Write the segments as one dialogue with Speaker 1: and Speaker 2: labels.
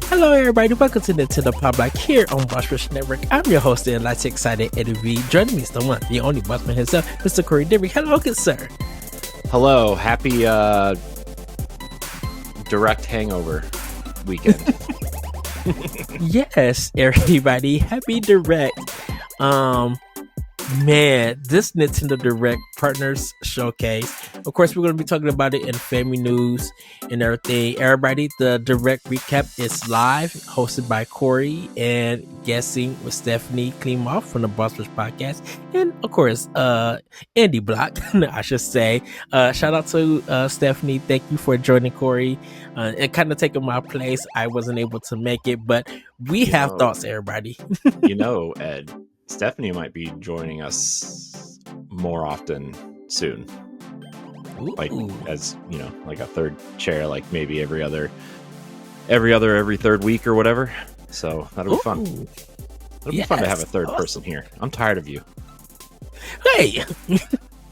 Speaker 1: Hello, everybody. Welcome to Nintendo Pow Block here on Boss Rush Network. I'm your host and lots excited Eddie V. Joining me is the one, the only bossman himself, Mr. Corey Dirrig. Hello, good sir.
Speaker 2: Hello, happy direct hangover weekend.
Speaker 1: Yes, everybody. Happy Direct. Man, this Nintendo Direct Partners Showcase. Of course, we're going to be talking about it in family news and everything. Everybody, the Direct recap is live, hosted by Corey and guessing with Stephanie Klimoff from the Boss Rush Podcast. And of course, Andy Block, I should say. Shout out to Stephanie. Thank you for joining Corey and kind of taking my place. I wasn't able to make it, but we have thoughts, everybody.
Speaker 2: Ed, Stephanie might be joining us more often soon.
Speaker 1: Ooh.
Speaker 2: Like as like a third chair, like maybe every third week or whatever. So that'll be fun. It'll be fun to have a third person here. I'm tired of you.
Speaker 1: Hey,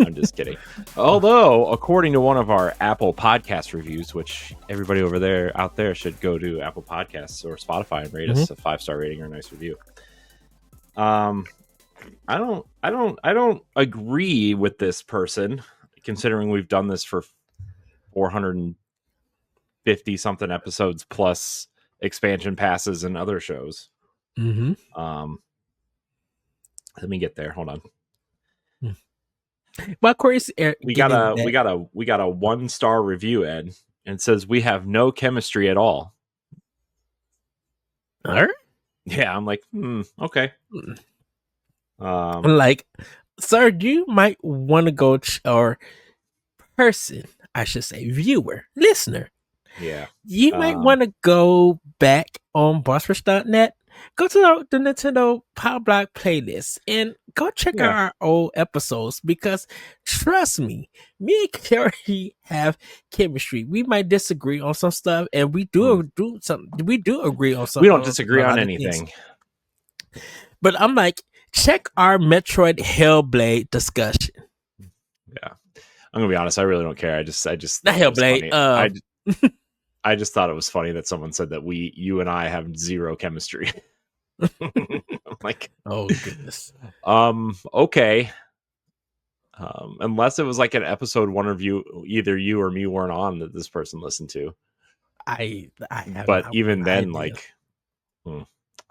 Speaker 2: I'm just kidding. Although, according to one of our Apple Podcast reviews, which everybody out there should go to Apple Podcasts or Spotify and rate us a 5-star rating or a nice review. I don't agree with this person, considering we've done this for 450 something episodes plus expansion passes and other shows. Let me get there. Hold on.
Speaker 1: Well, Corey's
Speaker 2: we got a 1-star review, Ed, and it says we have no chemistry at all.
Speaker 1: All right.
Speaker 2: Yeah, I'm like, okay.
Speaker 1: Like, sir, you might want to go or person, I should say, viewer, listener.
Speaker 2: Yeah,
Speaker 1: you might want to go back on bossrush.net, go to the Nintendo Pow Block playlist, and go check out our old episodes, because trust me and Carrie have chemistry. We might disagree on some stuff, and we do agree on some.
Speaker 2: We don't disagree on anything.
Speaker 1: But I'm like, check our Metroid Hellblade discussion.
Speaker 2: Yeah, I'm gonna be honest. I really don't care. I just not
Speaker 1: Hellblade.
Speaker 2: I just thought it was funny that someone said that you and I have zero chemistry. I'm like,
Speaker 1: oh goodness.
Speaker 2: Okay. Unless it was like an episode one of either you or me weren't on that this person listened to. But even then, like,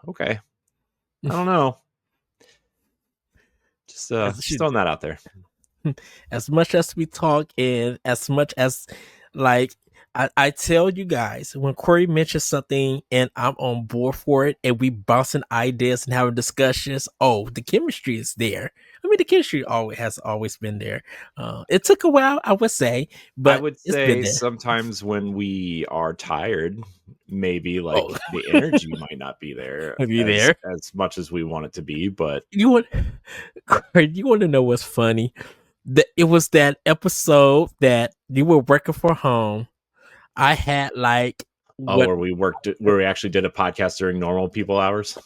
Speaker 2: okay. I don't know. Just throwing that out there.
Speaker 1: As much as we talk, and as much as, like, I tell you guys, when Corey mentions something and I'm on board for it, and we bouncing ideas and having discussions, the chemistry is there. I mean, the chemistry has always been there. It took a while, I would say, but
Speaker 2: I would say sometimes when we are tired, maybe like the energy might not be there, as much as we want it to be. But
Speaker 1: you want to know what's funny? It was that episode that you were working from home. I had like
Speaker 2: where we actually did a podcast during normal people hours.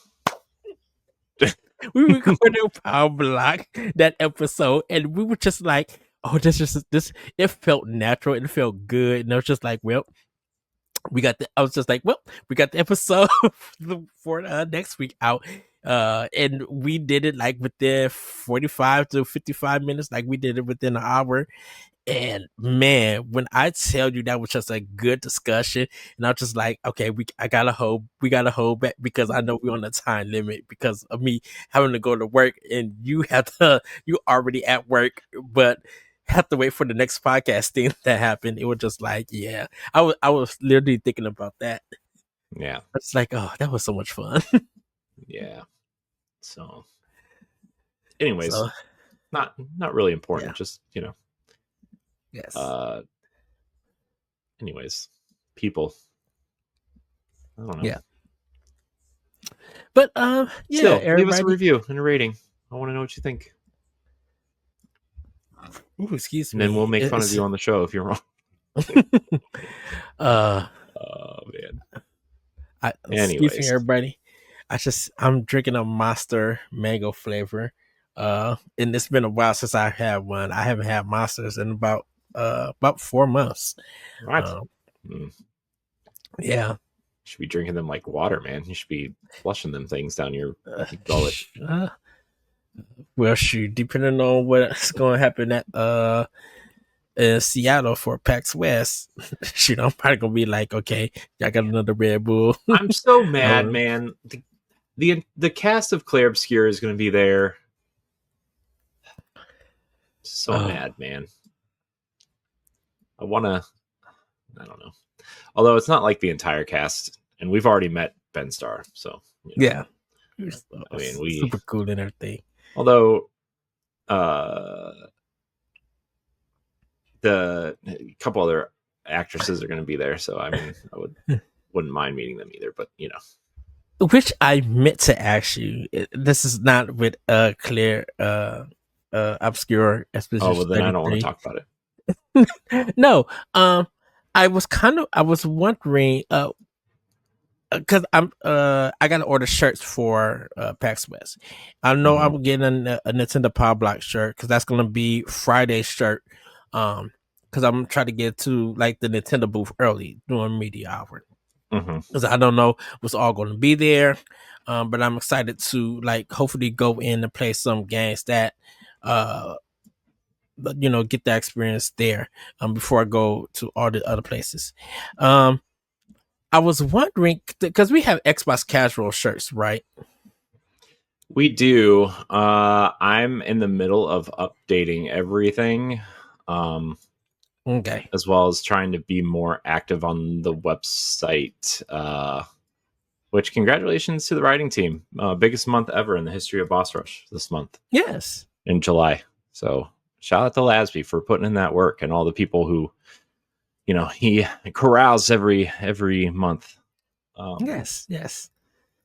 Speaker 1: We recorded Pow Block that episode, and we were just like, this. It felt natural. It felt good, and I was just like, we got the episode for next week out. And we did it like within 45 to 55 minutes, like we did it within an hour. And man, when I tell you that was just a good discussion, and I was just like, okay, we gotta hold back, because I know we're on a time limit because of me having to go to work, and you already at work, but have to wait for the next podcast thing that happened. It was just like, I was literally thinking about that.
Speaker 2: Yeah,
Speaker 1: it's like, that was so much fun.
Speaker 2: Yeah. So, anyways, not really important. Just
Speaker 1: Yes.
Speaker 2: Anyways, people. I don't know.
Speaker 1: Yeah. But
Speaker 2: still, leave us a review and a rating. I want to know what you think.
Speaker 1: Ooh, excuse me.
Speaker 2: And then we'll make fun of you on the show if you're wrong.
Speaker 1: Oh
Speaker 2: man.
Speaker 1: Excuse me, everybody. I'm drinking a Monster mango flavor. And it's been a while since I had one. I haven't had Monsters in about 4 months.
Speaker 2: Right.
Speaker 1: Yeah.
Speaker 2: should be drinking them like water, man. You should be flushing them things down your gullet.
Speaker 1: Well, shoot, depending on what's going to happen at in Seattle for PAX West, shoot, I'm probably gonna be like, okay, I got another Red Bull.
Speaker 2: I'm so mad, man. The cast of Claire Obscure is going to be there. So mad, man. I don't know. Although it's not like the entire cast, and we've already met Ben Starr, so you know.
Speaker 1: Yeah.
Speaker 2: I mean, we
Speaker 1: super cool and everything.
Speaker 2: Although, the couple other actresses are going to be there, so I mean, I wouldn't mind meeting them either. But you know,
Speaker 1: which I meant to ask you. This is not with Claire Obscure.
Speaker 2: Oh, well, then I don't want to talk about
Speaker 1: it. No, I was wondering, because I gotta order shirts for PAX West. I know I'm getting a Nintendo Pow Block shirt because that's gonna be Friday's shirt. Because I'm trying to get to like the Nintendo booth early during media hour. Because I don't know what's all going to be there, but I'm excited to like hopefully go in and play some games that you know, get that experience there before I go to all the other places. I was wondering because we have Xbox casual shirts, right?
Speaker 2: We do. I'm in the middle of updating everything.
Speaker 1: Okay.
Speaker 2: As well as trying to be more active on the website. Which congratulations to the writing team. Biggest month ever in the history of Boss Rush this month.
Speaker 1: Yes.
Speaker 2: In July. So shout out to Lasby for putting in that work and all the people who, you know, he corrals every month.
Speaker 1: Yes.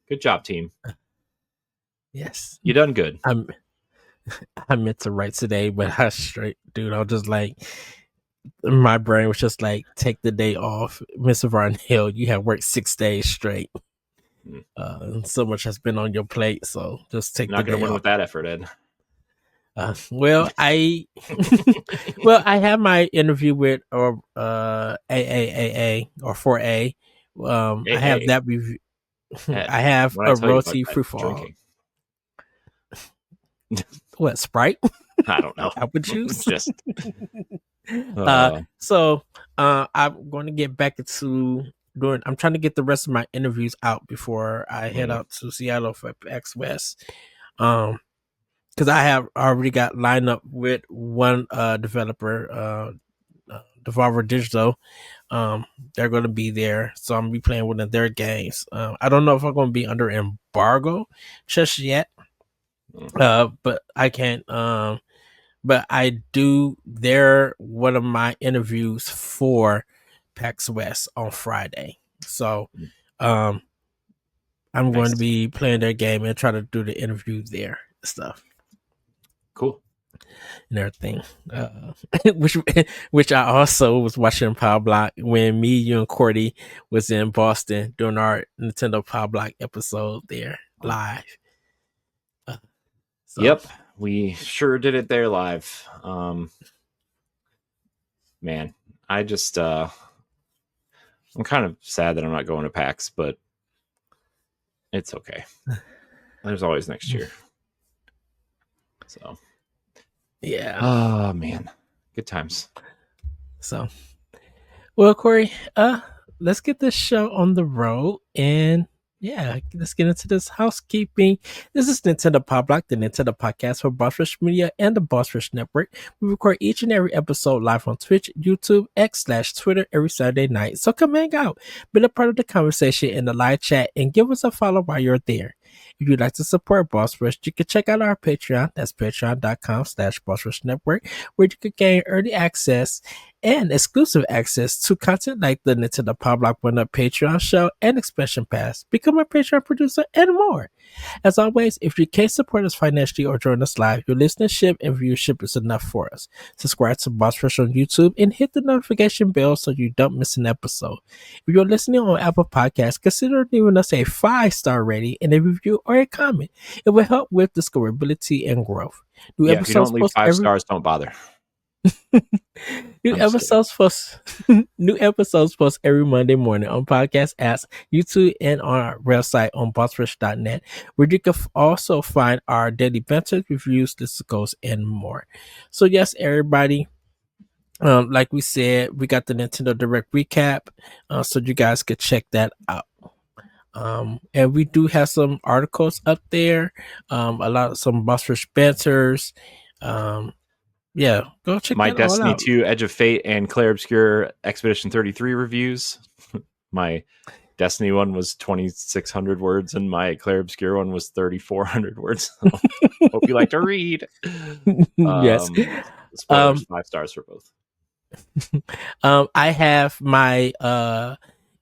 Speaker 2: Good job, team.
Speaker 1: Yes.
Speaker 2: You done good.
Speaker 1: I meant to write today, but I straight, dude, I was just like, my brain was just like, take the day off. Mr. Varnell, you have worked 6 days straight. So much has been on your plate, so just take the day off. Not
Speaker 2: going to win with that effort, Ed.
Speaker 1: Well, I have my interview with AAAA or 4A. I have that review. I have a roti free fall. What, Sprite?
Speaker 2: I don't know.
Speaker 1: Apple juice.
Speaker 2: Just.
Speaker 1: So I'm going to get back into doing. I'm trying to get the rest of my interviews out before I head out to Seattle for PAX West. Because I have already got lined up with one developer, Devolver Digital. They're going to be there, so I'm gonna be playing one of their games. I don't know if I'm going to be under embargo just yet, but I can't. But I do. They're one of my interviews for PAX West on Friday, so I'm going to be playing their game and try to do the interview there and stuff.
Speaker 2: Cool.
Speaker 1: And everything, which I also was watching Pow Block when me, you, and Cordy was in Boston doing our Nintendo Pow Block episode there live.
Speaker 2: Yep, we sure did it there live. Man, I just I'm kind of sad that I'm not going to PAX, but it's okay. There's always next year. So.
Speaker 1: Yeah.
Speaker 2: Oh man, good times.
Speaker 1: So, well, Corey, let's get this show on the road, and yeah, let's get into this housekeeping. This is Nintendo Pow Block, the Nintendo podcast for Boss Rush Media and the Boss Rush Network. We record each and every episode live on Twitch, YouTube, X/Twitter every Saturday night. So come hang out, be a part of the conversation in the live chat, and give us a follow while you're there. If you'd like to support Boss Rush, you can check out our Patreon. That's patreon.com/Boss Rush Network, where you can gain early access and exclusive access to content like the Nintendo Pow Block 1-Up Patreon show and expansion pass, become a Patreon producer, and more. As always, if you can't support us financially or join us live, your listenership and viewership is enough for us. Subscribe to Boss Rush on YouTube and hit the notification bell so you don't miss an episode. If you're listening on Apple Podcasts, consider leaving us a 5-star rating and a review or a comment. It will help with discoverability and growth.
Speaker 2: If you don't leave 5 stars, don't bother.
Speaker 1: New
Speaker 2: I'm just kidding.
Speaker 1: episodes post new episodes post every Monday morning on podcast apps, YouTube, and on our website on bossrush.net, where you can also find our daily benchmark reviews, listicles, and more. So yes, everybody. Like we said, we got the Nintendo Direct recap, so you guys could check that out. And we do have some articles up there, some Boss Rush Banters. Yeah, go check
Speaker 2: My
Speaker 1: that all
Speaker 2: Destiny
Speaker 1: out.
Speaker 2: 2, Edge of Fate, and Clair Obscure Expedition 33 reviews. My Destiny one was 2,600 words, and my Clair Obscure one was 3,400 words. So hope you like to read.
Speaker 1: Yes.
Speaker 2: Spoilers, 5 stars for both.
Speaker 1: I have my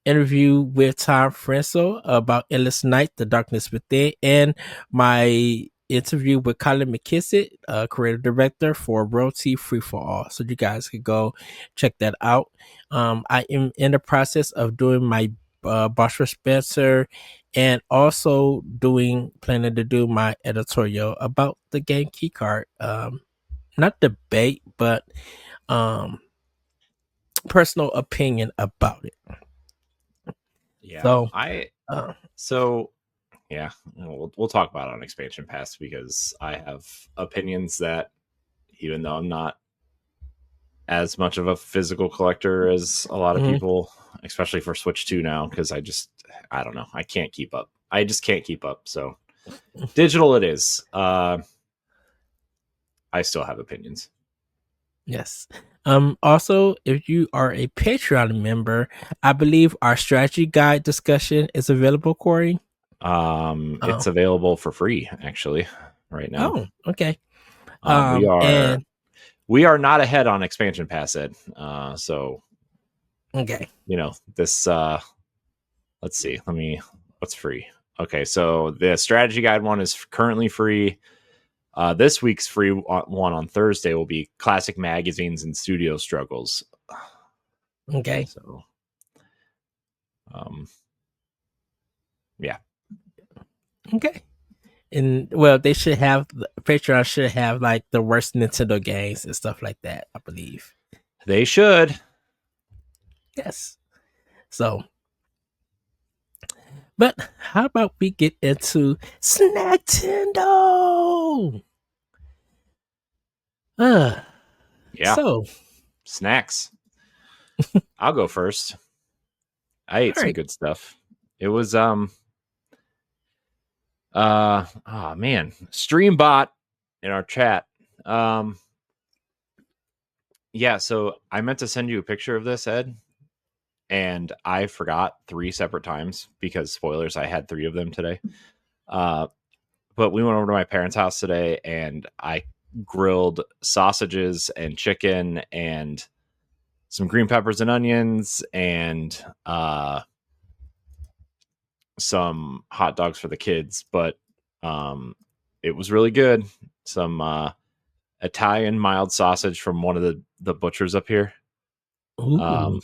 Speaker 1: interview with Tom Frenso about Endless Night, The Darkness Within, and my interview with Colin McKissick, creative director for Royalty Free for All. So you guys can go check that out. I am in the process of doing my Boss Rush Spencer, and also planning to do my editorial about the game Keycard. Not debate, but personal opinion about it.
Speaker 2: Yeah,
Speaker 1: So,
Speaker 2: yeah, we'll talk about it on Expansion Pass, because I have opinions that, even though I'm not as much of a physical collector as a lot of people, especially for Switch 2 now, because I don't know, I can't keep up. I just can't keep up. So digital it is. I still have opinions.
Speaker 1: Yes. Also, if you are a Patreon member, I believe our strategy guide discussion is available, Corey.
Speaker 2: It's available for free actually right now.
Speaker 1: Oh, okay.
Speaker 2: We are not ahead on Expansion Pass, Ed. So
Speaker 1: okay.
Speaker 2: This let's see. What's free? Okay, so the strategy guide one is currently free. This week's free one on Thursday will be classic magazines and studio struggles.
Speaker 1: Okay.
Speaker 2: So, yeah.
Speaker 1: Okay. And well, Patreon should have like the worst Nintendo games and stuff like that, I believe.
Speaker 2: They should.
Speaker 1: Yes. So, but how about we get into Snacktendo?
Speaker 2: Yeah.
Speaker 1: So,
Speaker 2: snacks. I'll go first. I ate some good stuff. It was Streambot in our chat. Yeah, so I meant to send you a picture of this, Ed, and I forgot 3 separate times, because spoilers, I had 3 of them today. But we went over to my parents' house today, and I grilled sausages and chicken and some green peppers and onions and some hot dogs for the kids. But it was really good. Some Italian mild sausage from one of the butchers up here. And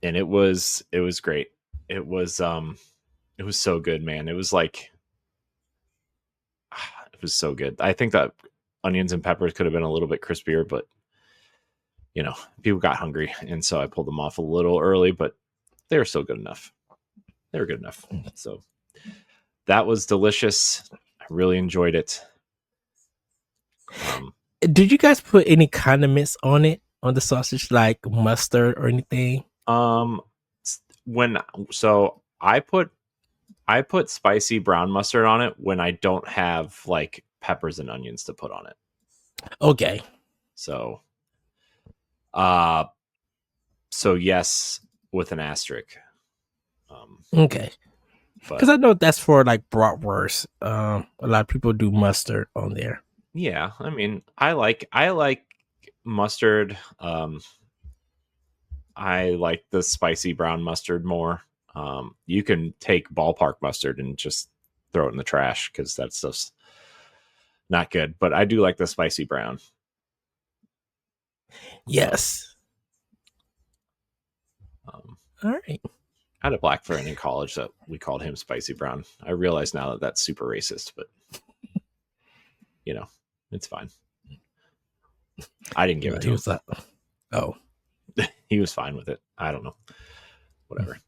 Speaker 2: it was great. It was so good, man. It was like, it was so good. I think that onions and peppers could have been a little bit crispier, but people got hungry, and so I pulled them off a little early, but they were still good enough. They were good enough. So that was delicious. I really enjoyed it.
Speaker 1: Did you guys put any condiments on it, on the sausage, like mustard or anything?
Speaker 2: I put spicy brown mustard on it when I don't have like peppers and onions to put on it.
Speaker 1: Okay.
Speaker 2: So yes, with an asterisk.
Speaker 1: Okay. Because I know that's for like bratwurst. A lot of people do mustard on there.
Speaker 2: Yeah, I mean, I like mustard. I like the spicy brown mustard more. You can take ballpark mustard and just throw it in the trash, because that's just not good. But I do like the spicy brown.
Speaker 1: Yes. All right.
Speaker 2: I had a black friend in college that we called him Spicy Brown. I realize now that that's super racist, but it's fine. I didn't give it to
Speaker 1: He
Speaker 2: him.
Speaker 1: was like, oh,
Speaker 2: He was fine with it. I don't know. Whatever.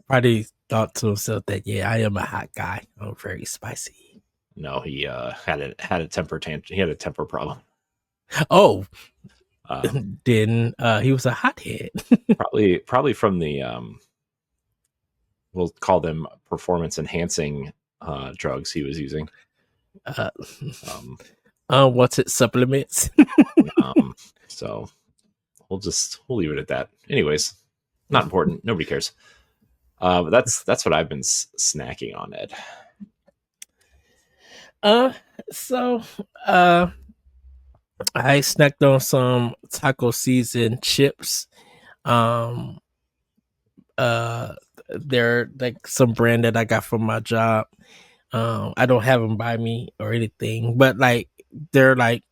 Speaker 1: probably thought to himself that, yeah, I am a hot guy. I'm very spicy.
Speaker 2: No, he had a temper tantrum. He had a temper problem.
Speaker 1: Oh,
Speaker 2: Um,
Speaker 1: then he was a hothead.
Speaker 2: probably from the we'll call them performance enhancing drugs he was using.
Speaker 1: uh,
Speaker 2: Um,
Speaker 1: what's it? Supplements?
Speaker 2: so we'll leave it at that. Anyways, not important. Nobody cares. But that's what I've been snacking on, Ed.
Speaker 1: So I snacked on some taco season chips. Um, they're like some brand that I got from my job. I don't have them by me or anything, but like they're like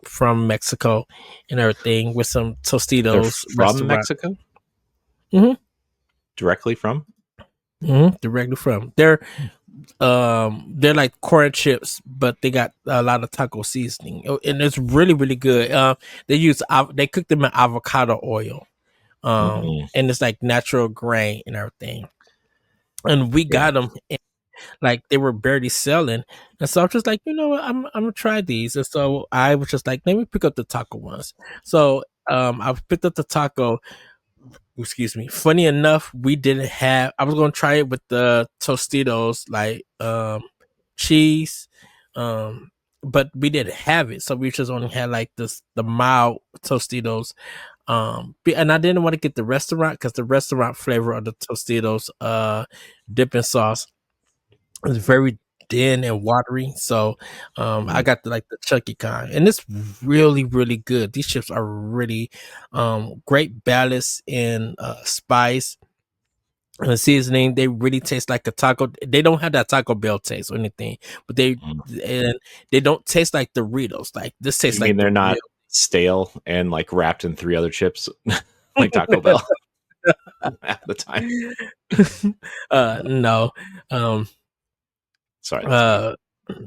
Speaker 1: from Mexico and everything with some
Speaker 2: They're
Speaker 1: Tostitos
Speaker 2: from
Speaker 1: restaurant.
Speaker 2: Mexico.
Speaker 1: Mhm.
Speaker 2: Directly from.
Speaker 1: Directly from. They're like corn chips, but they got a lot of taco seasoning, and it's really really good. They cook them in avocado oil, and it's like natural grain and everything. And we got them, and, like they were barely selling, and so I'm just like, you know what, I'm gonna try these. And so I was just like, let me pick up the taco ones. So I picked up the taco. Excuse me. Funny enough, we didn't have. I was gonna try it with the Tostitos, like cheese, but we didn't have it, so we just only had like the mild Tostitos. And I didn't want to get the restaurant because the restaurant flavor of the Tostitos dipping sauce is very thin and watery. So I got like the chunky kind, and it's really really good. These chips are really great balance in spice and seasoning. They really taste like a taco. They don't have that Taco Bell taste or anything, but they don't taste like Doritos. Like this tastes
Speaker 2: You mean
Speaker 1: like
Speaker 2: they're
Speaker 1: the
Speaker 2: not
Speaker 1: real.
Speaker 2: stale and like wrapped in 3 other chips like Taco Bell at the time?
Speaker 1: No.
Speaker 2: Sorry, that's me.
Speaker 1: Uh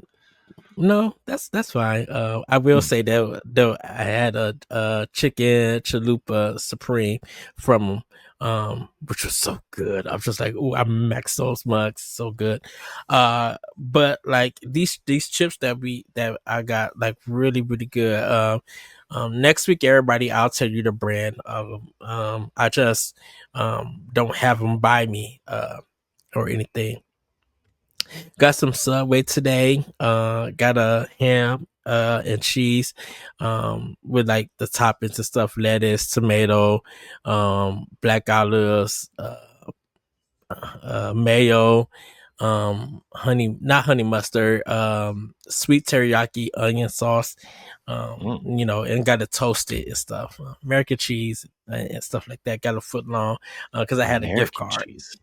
Speaker 1: No, that's fine. I will say that I had a chicken chalupa supreme from them, which was so good. I was just like, "Ooh, I maxed those mugs, so good." But like these chips that I got, like really really good. Next week, everybody, I'll tell you the brand of them. I just don't have them by me or anything. Got some Subway today. Got a ham and cheese with like the toppings and stuff: lettuce, tomato, black olives, mayo, not honey mustard, sweet teriyaki onion sauce. And got to toast it and stuff. American cheese and stuff like that. Got a foot long because I had a gift
Speaker 2: American
Speaker 1: card.
Speaker 2: cheese.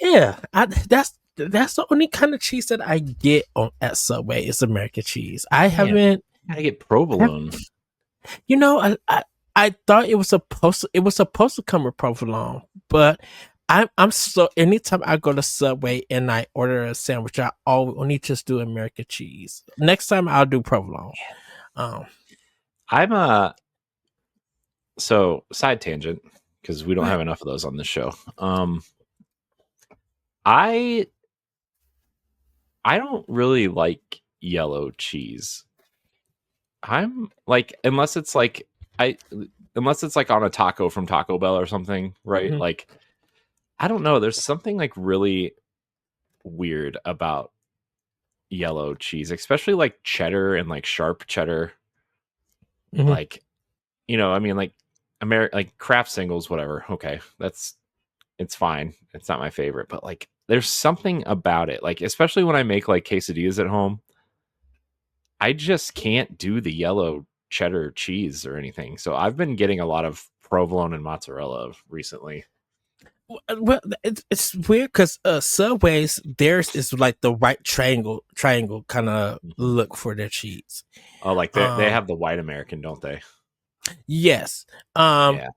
Speaker 1: Yeah, that's the only kind of cheese that I get at Subway is American cheese. I haven't.
Speaker 2: Gotta get provolone.
Speaker 1: You know, I thought it was supposed to come with provolone, but I'm so anytime I go to Subway and I order a sandwich, I only just do American cheese. Next time I'll do provolone.
Speaker 2: I'm so side tangent because we don't have enough of those on this show. I don't really like yellow cheese. I'm like unless it's like on a taco from Taco Bell or something, right?
Speaker 1: Mhm.
Speaker 2: Like I don't know, there's something like really weird about yellow cheese, especially like cheddar and like sharp cheddar.
Speaker 1: Mhm.
Speaker 2: Like, I mean like like Kraft singles, whatever. Okay, it's fine. It's not my favorite, but like there's something about it. Like especially when I make like quesadillas at home, I just can't do the yellow cheddar cheese or anything. So I've been getting a lot of provolone and mozzarella recently.
Speaker 1: Well, it's weird because Subways theirs is like the white triangle kind of look for their cheese.
Speaker 2: Oh, like they have the white American, don't they?
Speaker 1: Yes.
Speaker 2: Yeah.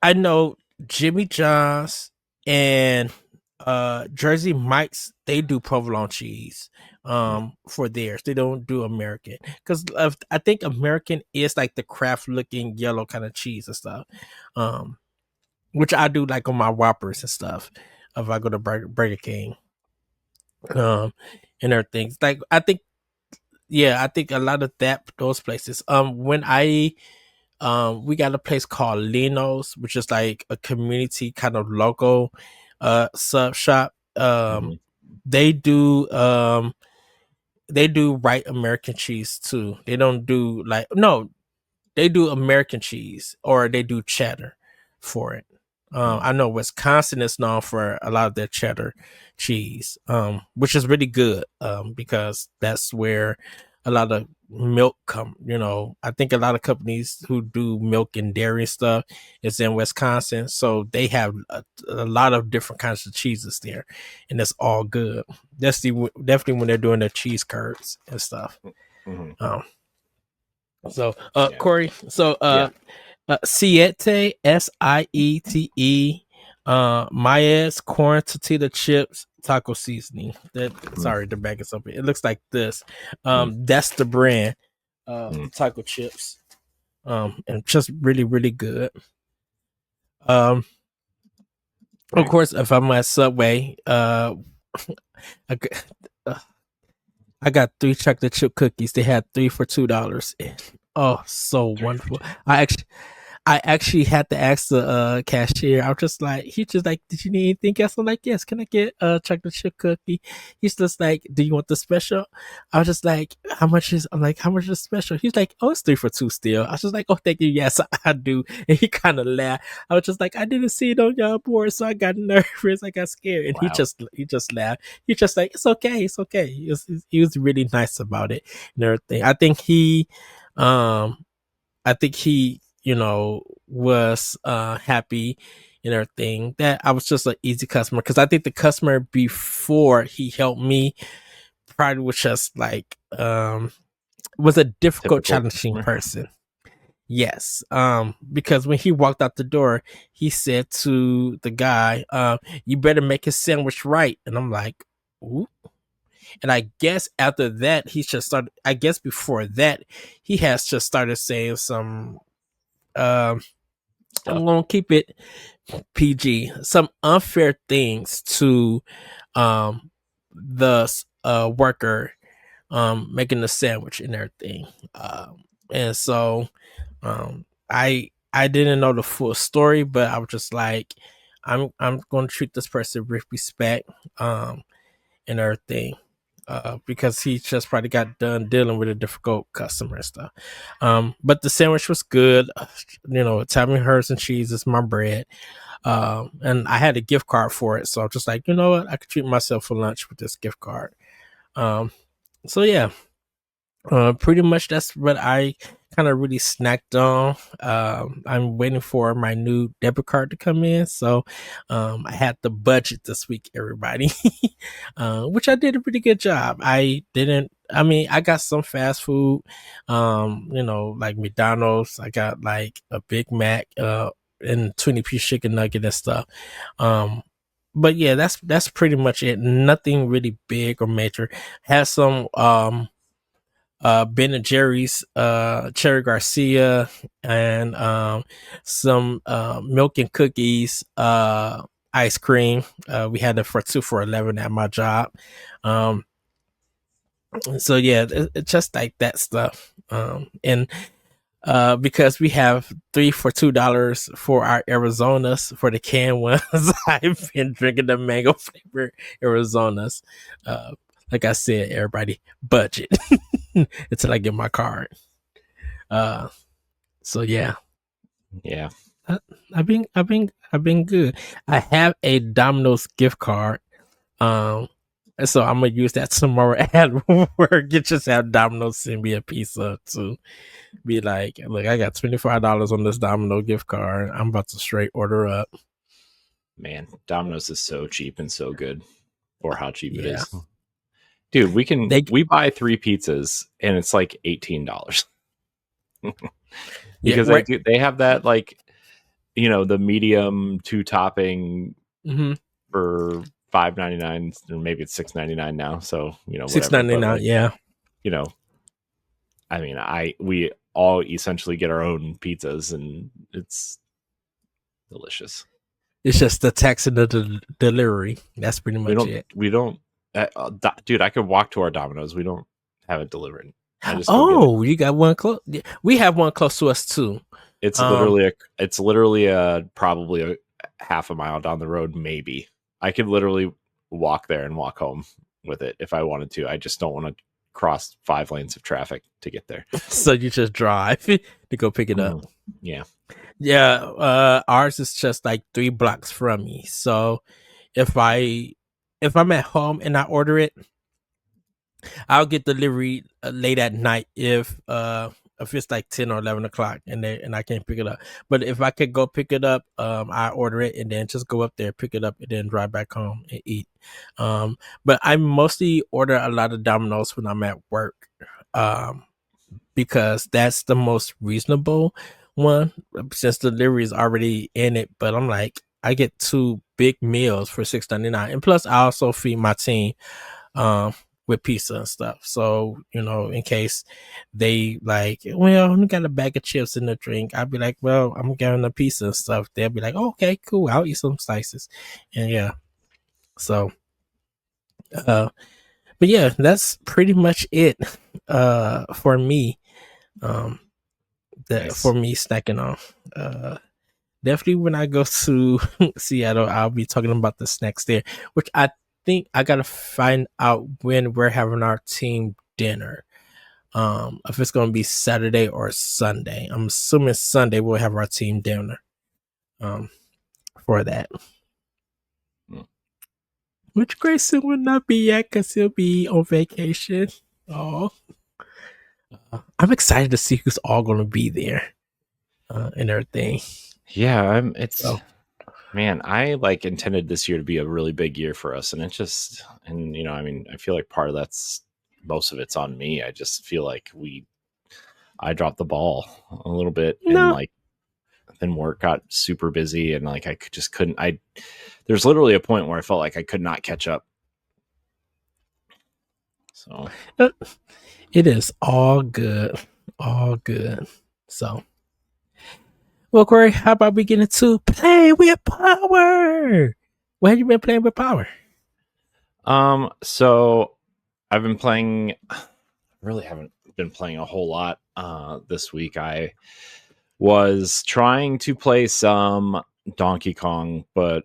Speaker 1: I know Jimmy John's and Jersey Mike's, they do provolone cheese
Speaker 2: Mm.
Speaker 1: for theirs. They don't do American, because I think American is like the craft looking yellow kind of cheese and stuff, um which I do like on my Whoppers and stuff if I go to Burger King, um and everything. Like I think, yeah, I think a lot of those places. When I we got a place called Lino's, which is like a community kind of local sub shop.
Speaker 2: Mhm.
Speaker 1: They do they do right American cheese too. They don't do like, no, they do American cheese or they do cheddar for it.
Speaker 2: Mm.
Speaker 1: I know Wisconsin is known for a lot of their cheddar cheese, which is really good, because that's where a lot of milk come. You know, I think a lot of companies who do milk and dairy stuff is in Wisconsin, so they have a lot of different kinds of cheeses there, and it's all good. That's definitely when they're doing their cheese curds and stuff.
Speaker 2: Mhm.
Speaker 1: Um, so,
Speaker 2: Yeah.
Speaker 1: Corey, so
Speaker 2: Yeah.
Speaker 1: Siete, Siete, Maya's corn tortilla chips taco seasoning. That,
Speaker 2: Mm.
Speaker 1: sorry, the bag is open. It looks like this.
Speaker 2: Mm.
Speaker 1: That's the brand.
Speaker 2: Mm.
Speaker 1: Taco chips. And just really, really good. Of
Speaker 2: Right.
Speaker 1: course, if I'm at Subway, I got, I got 3 chocolate chip cookies. They had 3 for $2. Oh, so wonderful. I actually had to ask the cashier. I was just like, he just like, did you need anything else? I'm like, yes, can I get a chocolate chip cookie? He's just like, do you want the special? I was just like, I'm like, how much is the special? He's like, oh, it's 3 for 2 still. I was just like, oh, thank you. Yes, I do. And he kind of laughed. I was just like, I didn't see it on your board, so I got nervous. I got scared. And
Speaker 2: Wow.
Speaker 1: he just laughed. He just like, it's okay. It's okay. He was really nice about it and everything. Um, I think he, you know, was happy and everything that I was just an easy customer, because I think the customer before he helped me probably was just like was a difficult,
Speaker 2: Typical
Speaker 1: challenging
Speaker 2: customer.
Speaker 1: person. Yes. Because when he walked out the door, he said to the guy, you better make his sandwich right. And I'm like, ooh. And I guess after that, he just started, I guess before that, he has just started saying some um
Speaker 2: Stuff.
Speaker 1: I'm gonna keep it PG. Some unfair things to the worker making the sandwich and everything. And so I didn't know the full story, but I was just like, I'm gonna treat this person with respect and everything. Because he just probably got done dealing with a difficult customer and stuff. But the sandwich was good. You know, Italian herbs and cheese is my bread. And I had a gift card for it, so I'm just like, you know what, I could treat myself for lunch with this gift card. Um, so yeah, pretty much that's what I kind of really snacked on. I'm waiting for my new debit card to come in, so I had the budget this week, everybody, which I did a pretty good job. I didn't. I mean, I got some fast food, you know, like McDonald's. I got like a Big Mac, and 20-piece chicken nugget and stuff. But yeah, that's pretty much it. Nothing really big or major. Had some Ben and Jerry's Cherry Garcia, and some milk and cookies ice cream. We had it for 2 for $11 at my job. So yeah, it's just like that stuff. And because we have 3 for $2 for our Arizonas, for the canned ones. I've been drinking the mango flavored Arizonas. Like I said, everybody, budget until I get my card. Uh, so yeah,
Speaker 2: Yeah.
Speaker 1: I, I've been good. I have a Domino's gift card. And so I'm gonna use that tomorrow at work. Get just have Domino's send me a pizza to be like, look, I got $25 on this Domino gift card. I'm about to straight order up.
Speaker 2: Man, Domino's is so cheap and so good for how cheap it
Speaker 1: Yeah.
Speaker 2: is. Dude, we buy 3 pizzas and it's like $18. Because
Speaker 1: right.
Speaker 2: they have that, like, you know, the medium 2 topping
Speaker 1: Mm-hmm.
Speaker 2: for $5.99 or maybe it's $6.99 now. So whatever.
Speaker 1: $6.99. Yeah.
Speaker 2: I mean, we all essentially get our own pizzas, and it's delicious.
Speaker 1: It's just the tax and the delivery. That's pretty much it.
Speaker 2: We don't, dude. I could walk to our Domino's. We don't have it delivered.
Speaker 1: You got one close. We have one close to us too.
Speaker 2: It's literally probably a half a mile down the road. Maybe I could literally walk there and walk home with it if I wanted to. I just don't want to cross 5 lanes of traffic to get there.
Speaker 1: So you just drive to go pick it up.
Speaker 2: Yeah.
Speaker 1: Ours is just like 3 blocks from me. So if I'm at home and I order it, I'll get delivery late at night if it's like 10 or 11 o'clock and I can't pick it up. But if I could go pick it up, I order it and then just go up there, pick it up, and then drive back home and eat. But I mostly order a lot of Domino's when I'm at work, because that's the most reasonable one, since delivery is already in it. But I'm like, I get 2 big meals for $6.99, and plus I also feed my team with pizza and stuff. So, in case they like, well, we got a bag of chips and a drink, I'd be like, well, I'm getting a pizza and stuff. They'll be like, oh, okay, cool, I'll eat some slices. And yeah. So but yeah, that's pretty much it for me.
Speaker 2: Nice.
Speaker 1: For me snacking on. Definitely when I go to Seattle, I'll be talking about the snacks there, which I think I gotta find out when we're having our team dinner. If it's gonna be Saturday or Sunday. I'm assuming Sunday we'll have our team dinner. For that. Which Grayson will not be yet because he'll be on vacation. Oh, I'm excited to see who's all gonna be there, and everything.
Speaker 2: Yeah, man, I intended this year to be a really big year for us, and it's just, and I feel like part of most of it's on me. I just feel like I dropped the ball a little bit, and then work got super busy, and I couldn't. There's literally a point where I felt like I could not catch up. So
Speaker 1: it is all good, So. Well, Corey, how about we get into play with power? What have you been playing with power?
Speaker 2: So I've been playing. Really haven't been playing a whole lot this week. I was trying to play some Donkey Kong, but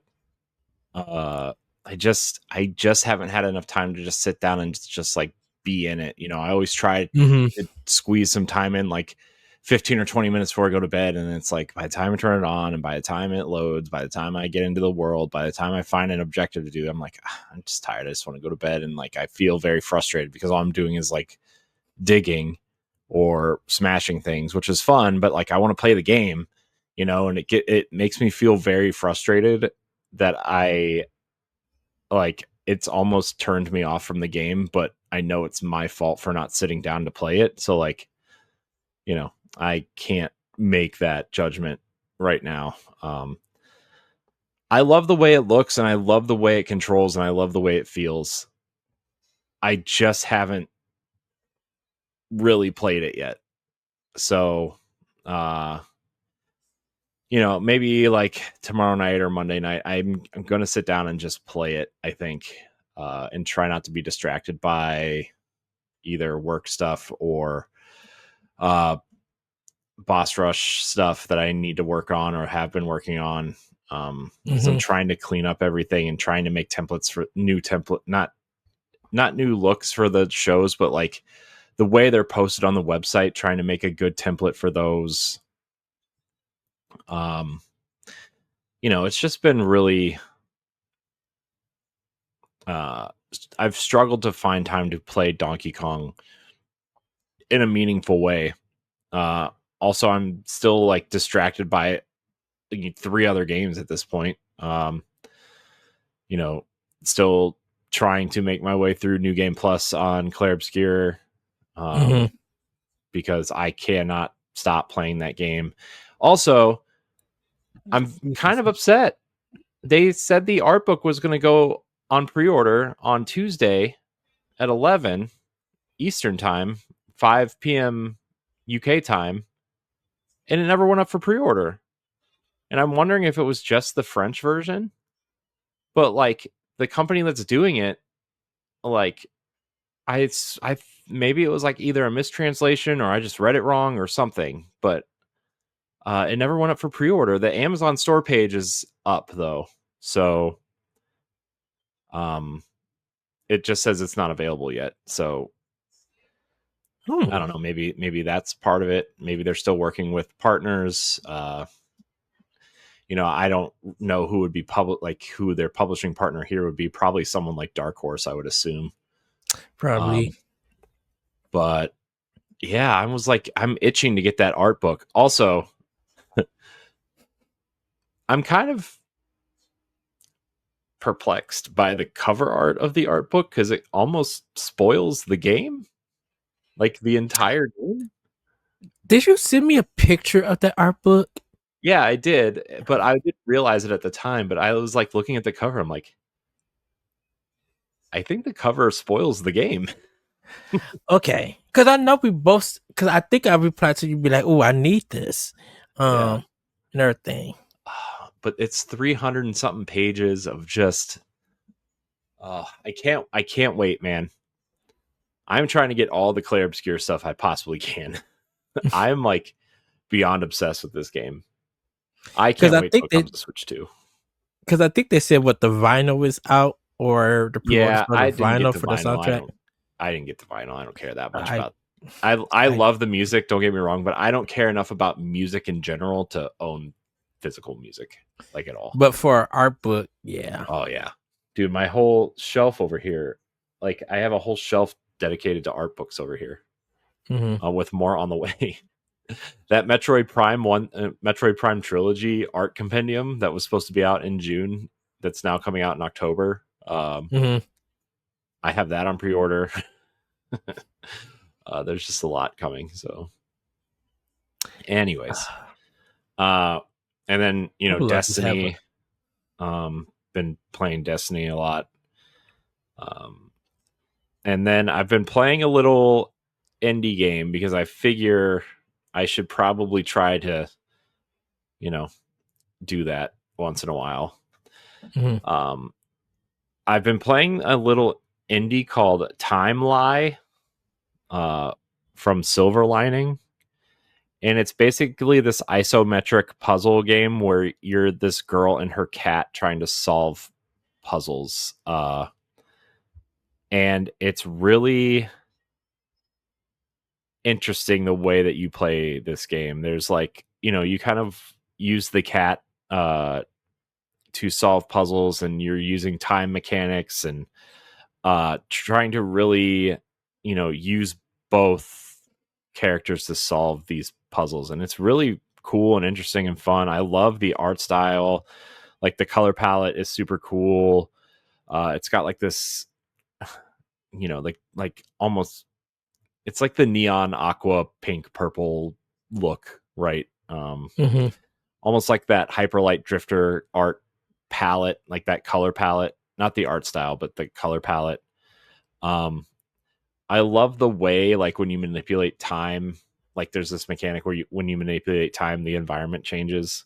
Speaker 2: I just haven't had enough time to just sit down and just be in it. I always try to squeeze some time in, 15 or 20 minutes before I go to bed, and it's by the time I turn it on and by the time it loads, by the time I get into the world, by the time I find an objective to do, I'm I'm just tired. I just want to go to bed, and I feel very frustrated because all I'm doing is digging or smashing things, which is fun, but I want to play the game, and it makes me feel very frustrated that it's almost turned me off from the game, but I know it's my fault for not sitting down to play it. So I can't make that judgment right now. I love the way it looks, and I love the way it controls, and I love the way it feels. I just haven't really played it yet. So, maybe tomorrow night or Monday night, I'm going to sit down and just play it, I think, and try not to be distracted by either work stuff or boss rush stuff that I need to work on or have been working on. Because I'm trying to clean up everything and trying to make templates for not new looks for the shows, but the way they're posted on the website, trying to make a good template for those. It's just been really, I've struggled to find time to play Donkey Kong in a meaningful way. Also, I'm still distracted by 3 other games at this point. Still trying to make my way through New Game Plus on Clair Obscur, because I cannot stop playing that game. Also, I'm kind of upset. They said the art book was going to go on pre-order on Tuesday at 11 Eastern time, 5 p.m. UK time, and it never went up for pre-order. And I'm wondering if it was just the French version, but like the company that's doing it, like I maybe it was like either a mistranslation or I just read it wrong or something, but it never went up for pre-order. The Amazon store page is up though, so it just says it's not available yet. So I don't know. Maybe that's part of it. Maybe they're still working with partners. I don't know who would be who their publishing partner here would be. Probably someone like Dark Horse, I would assume.
Speaker 1: Probably.
Speaker 2: But yeah, I was like, I'm itching to get that art book. Also, I'm kind of perplexed by the cover art of the art book because it almost spoils the game, like the entire game.
Speaker 1: Did you send me a picture of that art book?
Speaker 2: Yeah, I did, but I didn't realize it at the time. But I was like looking at the cover, I'm like, I think the cover spoils the game.
Speaker 1: Okay, because I know we both. Because I think I replied to you, be like, "Oh, I need this," and everything.
Speaker 2: But it's 300 and something pages of just. I can't wait, man. I'm trying to get all the Claire Obscure stuff I possibly can. I'm like beyond obsessed with this game. I can't wait till it comes to Switch 2.
Speaker 1: Because I think they said what the vinyl is out or the
Speaker 2: Yeah,
Speaker 1: for the vinyl for the soundtrack.
Speaker 2: I didn't get the vinyl. I don't care that much about. I love the music. Don't get me wrong, but I don't care enough about music in general to own physical music like at all.
Speaker 1: But for an art book, yeah.
Speaker 2: Oh yeah, dude, my whole shelf over here, like I have a whole shelf dedicated to art books over here, with more on the way. That Metroid Prime trilogy art compendium that was supposed to be out in June, that's now coming out in October. I have that on pre-order. There's just a lot coming. So, anyways, and then Destiny. Been playing Destiny a lot. And then I've been playing a little indie game because I figure I should probably try to, do that once in a while. I've been playing a little indie called Time Lie from Silver Lining. And it's basically this isometric puzzle game where you're this girl and her cat trying to solve puzzles. And it's really interesting the way that you play this game. There's like, you kind of use the cat to solve puzzles, and you're using time mechanics and trying to really, use both characters to solve these puzzles. And it's really cool and interesting and fun. I love the art style. Like the color palette is super cool. It's got like this, like almost, it's like the neon aqua pink purple look, right? Almost like that Hyperlight Drifter art palette, like that color palette, not the art style, but the color palette. I love the way, like when you manipulate time, like there's this mechanic where when you manipulate time, the environment changes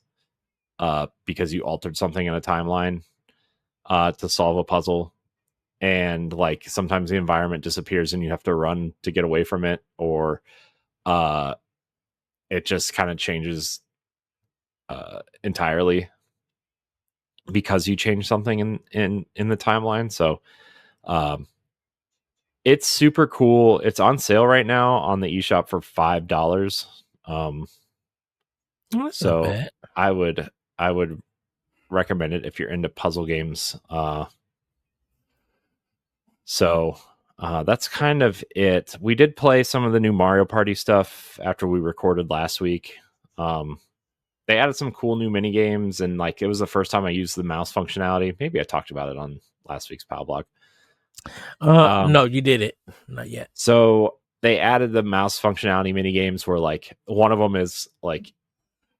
Speaker 2: because you altered something in a timeline to solve a puzzle. And like sometimes the environment disappears and you have to run to get away from it, or it just kind of changes entirely because you change something in the timeline. So it's super cool. It's on sale right now on the eShop for $5. So I would recommend it if you're into puzzle games. So that's kind of it. We did play some of the new Mario Party stuff after we recorded last week. They added some cool new mini games, and like it was the first time I used the mouse functionality. Maybe I talked about it on last week's Pow Block.
Speaker 1: No, you did it. Not yet.
Speaker 2: So they added the mouse functionality mini games where like one of them is like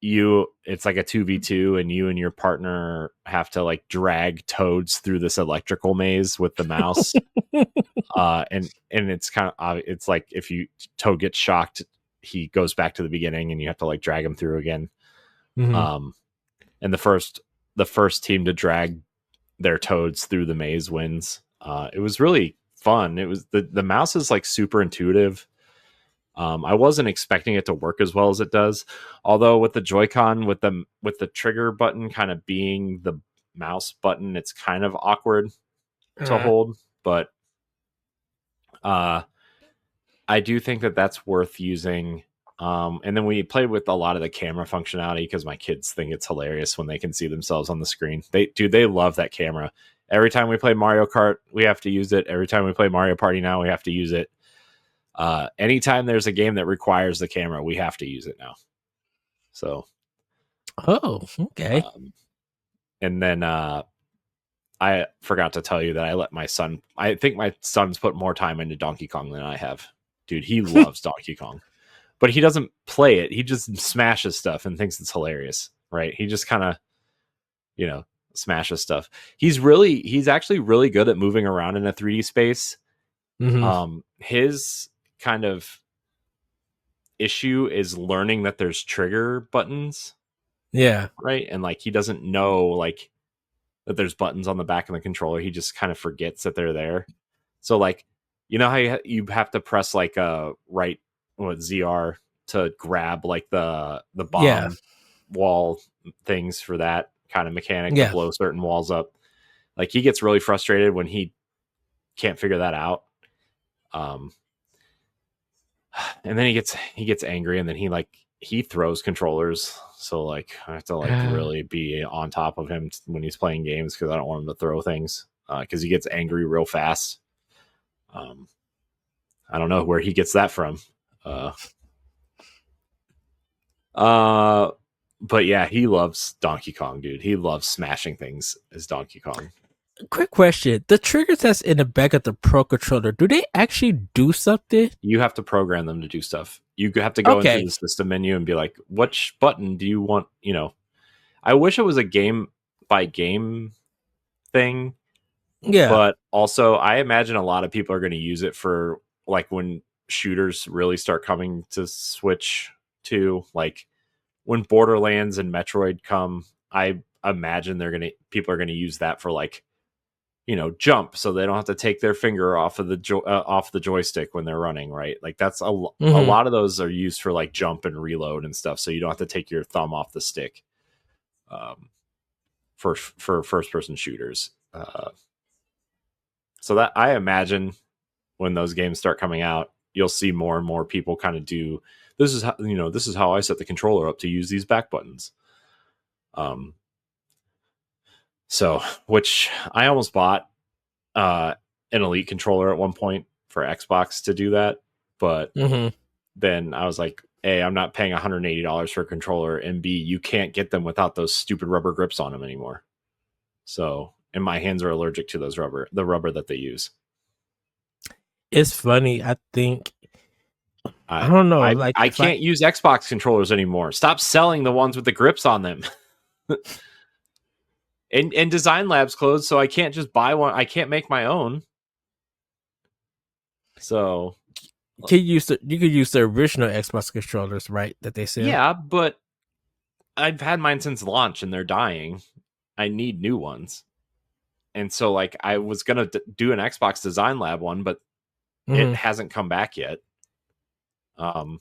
Speaker 2: it's like a 2v2, and you and your partner have to like drag toads through this electrical maze with the mouse. And it's kind of, it's like if toad gets shocked, he goes back to the beginning, and you have to like drag him through again.
Speaker 1: Mm-hmm.
Speaker 2: And the first team to drag their toads through the maze wins. It was really fun. It was the mouse is like super intuitive. I wasn't expecting it to work as well as it does, although with the Joy-Con, with the trigger button kind of being the mouse button, it's kind of awkward to hold. But I do think that that's worth using. And then we played with a lot of the camera functionality because my kids think it's hilarious when they can see themselves on the screen. They love that camera. Every time we play Mario Kart, we have to use it. Every time we play Mario Party now, we have to use it. Anytime there's a game that requires the camera, we have to use it now. So,
Speaker 1: okay.
Speaker 2: And then I forgot to tell you that I let my son. I think my son's put more time into Donkey Kong than I have. Dude, he loves Donkey Kong, but he doesn't play it. He just smashes stuff and thinks it's hilarious, right? He just kind of, smashes stuff. He's actually really good at moving around in a 3D space.
Speaker 1: Mm-hmm.
Speaker 2: His kind of issue is learning that there's trigger buttons.
Speaker 1: Yeah.
Speaker 2: Right. And like, he doesn't know like that there's buttons on the back of the controller. He just kind of forgets that they're there. So like, you know how you have to press like ZR to grab like the bomb wall things for that kind of mechanic to blow certain walls up. Like he gets really frustrated when he can't figure that out. And then he gets angry, and then he throws controllers. So like I have to like really be on top of him when he's playing games because I don't want him to throw things because he gets angry real fast. I don't know where he gets that from. But yeah, he loves Donkey Kong, dude. He loves smashing things as Donkey Kong.
Speaker 1: Quick question. The triggers that's in the back of the Pro Controller, do they actually do something?
Speaker 2: You have to program them to do stuff. You have to go into the system menu and be like, which button do you want? I wish it was a game by game thing.
Speaker 1: Yeah.
Speaker 2: But also, I imagine a lot of people are going to use it for like when shooters really start coming to Switch to, like when Borderlands and Metroid come. I imagine people are going to use that for like, jump, so they don't have to take their finger off of the joystick when they're running, right? Like that's a lot of those are used for like jump and reload and stuff, so you don't have to take your thumb off the stick. For first person shooters. So that I imagine when those games start coming out, you'll see more and more people kind of do. This is how I set the controller up to use these back buttons. So, which I almost bought an Elite controller at one point for Xbox to do that, but then I was like, A, I'm not paying $180 for a controller, and B, you can't get them without those stupid rubber grips on them anymore. So, and my hands are allergic to the rubber that they use.
Speaker 1: It's funny. I think I don't know.
Speaker 2: I can't use Xbox controllers anymore. Stop selling the ones with the grips on them. And Design Lab's closed, so I can't just buy one. I can't make my own. So
Speaker 1: you could use the original Xbox controllers, right? That they sell.
Speaker 2: Yeah, but I've had mine since launch, and they're dying. I need new ones. And so, like, I was gonna do an Xbox Design Lab one, but it hasn't come back yet. Because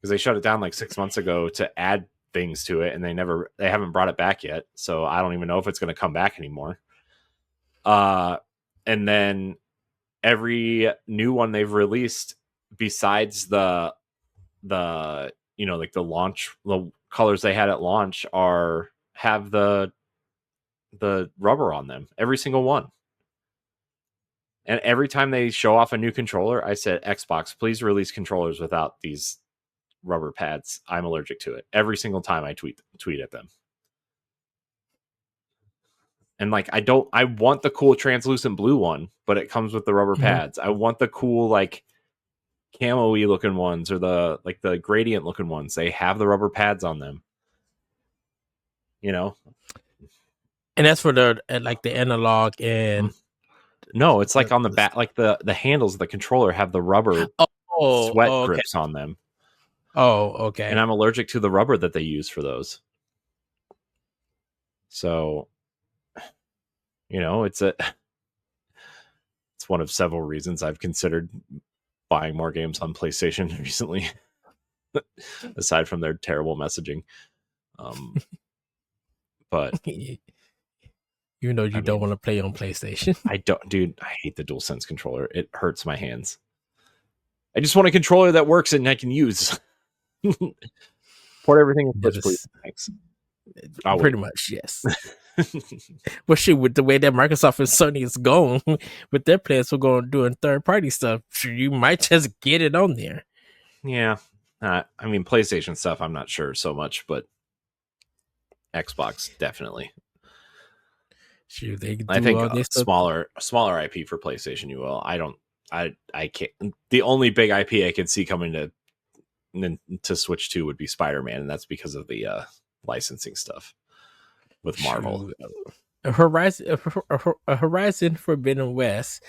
Speaker 2: they shut it down like 6 months ago to add things to it, and they haven't brought it back yet. So I don't even know if it's going to come back anymore. And then every new one they've released, besides the like the colors they had at launch, have the rubber on them. Every single one. And every time they show off a new controller, I said, Xbox, please release controllers without these rubber pads. I'm allergic to it. Every single time I tweet at them. And like, I want the cool translucent blue one, but it comes with the rubber pads. I want the cool, like, camo-y looking ones or the gradient looking ones, they have the rubber pads on them.
Speaker 1: And that's for the analog and
Speaker 2: no, it's like on the back, like the handles of the controller have the rubber sweat grips on them.
Speaker 1: Oh, okay.
Speaker 2: And I'm allergic to the rubber that they use for those. So, it's one of several reasons I've considered buying more games on PlayStation recently, aside from their terrible messaging. But
Speaker 1: you don't want to play on PlayStation.
Speaker 2: I don't, dude. I hate the DualSense controller. It hurts my hands. I just want a controller that works and I can use. Port everything in Switch, please. Thanks.
Speaker 1: Pretty much, yes. Well, shoot, with the way that Microsoft and Sony is going with their plans for going doing third-party stuff, you might just get it on there.
Speaker 2: Yeah. I mean, PlayStation stuff, I'm not sure so much, but Xbox, definitely.
Speaker 1: Shoot, they do
Speaker 2: I think
Speaker 1: all this
Speaker 2: smaller IP for PlayStation, you will. I can't. The only big IP I could see coming to Switch 2 would be Spider-Man, and that's because of the licensing stuff with Marvel.
Speaker 1: Horizon Forbidden West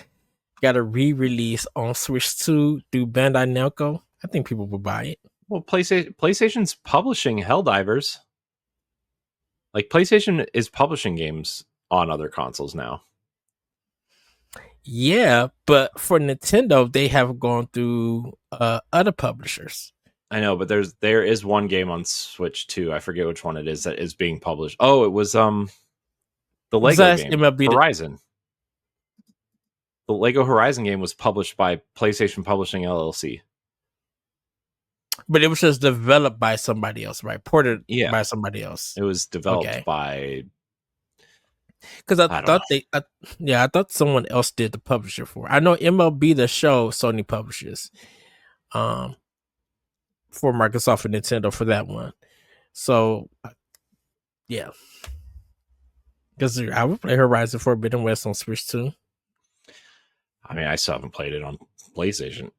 Speaker 1: got a re-release on Switch 2 through Bandai Namco. I think people will buy it.
Speaker 2: Well, PlayStation's publishing Helldivers. Like, PlayStation is publishing games on other consoles now.
Speaker 1: Yeah, but for Nintendo, they have gone through other publishers.
Speaker 2: I know, but there is one game on Switch 2. I forget which one it is that is being published. Oh, it was the Lego game, Horizon. The Lego Horizon game was published by PlayStation Publishing LLC.
Speaker 1: But it was just developed by somebody else, right? Ported by somebody else.
Speaker 2: It was developed by...
Speaker 1: Because I thought someone else did the publisher for it. I know MLB The Show Sony publishes for Microsoft and Nintendo for that one. So yeah, because I would play Horizon Forbidden West on Switch 2.
Speaker 2: I mean, I still haven't played it on PlayStation.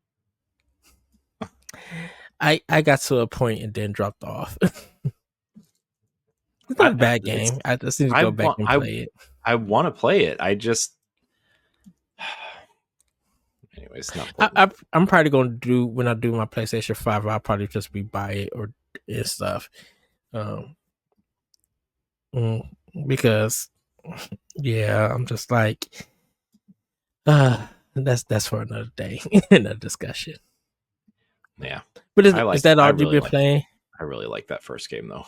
Speaker 1: I got to a point and then dropped off. It's not a bad game. I just need to go back and play it.
Speaker 2: I want to play it. I just... Anyways,
Speaker 1: I'm probably going to do, when I do my PlayStation 5, I'll probably just buy it or stuff. Because, yeah, I'm just like, that's for another day, another discussion.
Speaker 2: Yeah.
Speaker 1: But is that all you've been playing?
Speaker 2: I really like that first game, though.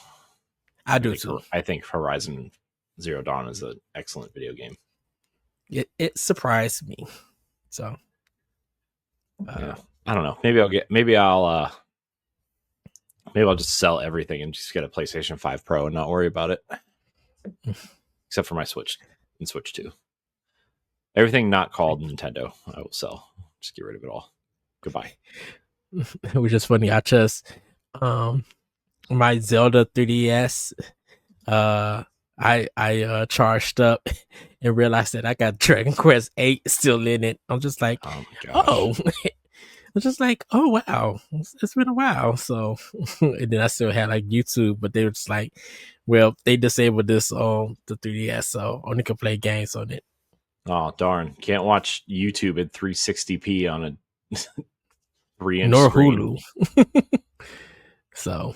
Speaker 1: I do too.
Speaker 2: I think Horizon Zero Dawn is an excellent video game.
Speaker 1: It surprised me. So
Speaker 2: yeah. I don't know. Maybe I'll just sell everything and just get a PlayStation 5 Pro and not worry about it. Except for my Switch and Switch 2. Everything not called Nintendo, I will sell. Just get rid of it all. Goodbye.
Speaker 1: Which is funny. I just my Zelda 3DS, I charged up and realized that I got Dragon Quest 8 still in it. I'm just like, oh wow, it's been a while. So, and then I still had like YouTube, but they were just like, well, they disabled this on the 3DS, so only can play games on it.
Speaker 2: Oh darn! Can't watch YouTube at 360p on a 3-inch
Speaker 1: nor
Speaker 2: screen.
Speaker 1: Hulu. So.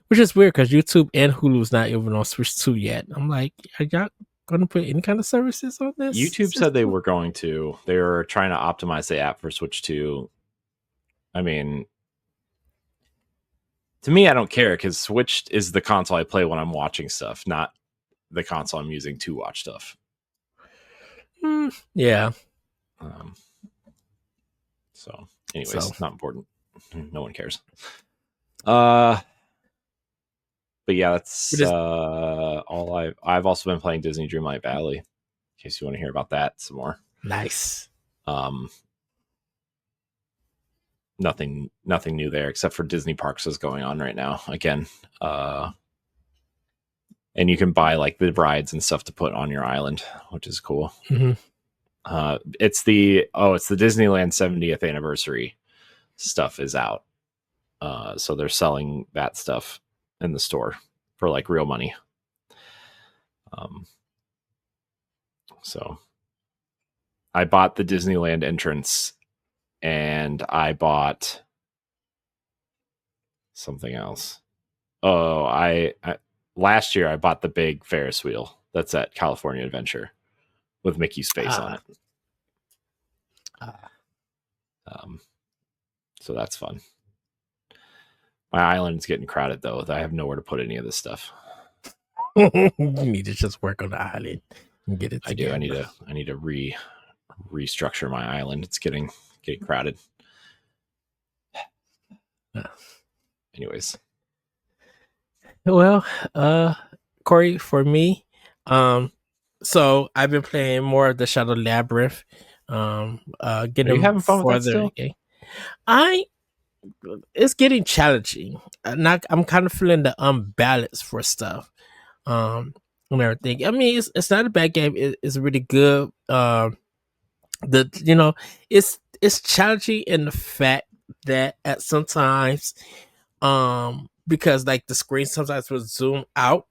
Speaker 1: Which is weird because YouTube and Hulu's not even on Switch 2 yet. I'm like, are y'all going to put any kind of services on this?
Speaker 2: YouTube said they were going to. They were trying to optimize the app for Switch 2. I mean, to me, I don't care because Switch is the console I play when I'm watching stuff, not the console I'm using to watch stuff.
Speaker 1: Yeah.
Speaker 2: So, anyways, not important. No one cares. But yeah, that's all I've also been playing Disney Dreamlight Valley, in case you want to hear about that some more.
Speaker 1: Nice.
Speaker 2: Nothing new there except for Disney Parks is going on right now again. And you can buy like the rides and stuff to put on your island, which is cool.
Speaker 1: Mm-hmm.
Speaker 2: It's the Disneyland 70th anniversary. stuff is out. So they're selling that stuff in the store for like real money. So I bought the Disneyland entrance, and I bought something else. Oh, I last year I bought the big Ferris wheel that's at California Adventure with Mickey's face on it. So that's fun. My island's getting crowded though. I have nowhere to put any of this stuff.
Speaker 1: You need to just work on the island and get it together.
Speaker 2: I need to restructure my island. It's getting crowded. Anyways.
Speaker 1: Well, Corey, for me, so I've been playing more of the Shadow Labyrinth. Getting
Speaker 2: Are you having fun with that still?
Speaker 1: It's getting challenging. I'm kind of feeling the unbalance for stuff. And everything. I mean, it's not a bad game. It's really good. It's challenging in the fact that at sometimes, because like the screen sometimes will zoom out,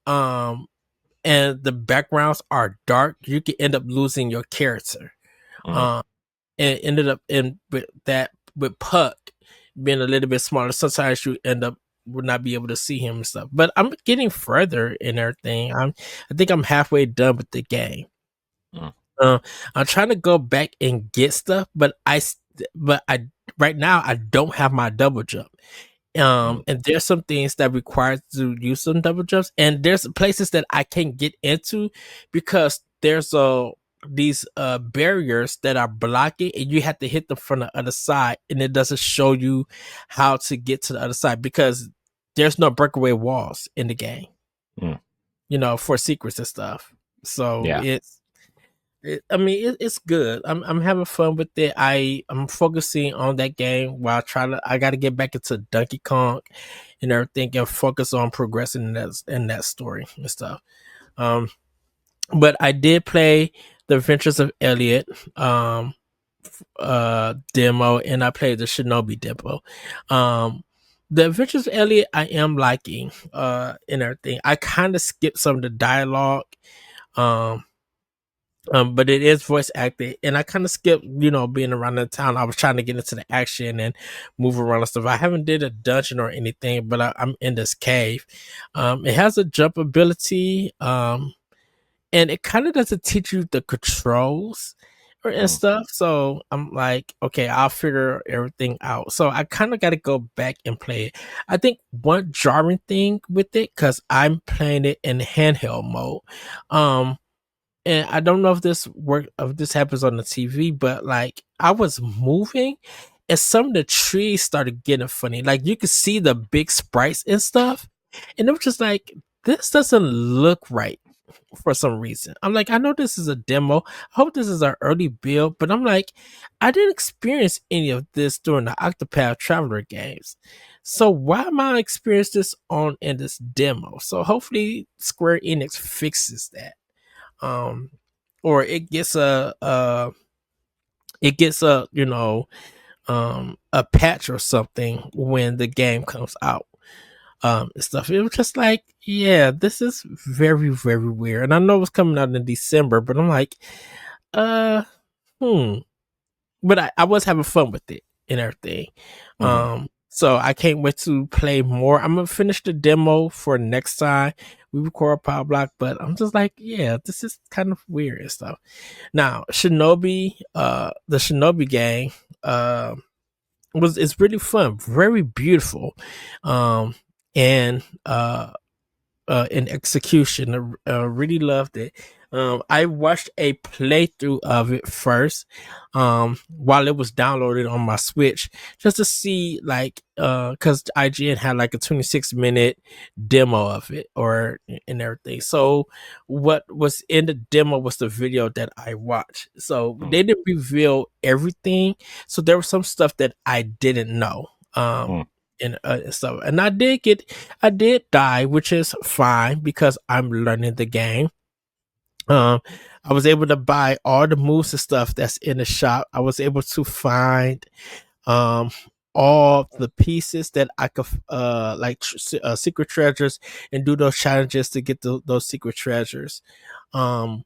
Speaker 1: and the backgrounds are dark, you can end up losing your character. And it ended up with Puck being a little bit smaller. Sometimes you end up would not be able to see him and stuff. But I'm getting further in everything. I think I'm halfway done with the game. I'm trying to go back and get stuff, but I right now I don't have my double jump. And there's some things that require to use some double jumps, and there's places that I can't get into because there's these barriers that are blocking, and you have to hit them from the other side, and it doesn't show you how to get to the other side because there's no breakaway walls in the game, for secrets and stuff. So it's good. I'm having fun with it. I'm focusing on that game while I got to get back into Donkey Kong and everything and focus on progressing in that story and stuff. But I did play The Adventures of Elliot demo, and I played the Shinobi demo. The Adventures of Elliot I am liking and everything. I kind of skipped some of the dialogue. But it is voice acted, and I kind of skipped, being around the town. I was trying to get into the action and move around and stuff. I haven't did a dungeon or anything, but I'm in this cave. It has a jump ability, and it kind of doesn't teach you the controls and stuff. So I'm like, okay, I'll figure everything out. So I kind of got to go back and play it. I think one jarring thing with it, because I'm playing it in handheld mode. And I don't know if this happens on the TV, but like I was moving and some of the trees started getting funny. Like you could see the big sprites and stuff. And it was just like, this doesn't look right for some reason. I'm like, I know this is a demo. I hope this is our early build, but I'm like, I didn't experience any of this during the Octopath Traveler games. So why am I experiencing this in this demo? So hopefully Square Enix fixes that. Or it gets a patch or something when the game comes out. And stuff. It was just like, yeah, this is very, very weird. And I know it's coming out in December, but I'm like, But I was having fun with it and everything. So I can't wait to play more. I'm gonna finish the demo for next time we record a Pow Block, but I'm just like, yeah, this is kind of weird and stuff. Now, Shinobi, the Shinobi game, it's really fun, very beautiful, and in execution. I really loved it. I watched a playthrough of it first, while it was downloaded on my Switch, just to see, like, cause IGN had like a 26-minute demo of it and everything. So what was in the demo was the video that I watched. So they didn't reveal everything. So there was some stuff that I didn't know. And stuff. And I did die, which is fine because I'm learning the game. I was able to buy all the moves and stuff that's in the shop. I was able to find um all the pieces that I could secret treasures, and do those challenges to get those secret treasures. Um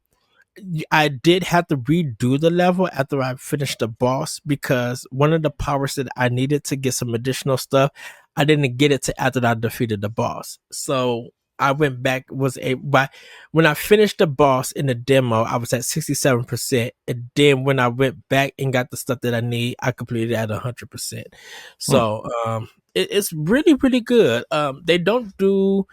Speaker 1: I did have to redo the level after I finished the boss, because one of the powers that I needed to get some additional stuff, I didn't get it to after I defeated the boss. So I went back, but when I finished the boss in the demo, I was at 67%. And then when I went back and got the stuff that I need, I completed it at 100%.
Speaker 2: Hmm.
Speaker 1: So it's really, really good. They don't do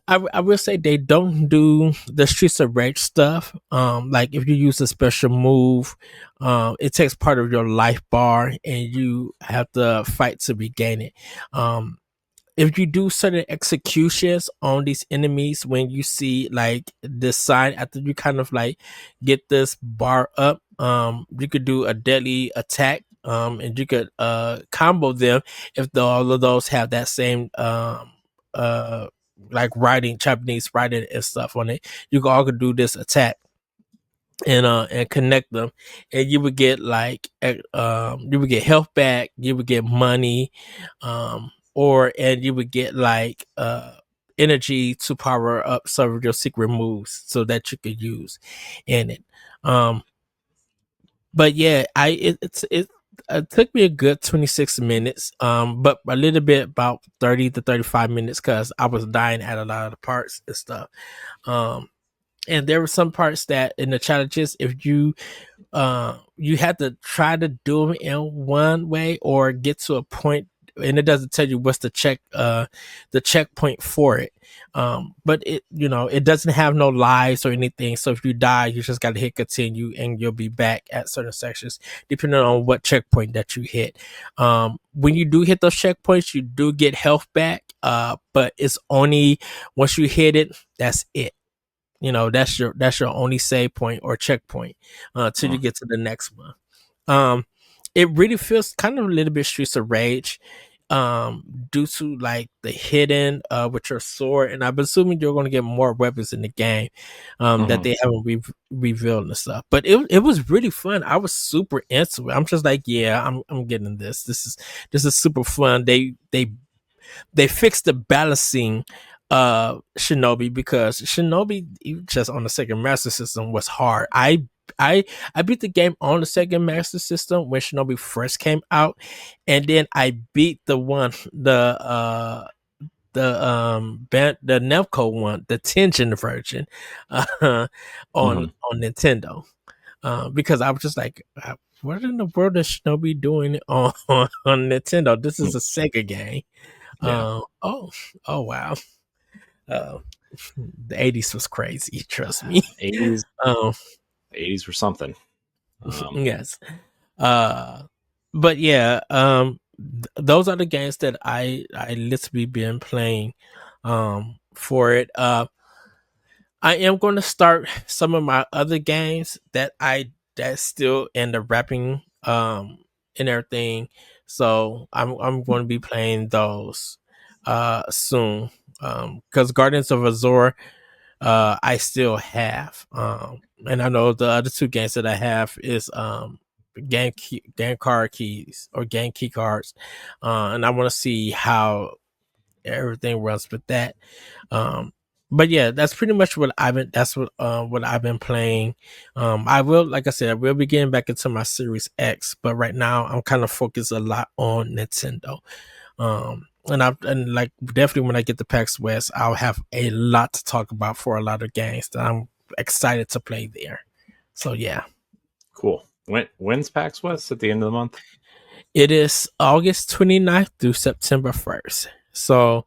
Speaker 1: I will say they don't do the Streets of Rage stuff. Like if you use a special move, it takes part of your life bar and you have to fight to regain it. Um, if you do certain executions on these enemies, when you see like this sign after you kind of like get this bar up, you could do a deadly attack, and you could combo them if all of those have that same uh like writing, Japanese writing and stuff on it. You can all could do this attack and connect them, and you would get like you would get health back, you would get money, and you would get like energy to power up some of your secret moves so that you could use in it. um but yeah, it took me a good 26 minutes, but a little bit about 30 to 35 minutes because I was dying at a lot of the parts and stuff. um and there were some parts that in the challenges, if you had to try to do them in one way or get to a point, and it doesn't tell you what's the checkpoint for it. But it doesn't have no lives or anything, so if you die, you just got to hit continue and you'll be back at certain sections depending on what checkpoint that you hit. When you do hit those checkpoints, you do get health back, but it's only once you hit it, that's it. That's your only save point or checkpoint till
Speaker 2: Hmm.
Speaker 1: you get to the next one. um it really feels kind of a little bit Streets of Rage, due to like the hidden with your sword, and I'm assuming you're going to get more weapons in the game that
Speaker 2: Hmm.
Speaker 1: they haven't revealed and stuff. But it was really fun. I was super into it. I'm just like, yeah, I'm getting this is super fun. They fixed the balancing Shinobi, because Shinobi just on the second master system was hard. I beat the game on the second master system when Shinobi first came out, and then I beat the Nemco one, the Tension version, uh, on
Speaker 2: Hmm.
Speaker 1: on Nintendo, because I was just like, what in the world is Shinobi doing on Nintendo? This is a Sega game.
Speaker 2: Yeah.
Speaker 1: Oh, oh wow. Uh, the '80s was crazy. Trust me.
Speaker 2: 80s.
Speaker 1: Um,
Speaker 2: 80s were something. Um,
Speaker 1: yes. Uh, but yeah. Those are the games that I literally been playing. For it. I am going to start some of my other games that's still in the wrapping and everything. So I'm going to be playing those soon. Because Guardians of Azor I still have. And I know the other two games that I have is game card keys or game key cards. And I want to see how everything runs with that. Um, but yeah, that's pretty much what I've been playing. I will, like I said, I will be getting back into my Series X, but right now I'm kind of focused a lot on Nintendo. And like definitely when I get to PAX West, I'll have a lot to talk about for a lot of games that I'm excited to play there. So yeah,
Speaker 2: cool. When's PAX West? At the end of the month?
Speaker 1: it is August 29th through September 1st. So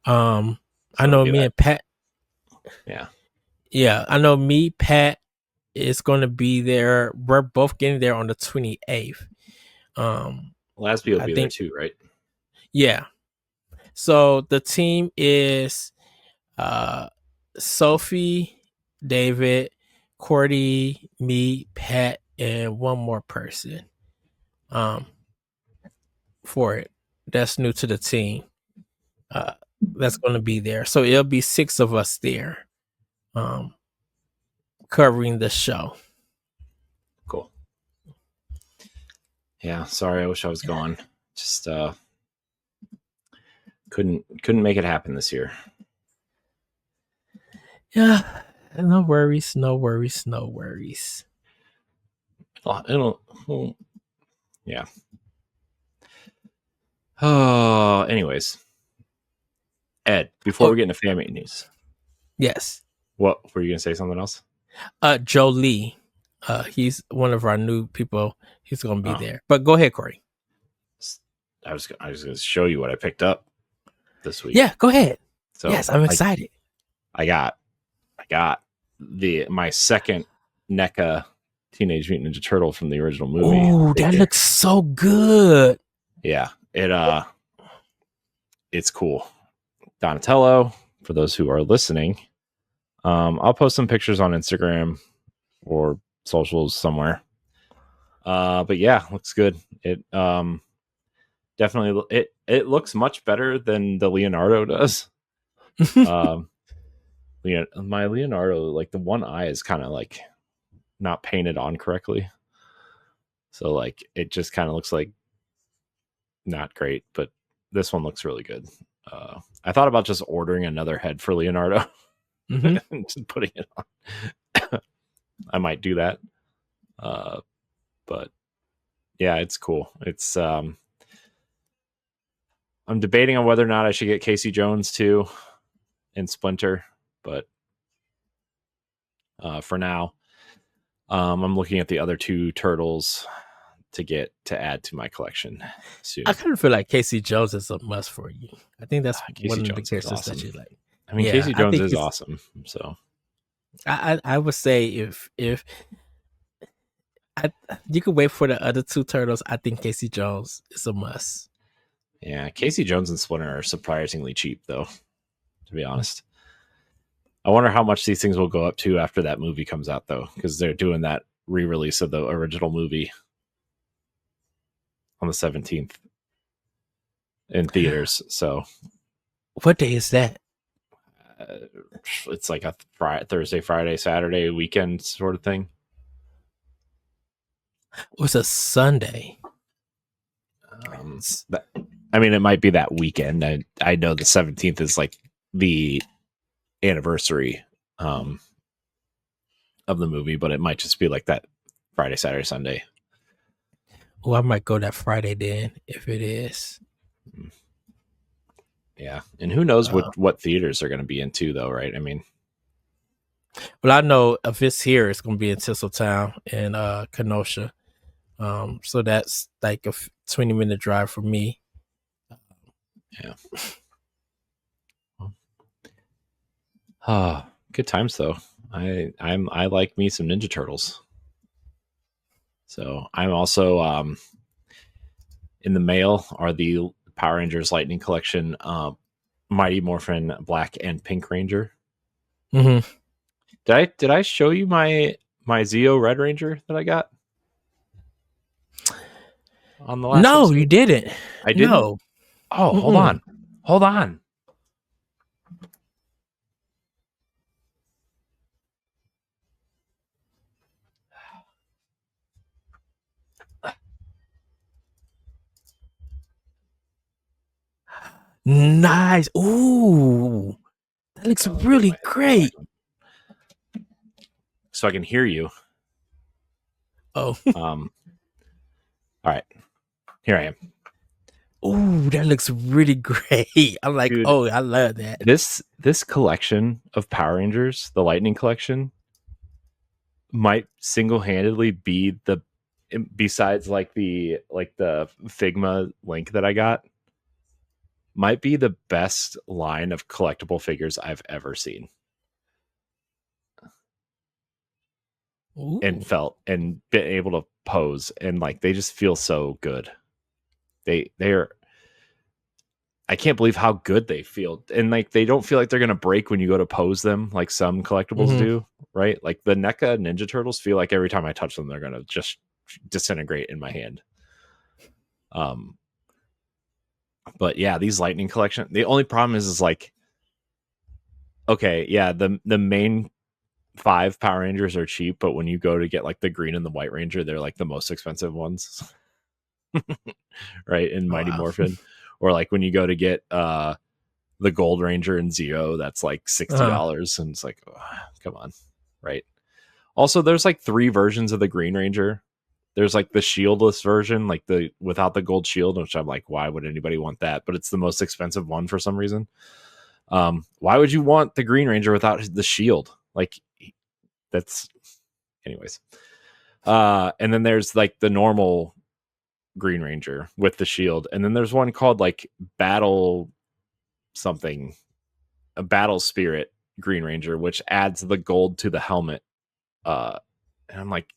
Speaker 1: um I
Speaker 2: So
Speaker 1: know
Speaker 2: get
Speaker 1: me
Speaker 2: that.
Speaker 1: and Pat,
Speaker 2: Yeah.
Speaker 1: yeah, I know me, Pat is going to be there. We're both getting there on the 28th.
Speaker 2: Lasby will
Speaker 1: I
Speaker 2: be there
Speaker 1: think,
Speaker 2: too, right?
Speaker 1: yeah. So the team is uh Sophie, David, Cordy, me, Pat, and one more person um for it that's new to the team. Uh that's gonna be there. So it'll be six of us there um covering the show.
Speaker 2: Cool. Yeah, sorry, I wish I was gone. Just couldn't make it happen this year.
Speaker 1: Yeah, no worries, no worries, no worries.
Speaker 2: Yeah. Oh, anyways, Ed, before we get into family news,
Speaker 1: Yes.
Speaker 2: what were you gonna say? Something else?
Speaker 1: Joe Lee. He's one of our new people. He's gonna be there. But go ahead, Corey.
Speaker 2: I was gonna show you what I picked up this week.
Speaker 1: Yeah, go ahead.
Speaker 2: So
Speaker 1: yes, I'm excited.
Speaker 2: I got my second NECA Teenage Mutant Ninja Turtle from the original movie.
Speaker 1: Oh, that looks so good.
Speaker 2: Yeah, it's cool. Donatello, for those who are listening, I'll post some pictures on Instagram or socials somewhere. But yeah, looks good. It definitely it looks much better than the Leonardo does. My Leonardo, like the one eye is kind of like not painted on correctly, so like it just kind of looks like not great. But this one looks really good. I thought about just ordering another head for Leonardo and just putting it on. I might do that. But yeah, it's cool. It's I'm debating on whether or not I should get Casey Jones too and Splinter, but for now, I'm looking at the other two turtles to add to my collection soon.
Speaker 1: I kind of feel like Casey Jones is a must for you. I think that's one of the characters
Speaker 2: awesome.
Speaker 1: that you like.
Speaker 2: I mean, Casey Jones is awesome. So
Speaker 1: I would say if you could wait for the other two turtles, I think Casey Jones is a must.
Speaker 2: Yeah, Casey Jones and Splinter are surprisingly cheap, though, to be honest. I wonder how much these things will go up to after that movie comes out, though, because they're doing that re-release of the original movie on the 17th in theaters. So
Speaker 1: what day is that?
Speaker 2: It's like a Thursday, Friday, Saturday weekend sort of thing.
Speaker 1: It was a Sunday.
Speaker 2: I mean, it might be that weekend. I know the 17th is like the anniversary of the movie, but it might just be like that Friday, Saturday, Sunday.
Speaker 1: Oh, I might go that Friday then if it is.
Speaker 2: Yeah, and who knows what theaters are going to be in too, though, right? I mean,
Speaker 1: well, I know if it's here, it's going to be in Tinseltown and Kenosha. So that's like a 20-minute drive for me.
Speaker 2: Yeah. Good times though. I like me some Ninja Turtles. So I'm also in the mail are the Power Rangers Lightning Collection, Mighty Morphin Black and Pink Ranger.
Speaker 1: Mm-hmm.
Speaker 2: Did I show you my Zeo Red Ranger that I got on the last?
Speaker 1: No,
Speaker 2: episode?
Speaker 1: you didn't.
Speaker 2: I didn't.
Speaker 1: No.
Speaker 2: Oh, hold on.
Speaker 1: Nice. Ooh, that looks really great.
Speaker 2: So I can hear you.
Speaker 1: Oh.
Speaker 2: All right. Here I am.
Speaker 1: Ooh, that looks really great. I'm like, dude, oh, I love that.
Speaker 2: This collection of Power Rangers, the Lightning Collection, might single-handedly be the, besides like the Figma link that I got, might be the best line of collectible figures I've ever seen. Ooh. And felt and been able to pose, and like they just feel so good. They're I can't believe how good they feel, and like they don't feel like they're gonna break when you go to pose them like some collectibles do, right? Like the NECA Ninja Turtles feel like every time I touch them they're gonna just disintegrate in my hand. But yeah, these Lightning Collection, the only problem is like, okay, yeah, the main 5 Power Rangers are cheap, but when you go to get like the green and the white Ranger, they're like the most expensive ones. right, in
Speaker 1: Oh,
Speaker 2: Mighty
Speaker 1: wow.
Speaker 2: Morphin. Or like when you go to get the Gold Ranger in Zeo, that's like $60, and it's like, oh, come on, right? Also, there's like 3 versions of the Green Ranger. There's like the shieldless version, like the without the gold shield, which I'm like, why would anybody want that? But it's the most expensive one for some reason. Why would you want the Green Ranger without the shield? Like, that's, anyways. And then there's like the normal Green Ranger with the shield, and then there's one called like Battle something, a Battle Spirit Green Ranger, which adds the gold to the helmet. And I'm like,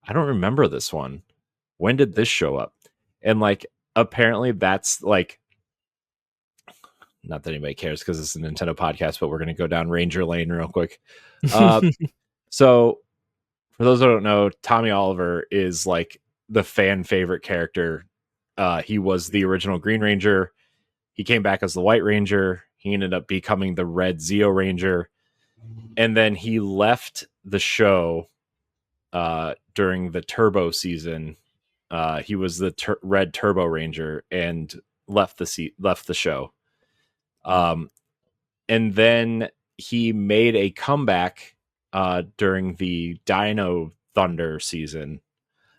Speaker 2: I don't remember this one. When did this show up? And like, apparently that's like, not that anybody cares because it's a Nintendo podcast, but we're going to go down Ranger Lane real quick. So for those who don't know, Tommy Oliver is like the fan favorite character. He was the original Green Ranger. He came back as the White Ranger. He ended up becoming the Red Zeo Ranger. And then he left the show during the Turbo season. He was the Red Turbo Ranger and left the show. And then he made a comeback during the Dino Thunder season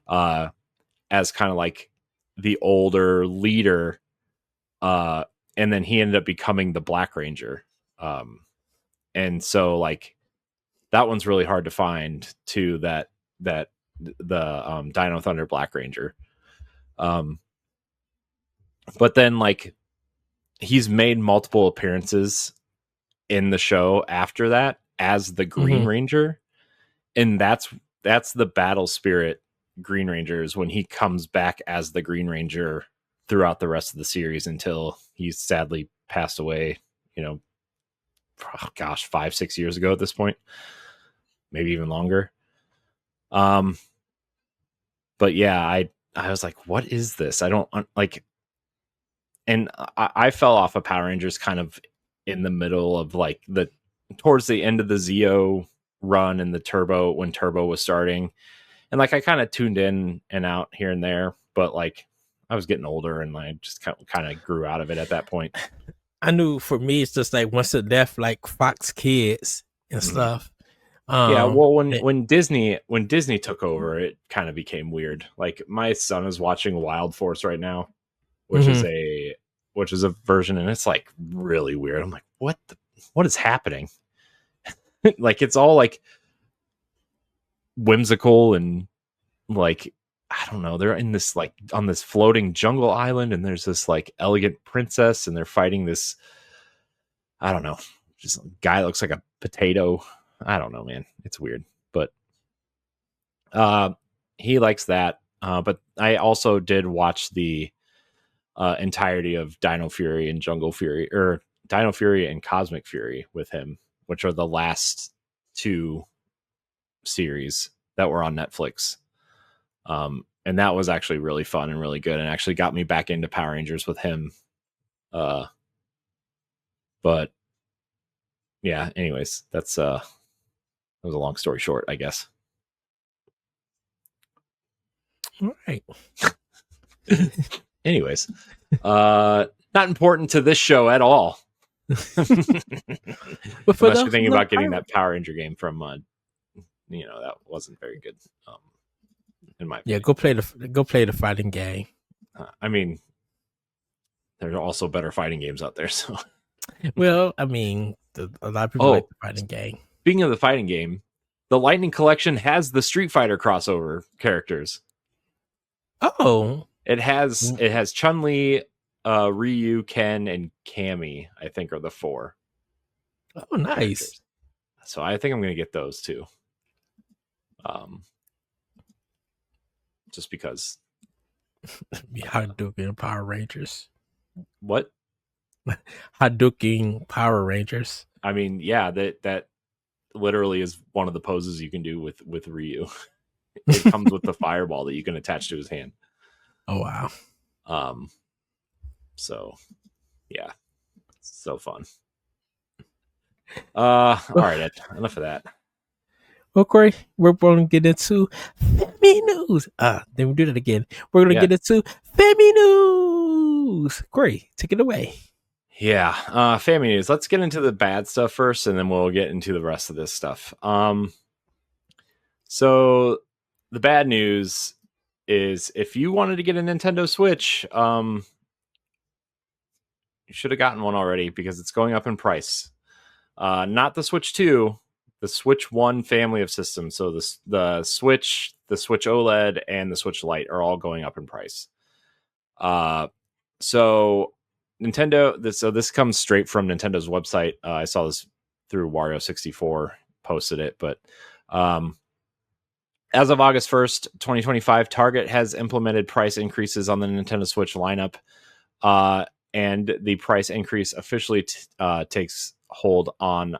Speaker 2: as kind of like the older leader. And then he ended up becoming the Black Ranger. And so like that one's really hard to find too, that the Dino Thunder Black Ranger. But then like he's made multiple appearances in the show after that as the Green Ranger, and that's the Battle Spirit Green Rangers when he comes back as the Green Ranger throughout the rest of the series until he sadly passed away, you know, oh gosh, 5-6 years ago at this point, maybe even longer. But yeah, I was like, what is this? I don't like, and I fell off of Power Rangers kind of in the middle of like towards the end of the Zeo run and the Turbo, when Turbo was starting. And like, I kind of tuned in and out here and there, but like I was getting older and I just kind of grew out of it at that point.
Speaker 1: I knew for me, it's just like once it left like Fox Kids and stuff.
Speaker 2: Yeah. Well, when Disney took over, it kind of became weird. Like my son is watching Wild Force right now, which is a version, and it's like really weird. I'm like, what is happening? Like it's all like whimsical and like, I don't know, they're in this like on this floating jungle island, and there's this like elegant princess, and they're fighting this, I don't know, just a guy looks like a potato. I don't know, man, it's weird. But he likes that. But I also did watch the entirety of Dino Fury and Jungle Fury, or Dino Fury and Cosmic Fury with him, which are the last 2 series that were on Netflix. And that was actually really fun and really good, and actually got me back into Power Rangers with him. But yeah, anyways, that was a long story short, I guess.
Speaker 1: All right.
Speaker 2: Anyways, not important to this show at all. But unless you're thinking about getting that Power Ranger game from, that wasn't very good. In my opinion.
Speaker 1: Yeah, go play the fighting game.
Speaker 2: I mean, there are also better fighting games out there. So,
Speaker 1: well, I mean, a lot of people like the fighting game.
Speaker 2: Speaking of the fighting game, the Lightning Collection has the Street Fighter crossover characters.
Speaker 1: Oh,
Speaker 2: it has Chun-Li, Ryu, Ken, and Cammy, I think, are the 4.
Speaker 1: Oh, nice.
Speaker 2: Characters. So I think I'm going to get those too. Just because.
Speaker 1: Hadouken Power Rangers.
Speaker 2: What?
Speaker 1: Hadouken Power Rangers.
Speaker 2: I mean, yeah, that literally is one of the poses you can do with Ryu. It comes with the fireball that you can attach to his hand.
Speaker 1: Oh wow.
Speaker 2: So yeah, so fun. All right, Ed, enough of that.
Speaker 1: Well, Corey, we're going to get into family news. Then we do that again. We're going to
Speaker 2: Yeah.
Speaker 1: get into family news. Corey, take it away.
Speaker 2: Yeah. Family news. Let's get into the bad stuff first, and then we'll get into the rest of this stuff. So the bad news is if you wanted to get a Nintendo Switch, you should have gotten one already because it's going up in price. Not the Switch 2, the Switch 1 family of systems. So the Switch OLED, and the Switch Lite are all going up in price. So Nintendo, this comes straight from Nintendo's website. I saw this through Wario64 posted it, but as of August 1st, 2025, Target has implemented price increases on the Nintendo Switch lineup, and the price increase officially takes hold on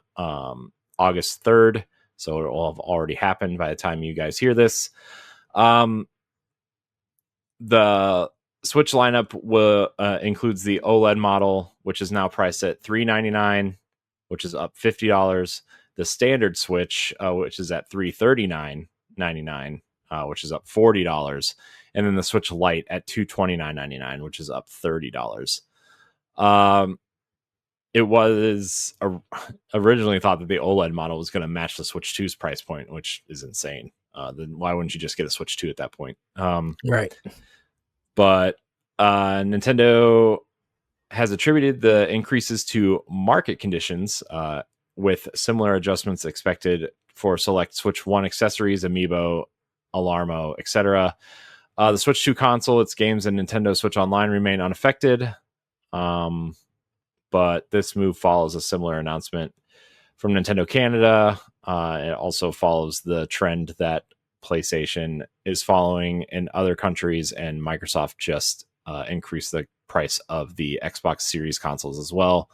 Speaker 2: August 3rd. So it will have already happened by the time you guys hear this. The Switch lineup includes the OLED model, which is now priced at $399, which is up $50. The standard Switch, which is at $339.99, which is up $40, and then the Switch Lite at $229.99, which is up $30. It was originally thought that the OLED model was going to match the Switch 2's price point, which is insane. Then why wouldn't you just get a Switch 2 at that point?
Speaker 1: Right.
Speaker 2: But Nintendo has attributed the increases to market conditions, with similar adjustments expected for select Switch 1 accessories, Amiibo, Alarmo, etc. The Switch 2 console, its games, and Nintendo Switch Online remain unaffected. But this move follows a similar announcement from Nintendo Canada. It also follows the trend that PlayStation is following in other countries, and Microsoft just increased the price of the Xbox Series consoles as well.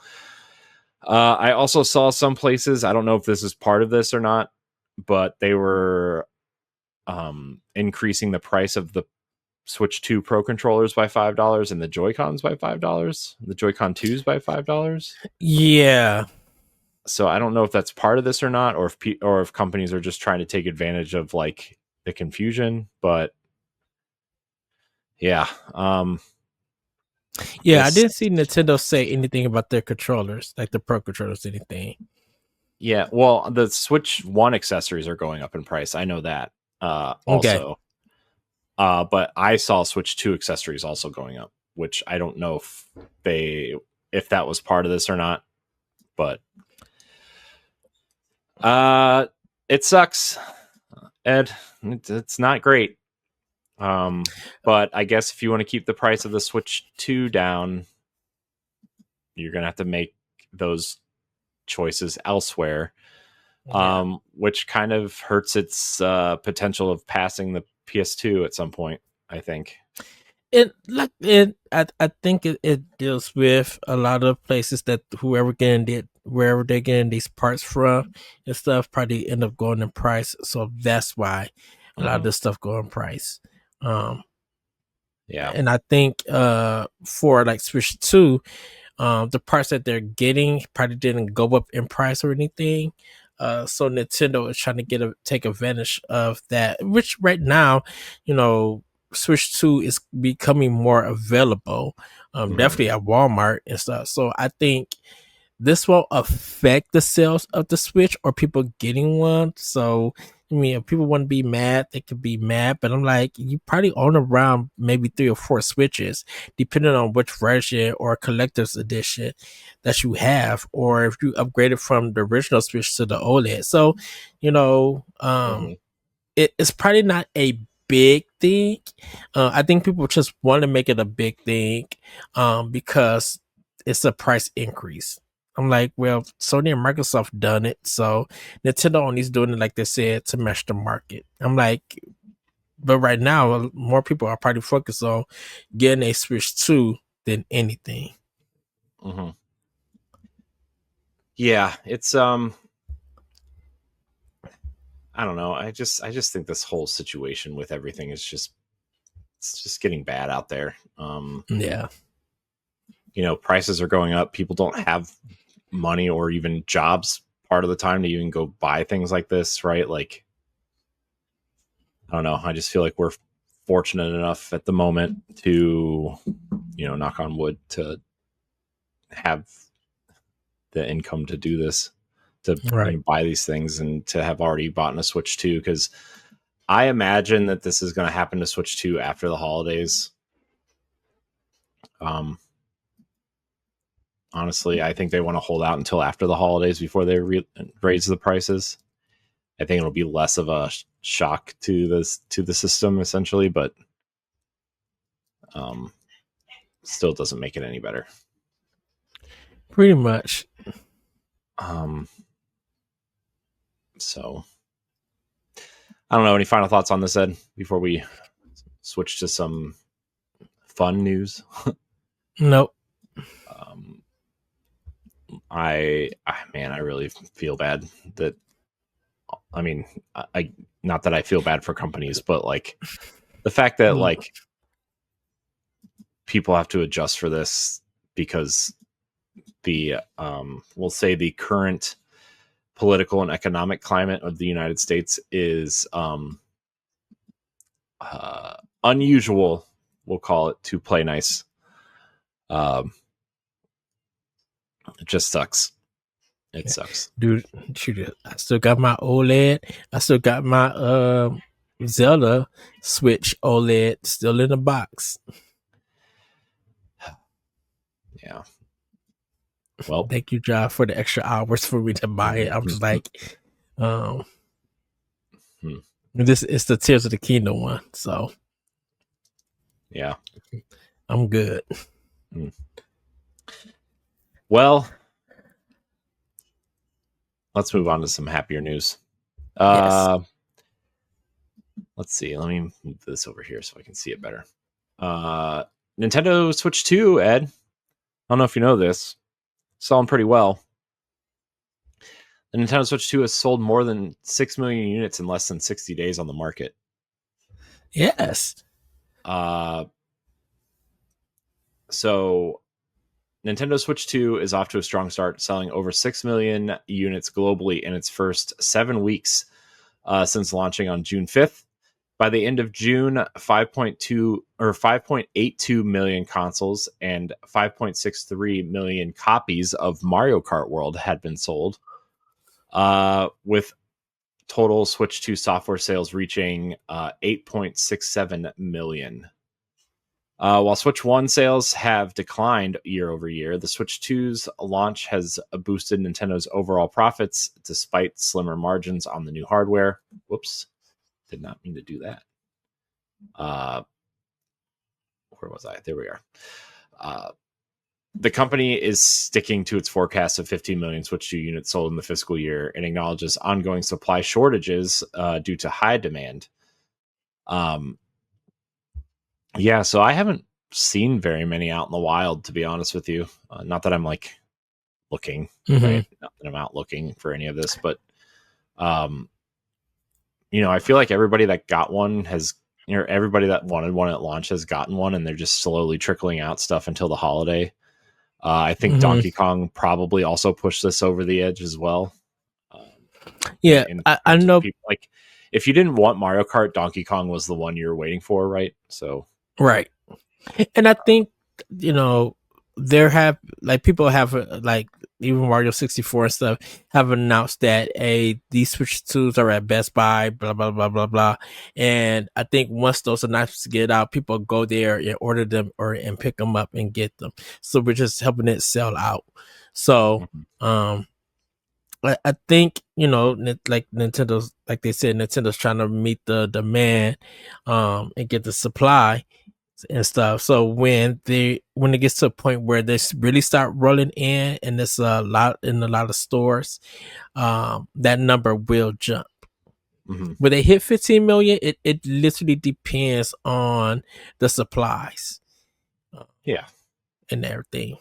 Speaker 2: I also saw some places, I don't know if this is part of this or not, but they were increasing the price of the Switch 2 Pro controllers by $5 and the Joy-Cons by $5, the Joy-Con 2s by $5.
Speaker 1: Yeah.
Speaker 2: So I don't know if that's part of this or not, or if companies are just trying to take advantage of like the confusion. But yeah,
Speaker 1: I didn't see Nintendo say anything about their controllers, like the Pro controllers, anything.
Speaker 2: Yeah, well, the Switch 1 accessories are going up in price. I know that. Also.
Speaker 1: Okay.
Speaker 2: But I saw Switch 2 accessories also going up, which I don't know if that was part of this or not. But it sucks, Ed. It's not great. But I guess if you want to keep the price of the Switch 2 down, you're gonna have to make those choices elsewhere. Which kind of hurts its potential of passing the PS2 at some point, I think.
Speaker 1: I think it deals with a lot of places that wherever they're getting these parts from and stuff probably end up going in price. So that's why a lot of this stuff go in price.
Speaker 2: Yeah.
Speaker 1: And I think for like Switch 2, the parts that they're getting probably didn't go up in price or anything. So Nintendo is trying to take advantage of that, which right now, Switch 2 is becoming more available, definitely at Walmart and stuff. So I think this won't affect the sales of the Switch or people getting one. So, I mean, if people want to be mad, they could be mad. But I'm like, you probably own around maybe 3 or 4 Switches, depending on which version or collector's edition that you have, or if you upgraded from the original Switch to the OLED. So, it's probably not a big thing. I think people just want to make it a big thing because it's a price increase. I'm like, well, Sony and Microsoft done it, so Nintendo only is doing it like they said to match the market. I'm like, but right now, more people are probably focused on getting a Switch 2 than anything.
Speaker 2: Yeah, it's I don't know. I just think this whole situation with everything is it's just getting bad out there.
Speaker 1: Yeah.
Speaker 2: Prices are going up. People don't have money or even jobs part of the time to even go buy things like this, right? Like I don't know. I just feel like we're fortunate enough at the moment to, knock on wood, to have the income to do this, to
Speaker 1: Right.
Speaker 2: buy these things, and to have already bought a Switch 2, because I imagine that this is going to happen to Switch 2 after the holidays. Honestly, I think they want to hold out until after the holidays before they raise the prices. I think it'll be less of a shock to the system, essentially, but still doesn't make it any better.
Speaker 1: Pretty much.
Speaker 2: So I don't know. Any final thoughts on this, Ed, before we switch to some fun news?
Speaker 1: Nope.
Speaker 2: I really feel bad that, I not that I feel bad for companies, but like the fact that like people have to adjust for this because the we'll say the current political and economic climate of the United States is unusual, we'll call it, to play nice. It just sucks. It sucks.
Speaker 1: Dude, shoot, I still got my OLED. I still got my Zelda Switch OLED still in the box.
Speaker 2: Yeah. Well,
Speaker 1: thank you, John, for the extra hours for me to buy it. I'm just like, this is the Tears of the Kingdom one, so
Speaker 2: yeah,
Speaker 1: I'm good.
Speaker 2: Well, let's move on to some happier news.
Speaker 1: Yes.
Speaker 2: Let's see. Let me move this over here so I can see it better. Nintendo Switch 2, Ed. I don't know if you know this. Selling pretty well. The Nintendo Switch 2 has sold more than 6 million units in less than 60 days on the market.
Speaker 1: Yes.
Speaker 2: So Nintendo Switch 2 is off to a strong start, selling over 6 million units globally in its first 7 weeks since launching on June 5th. By the end of June, 5.82 million consoles and 5.63 million copies of Mario Kart World had been sold, with total Switch 2 software sales reaching 8.67 million. While Switch 1 sales have declined year over year, the Switch 2's launch has boosted Nintendo's overall profits despite slimmer margins on the new hardware. Whoops. Did not mean to do that. Where was I? There we are. The company is sticking to its forecast of 15 million Switch 2 units sold in the fiscal year and acknowledges ongoing supply shortages due to high demand. Yeah, so I haven't seen very many out in the wild, to be honest with you. Not that I'm like looking, right? Not that I'm out looking for any of this, but I feel like everybody that got one has, everybody that wanted one at launch has gotten one, and they're just slowly trickling out stuff until the holiday. I think Donkey Kong probably also pushed this over the edge as well.
Speaker 1: Yeah, I know.
Speaker 2: People, like, if you didn't want Mario Kart, Donkey Kong was the one you were waiting for, right? So,
Speaker 1: right. And I think, there have, like, people have, like, even Mario 64 and stuff have announced that these Switch 2s are at Best Buy, blah, blah, blah, blah, blah. And I think once those announcements get out, people go there and order them and pick them up and get them. So we're just helping it sell out. So, I think, like Nintendo's, like they said, Nintendo's trying to meet the demand and get the supply and stuff. So when it gets to a point where they really start rolling in, and there's a lot of stores, that number will jump. When they hit 15 million, it literally depends on the supplies.
Speaker 2: Yeah.
Speaker 1: And everything.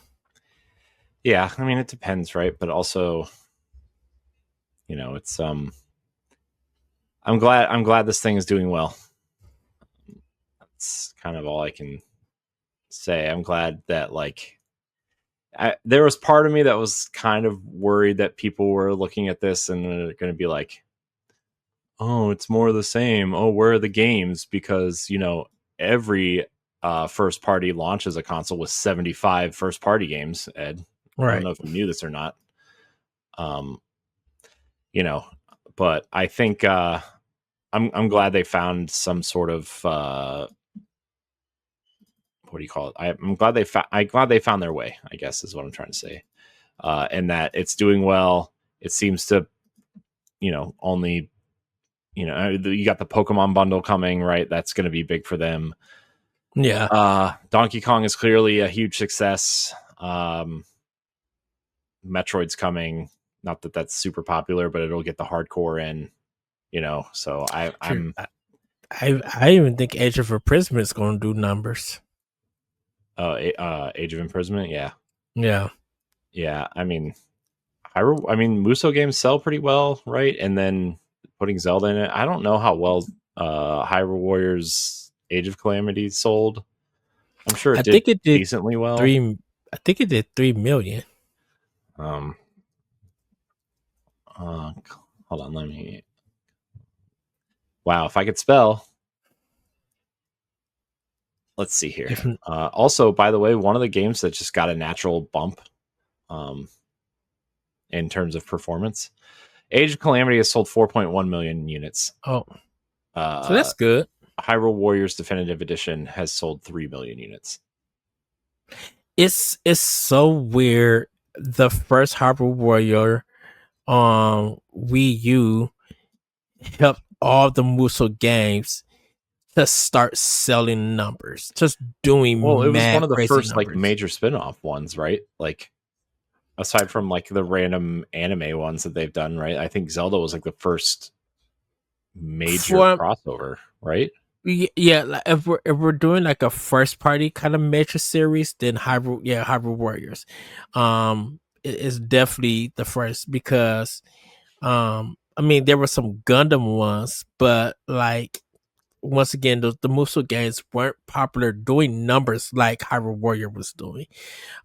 Speaker 2: Yeah, I mean, it depends, right? But also, it's I'm glad this thing is doing well. That's kind of all I can say. I'm glad that, like, there was part of me that was kind of worried that people were looking at this and they're going to be like, oh, it's more of the same. Oh, where are the games? Because, every first party launches a console with 75 first party games, Ed. I don't
Speaker 1: Right.
Speaker 2: know if you knew this or not. Um, you know, but I think I'm glad they found some sort of what do you call it? I'm glad they found their way, I guess is what I'm trying to say. And that it's doing well. It seems to, only, you got the Pokemon bundle coming, right? That's going to be big for them.
Speaker 1: Yeah.
Speaker 2: Donkey Kong is clearly a huge success. Metroid's coming. Not that that's super popular, but it'll get the hardcore in, so I'm
Speaker 1: I even think Age of Imprisonment is going to do numbers.
Speaker 2: Age of Imprisonment. Yeah.
Speaker 1: Yeah.
Speaker 2: Yeah. I mean, Muso games sell pretty well, right? And then putting Zelda in it, I don't know how well Hyrule Warriors Age of Calamity sold. I'm sure it
Speaker 1: I
Speaker 2: did
Speaker 1: think it did
Speaker 2: decently well.
Speaker 1: 3 million.
Speaker 2: Hold on, let me. Wow, if I could spell. Let's see here. Also, by the way, one of the games that just got a natural bump, in terms of performance, Age of Calamity has sold 4.1 million units.
Speaker 1: Oh, so that's good.
Speaker 2: Hyrule Warriors Definitive Edition has sold 3 million units.
Speaker 1: It's so weird. The first Hyrule Warrior on Wii U helped all the Muso games to start selling numbers, just doing
Speaker 2: Well, it was
Speaker 1: mad
Speaker 2: one of the
Speaker 1: crazy
Speaker 2: first
Speaker 1: numbers.
Speaker 2: major spin-off ones, right? Like, aside from the random anime ones that they've done, right? I think Zelda was the first major crossover, right?
Speaker 1: Yeah, like if we're doing a first party kind of major series, then Hyrule Warriors, is definitely the first because, I mean there were some Gundam ones, but once again the Muso games weren't popular doing numbers like Hyrule Warrior was doing.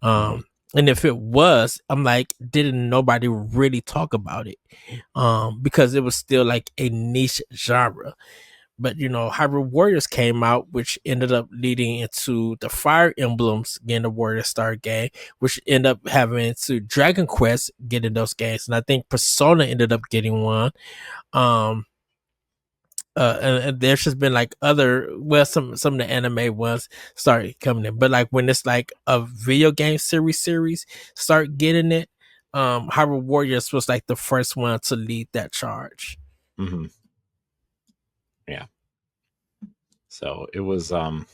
Speaker 1: And if it was, I'm didn't nobody really talk about it? Because it was still a niche genre. But Hyrule Warriors came out, which ended up leading into the Fire Emblems getting the Warrior Star game, which ended up having to Dragon Quest getting those games, and I think Persona ended up getting one. And there's just been some of the anime ones started coming in, but when it's a video game series start getting it, Hyrule Warriors was the first one to lead that charge.
Speaker 2: Mm-hmm. Yeah. So it was I'm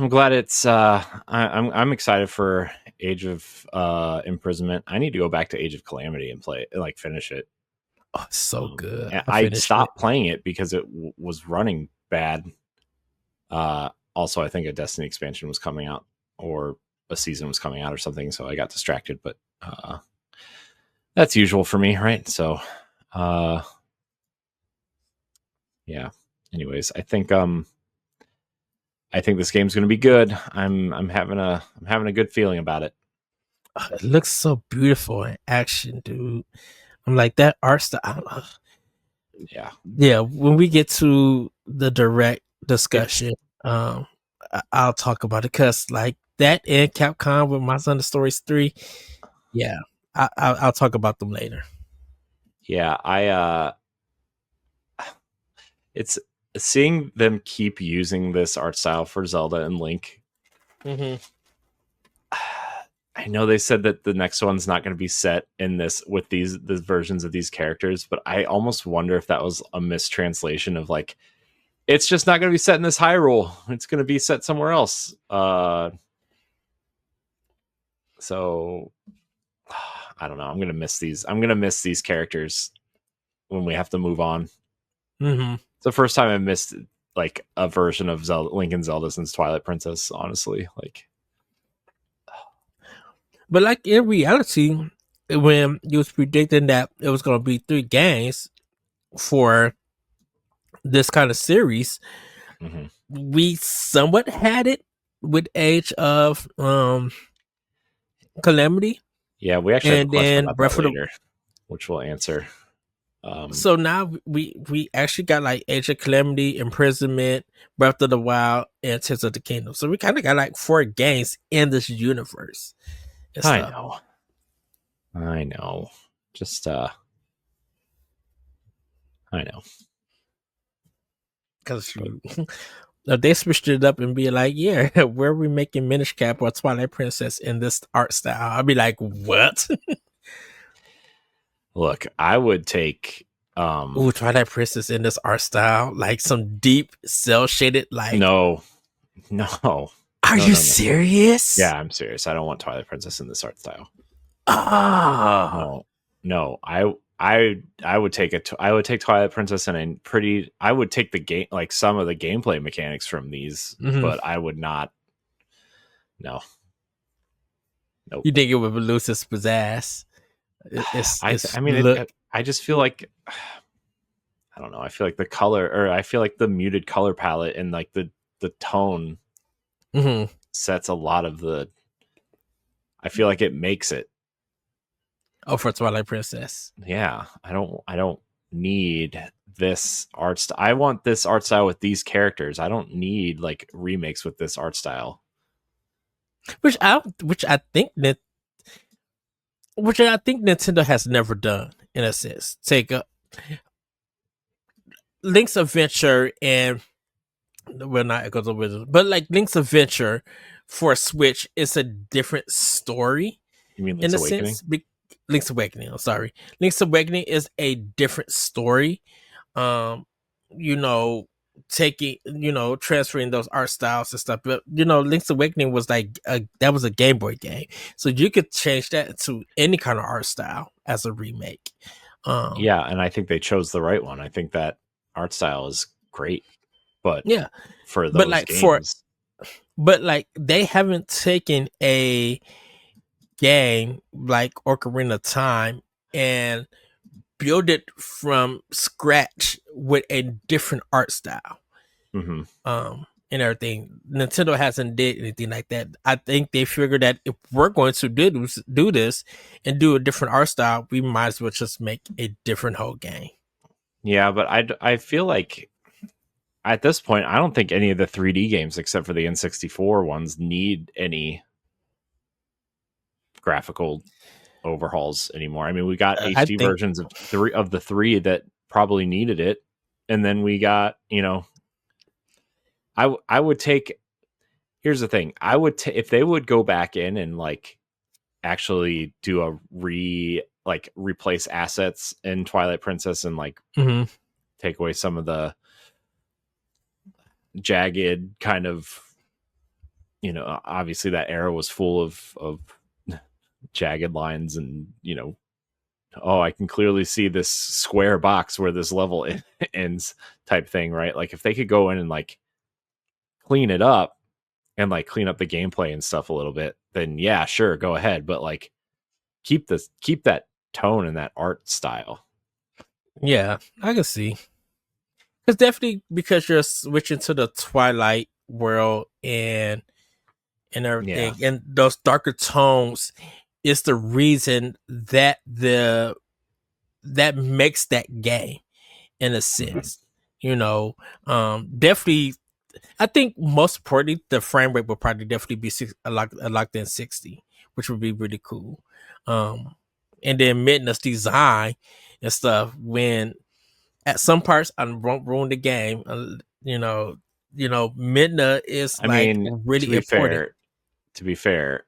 Speaker 2: glad it's I'm excited for Age of Imprisonment. I need to go back to Age of Calamity and play it, finish it.
Speaker 1: Oh, so good.
Speaker 2: I stopped playing it because it was running bad. Also, I think a Destiny expansion was coming out, or a season was coming out or something, so I got distracted, but that's usual for me, right? So yeah. Anyways, I think this game's going to be good. I'm having a good feeling about it.
Speaker 1: It looks so beautiful in action, dude. I'm that art style. Yeah. When we get to the direct discussion, I'll talk about it because that and Capcom with My Son the Stories 3. Yeah, I'll talk about them later.
Speaker 2: Yeah, it's seeing them keep using this art style for Zelda and Link.
Speaker 1: Mm-hmm.
Speaker 2: I know they said that the next one's not going to be set in this with the versions of these characters, but I almost wonder if that was a mistranslation of it's just not going to be set in this Hyrule. It's going to be set somewhere else. So I don't know. I'm going to miss these. I'm going to miss these characters when we have to move on.
Speaker 1: Mm-hmm.
Speaker 2: It's the first time I missed a version of Link and Zelda since Twilight Princess, honestly.
Speaker 1: But in reality, when you was predicting that it was going to be 3 games for this kind of series, we somewhat had it with Age of Calamity.
Speaker 2: Yeah, we actually have a question about that later, which we'll answer.
Speaker 1: So now we actually got like Age of Calamity, Imprisonment, Breath of the Wild, and Tears of the Kingdom. So we kind of got like 4 games in this universe and
Speaker 2: I
Speaker 1: stuff.
Speaker 2: know. Just I know.
Speaker 1: Because they switched it up and be like, yeah, where are we making Minish Cap or Twilight Princess in this art style? I'll be like, what?
Speaker 2: Look, I would take
Speaker 1: Ooh, Twilight Princess in this art style, like some deep cell shaded, like.
Speaker 2: No.
Speaker 1: Are you serious?
Speaker 2: Yeah, I'm serious. I don't want Twilight Princess in this art style.
Speaker 1: Ah,
Speaker 2: No. I would take Twilight Princess and I would take the game, like some of the gameplay mechanics from these, but I would not. No. Nope.
Speaker 1: You think it would lose its pizzazz?
Speaker 2: I just feel like I don't know. I feel like the color, or I feel like the muted color palette and like the tone sets a lot of the. I feel like it makes it.
Speaker 1: Oh, for Twilight Princess.
Speaker 2: Yeah, I don't need this art style. I want this art style with these characters. I don't need like remakes with this art style.
Speaker 1: Which I think Nintendo has never done in a sense. Take a Link's Adventure and not Echoes of Wisdom, but like Link's Adventure for Switch is a different story.
Speaker 2: You mean Link's Awakening?
Speaker 1: Link's Awakening. I'm sorry. Link's Awakening is a different story. Transferring those art styles and stuff. But Link's Awakening was like that was a Game Boy game, so you could change that to any kind of art style as a remake.
Speaker 2: Yeah, and I think they chose the right one. I think that art style is great, but
Speaker 1: yeah,
Speaker 2: for those games,
Speaker 1: but like they haven't taken a game like Ocarina of Time and build it from scratch with a different art style. And everything. Nintendo hasn't did anything like that. I think they figured that if we're going to do this and do a different art style, we might as well just make a different whole game.
Speaker 2: Yeah, but I feel like at this point, I don't think any of the 3D games except for the N64 ones need any graphical overhauls anymore. I mean, we got HD versions of the three that probably needed it, and then we got I would take. Here's the thing: I would if they would go back in and like actually do a replace assets in Twilight Princess and like take away some of the jagged kind of obviously that era was full of jagged lines and I can clearly see this square box where this level ends type thing, right? Like if they could go in and like clean it up and like clean up the gameplay and stuff a little bit, then yeah, sure, go ahead, but like keep that tone and that art style.
Speaker 1: Yeah, I can see. It's definitely because you're switching to the Twilight world and everything, and those darker tones is the reason that that makes that game in a sense. Definitely. I think most importantly, the frame rate will probably definitely be locked in 60, which would be really cool. And then Midna's design and stuff. When at some parts I won't ruin the game. Midna is really important.
Speaker 2: To be fair,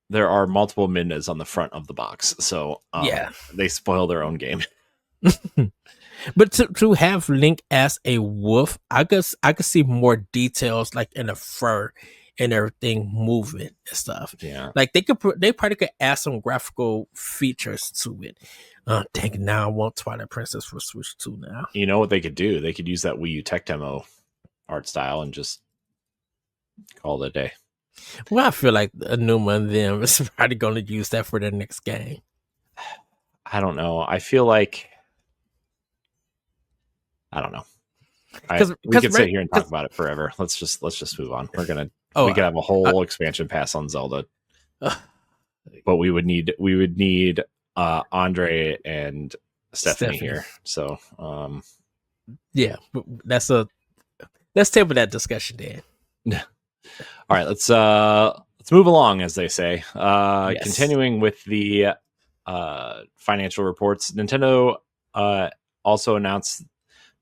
Speaker 2: there are multiple Midnas on the front of the box, so they spoil their own game.
Speaker 1: But to have Link as a wolf, I guess I could see more details like in the fur and everything moving and stuff.
Speaker 2: Yeah,
Speaker 1: like they probably could add some graphical features to it. Dang it, now I want Twilight Princess for Switch 2 now.
Speaker 2: You know what they could do? They could use that Wii U Tech Demo art style and just call it a day.
Speaker 1: Well, I feel like Anuma and them is probably going to use that for their next game.
Speaker 2: I don't know. I feel like I don't know. We could sit here and talk about it forever. Let's just move on. We could have a whole expansion pass on Zelda, but we would need Andre and Stephanie here. So
Speaker 1: yeah, let's table that discussion then.
Speaker 2: All right, let's move along, as they say.
Speaker 1: Yes.
Speaker 2: Continuing with the financial reports, Nintendo also announced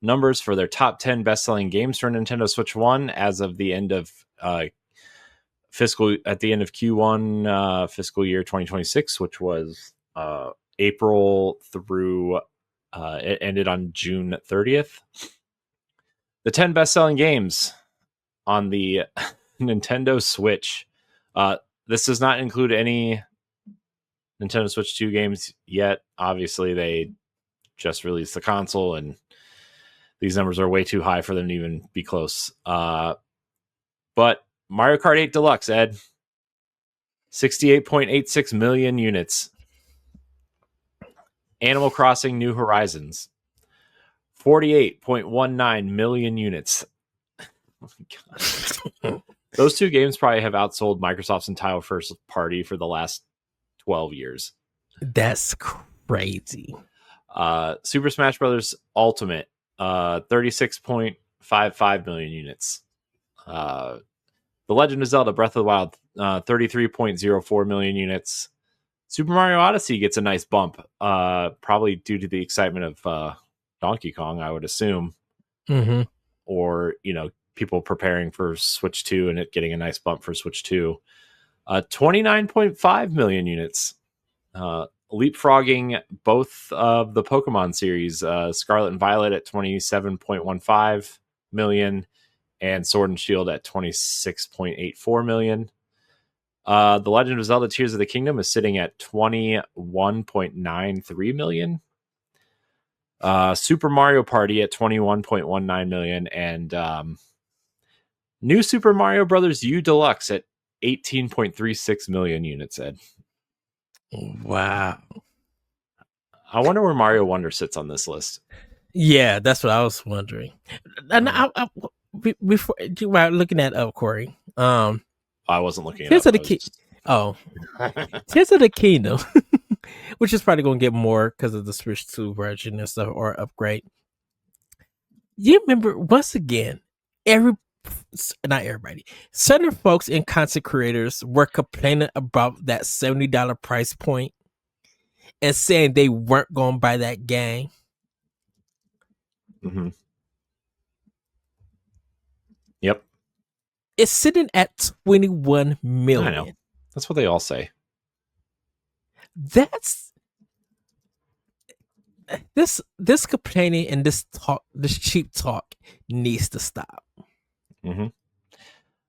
Speaker 2: numbers for their top 10 best-selling games for Nintendo Switch 1 as of the end of Q1 fiscal year 2026, which was April through it ended on June 30th. The 10 best-selling games on the Nintendo Switch. This does not include any Nintendo Switch 2 games yet. Obviously, they just released the console, and these numbers are way too high for them to even be close. But Mario Kart 8 Deluxe, Ed, 68.86 million units. Animal Crossing New Horizons, 48.19 million units. Oh my God. Those two games probably have outsold Microsoft's entire first party for the last 12 years.
Speaker 1: That's crazy.
Speaker 2: Super Smash Bros. Ultimate, 36.55 million units. The Legend of Zelda Breath of the Wild, 33.04 million units. Super Mario Odyssey gets a nice bump, probably due to the excitement of Donkey Kong, I would assume.
Speaker 1: Mm-hmm.
Speaker 2: Or, people preparing for Switch 2 and it getting a nice bump for Switch 2. 29.5 million units. Leapfrogging both of the Pokemon series, Scarlet and Violet at 27.15 million and Sword and Shield at 26.84 million. The Legend of Zelda Tears of the Kingdom is sitting at 21.93 million. Super Mario Party at 21.19 million, and New Super Mario Brothers U Deluxe at 18.36 million units, Ed.
Speaker 1: Wow.
Speaker 2: I wonder where Mario Wonder sits on this list.
Speaker 1: Yeah, that's what I was wondering. And before while looking at Corey,
Speaker 2: I wasn't looking at
Speaker 1: Tears of the Kingdom, which is probably going to get more because of the Switch 2 version and stuff, or upgrade. You remember, once again, not everybody, certain folks and content creators were complaining about that $70 price point and saying they weren't going to buy that game.
Speaker 2: Mm-hmm. Yep.
Speaker 1: It's sitting at 21 million.
Speaker 2: I know. That's what they all say.
Speaker 1: That's this complaining and this cheap talk needs to stop.
Speaker 2: Mm-hmm.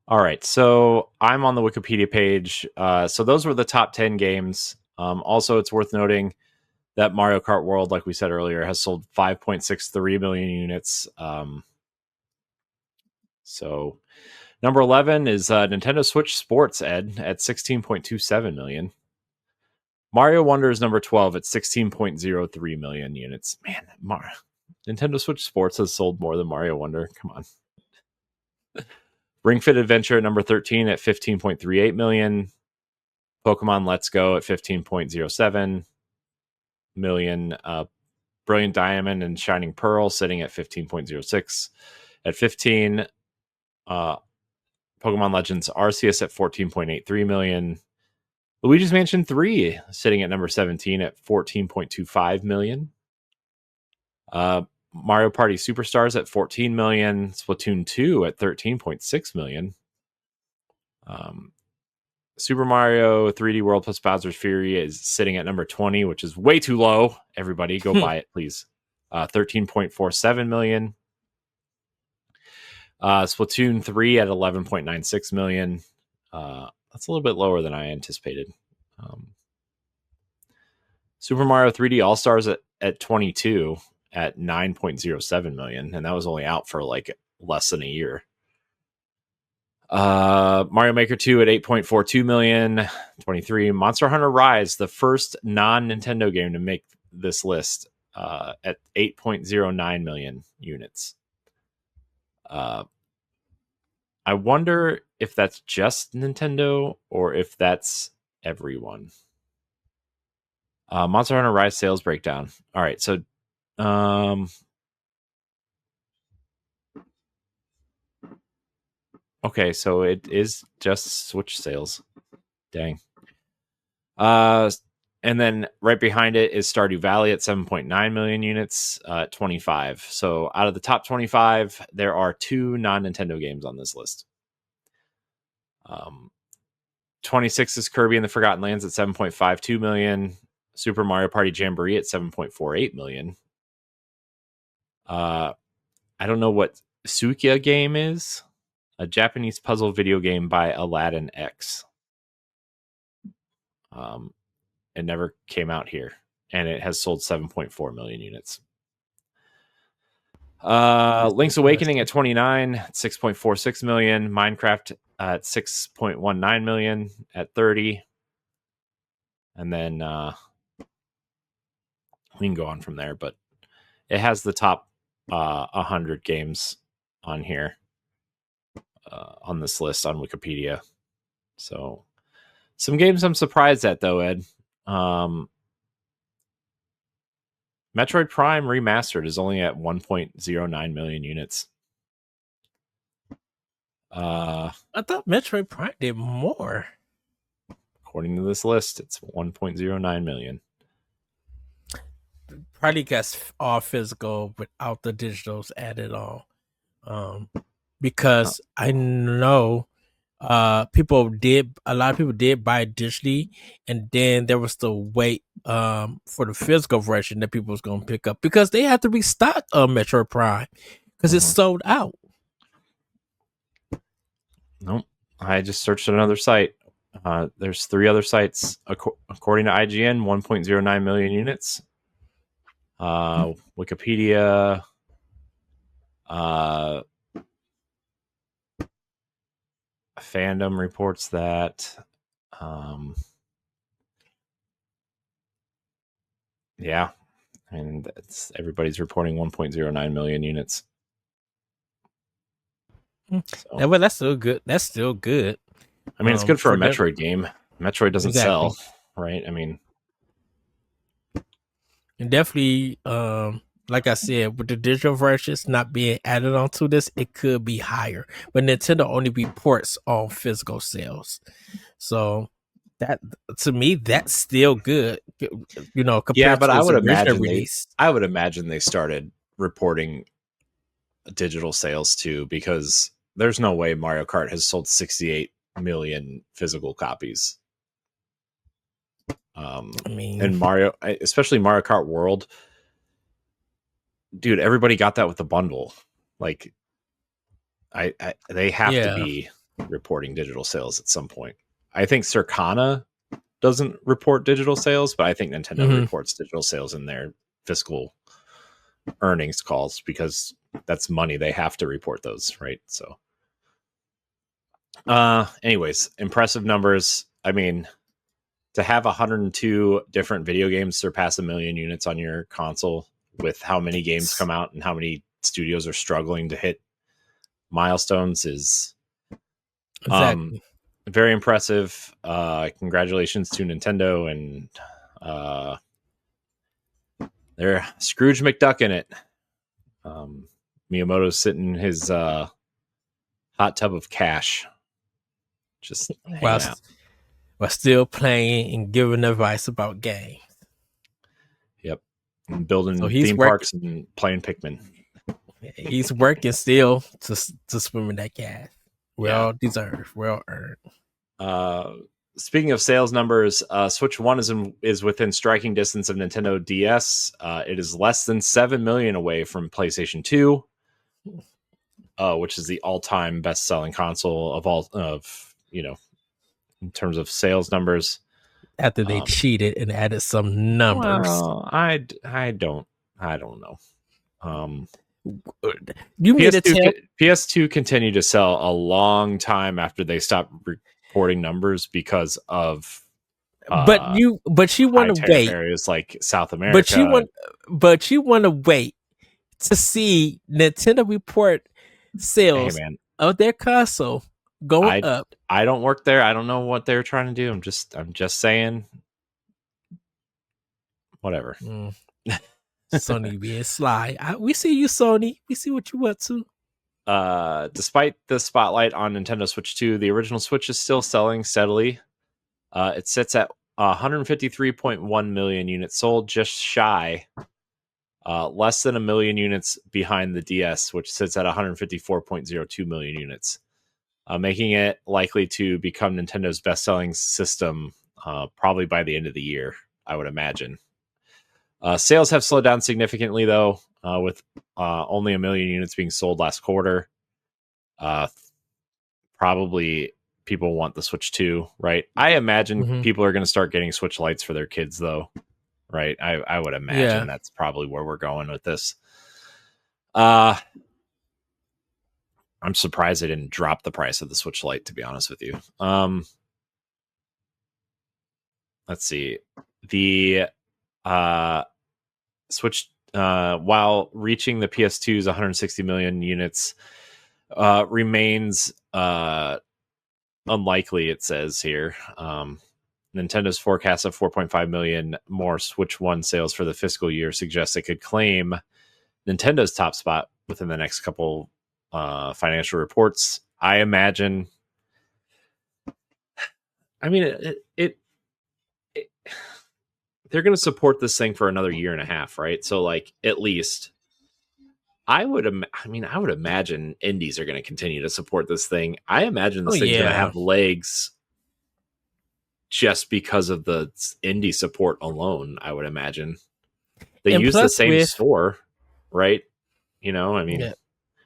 Speaker 2: All right, so I'm on the Wikipedia page. So those were the top 10 games. Also, it's worth noting that Mario Kart World, like we said earlier, has sold 5.63 million units. So number 11 is Nintendo Switch Sports, Ed, at 16.27 million. Mario Wonder is number 12 at 16.03 million units. Man, Nintendo Switch Sports has sold more than Mario Wonder. Come on. Ring Fit Adventure at number 13 at 15.38 million. Pokemon Let's Go at 15.07 million. Brilliant Diamond and Shining Pearl sitting at 15.06. At 15, Pokemon Legends Arceus at 14.83 million. Luigi's Mansion 3 sitting at number 17 at 14.25 million. Mario Party Superstars at 14 million. Splatoon 2 at 13.6 million. Super Mario 3D World plus Bowser's Fury is sitting at number 20, which is way too low. Everybody go buy it, please. 13.47 million. Splatoon 3 at 11.96 million. That's a little bit lower than I anticipated. Super Mario 3D All-Stars at 22 at 9.07 million, and that was only out for like less than a year. Mario Maker 2 at 8.42 million. 23. Monster Hunter Rise, the first non-Nintendo game to make this list, at 8.09 million units. I wonder if that's just Nintendo or if that's everyone. Monster Hunter Rise sales breakdown. All right, so okay, so it is just Switch sales. Dang. And then right behind it is Stardew Valley at 7.9 million units, 25. So out of the top 25, there are 2 non-Nintendo games on this list. 26 is Kirby and the Forgotten Lands at 7.52 million. Super Mario Party Jamboree at 7.48 million. I don't know what Sukia game is. A Japanese puzzle video game by Aladdin X. It never came out here, and it has sold 7.4 million units. Link's Awakening at 29, 6.46 million. Minecraft at 6.19 million at 30. And then we can go on from there, but it has the top 100 games on here on this list on Wikipedia. So some games I'm surprised at, though, Ed. Metroid Prime Remastered is only at 1.09 million units.
Speaker 1: I thought Metroid Prime did more.
Speaker 2: According to this list, it's 1.09 million.
Speaker 1: Probably got all physical without the digitals added on. Because I know a lot of people did buy it digitally, and then there was the wait for the physical version that people was going to pick up because they had to restock Metroid Prime because it's sold out.
Speaker 2: Nope. I just searched another site. There's 3 other sites. According to IGN, 1.09 million units. Wikipedia, Fandom reports that. Yeah, and everybody's reporting 1.09 million units.
Speaker 1: So. Yeah, but that's still good. That's still good.
Speaker 2: I mean, it's good for a Metroid game. Metroid doesn't sell, right? I mean,
Speaker 1: and definitely, like I said, with the digital versions not being added onto this, it could be higher. But Nintendo only reports on physical sales, so that to me that's still good. You know, compared
Speaker 2: but
Speaker 1: to
Speaker 2: I would
Speaker 1: imagine
Speaker 2: they started reporting digital sales too, because there's no way Mario Kart has sold 68 million physical copies. I mean, and Mario, especially Mario Kart World, dude, everybody got that with the bundle. Like, they have to be reporting digital sales at some point. I think Circana doesn't report digital sales, but I think Nintendo reports digital sales in their fiscal earnings calls because that's money. They have to report those, right? So, anyways, impressive numbers. I mean, to have 102 different video games surpass 1 million units on your console with how many games come out and how many studios are struggling to hit milestones is very impressive. Congratulations to Nintendo, and they're Scrooge McDuck in it. Miyamoto's sitting in his hot tub of cash, just hanging out.
Speaker 1: While still playing and giving advice about games.
Speaker 2: Yep. And building theme parks and playing Pikmin.
Speaker 1: He's working still to swim in that cash. Well deserved, well earned.
Speaker 2: Speaking of sales numbers, Switch 1 is within striking distance of Nintendo DS. It is less than 7 million away from PlayStation 2, which is the all-time best-selling console in terms of sales numbers.
Speaker 1: After they cheated and added some numbers.
Speaker 2: Well, I don't know.
Speaker 1: You mean
Speaker 2: PS2 continued to sell a long time after they stopped reporting numbers because of
Speaker 1: but you want to wait
Speaker 2: areas like South America.
Speaker 1: But you want to wait to see Nintendo report sales of their console going up.
Speaker 2: I don't work there. I don't know what they're trying to do. I'm just saying. whatever.
Speaker 1: Sony being sly. We see you, Sony. We see what you up to.
Speaker 2: Despite the spotlight on Nintendo Switch 2, the original Switch is still selling steadily. It sits at 153.1 million units sold, just shy, less than a million units behind the DS, which sits at 154.02 million units, making it likely to become Nintendo's best-selling system probably by the end of the year, I would imagine. Sales have slowed down significantly, though, with only a million units being sold last quarter. Probably people want the Switch 2, right? I imagine people are going to start getting Switch Lites for their kids, though, right? I would imagine that's probably where we're going with this. I'm surprised they didn't drop the price of the Switch Lite, to be honest with you. Let's see. The Switch, while reaching the PS2's 160 million units, remains unlikely, it says here. Nintendo forecast of 4.5 million more Switch 1 sales for the fiscal year suggests it could claim Nintendo's top spot within the next couple financial reports. I imagine. I mean, they're going to support this thing for another year and a half, right? So, like, at least I would imagine indies are going to continue to support this thing. I imagine this thing's going to have legs just because of the indie support alone. I would imagine they use the same store, right? You know, I mean,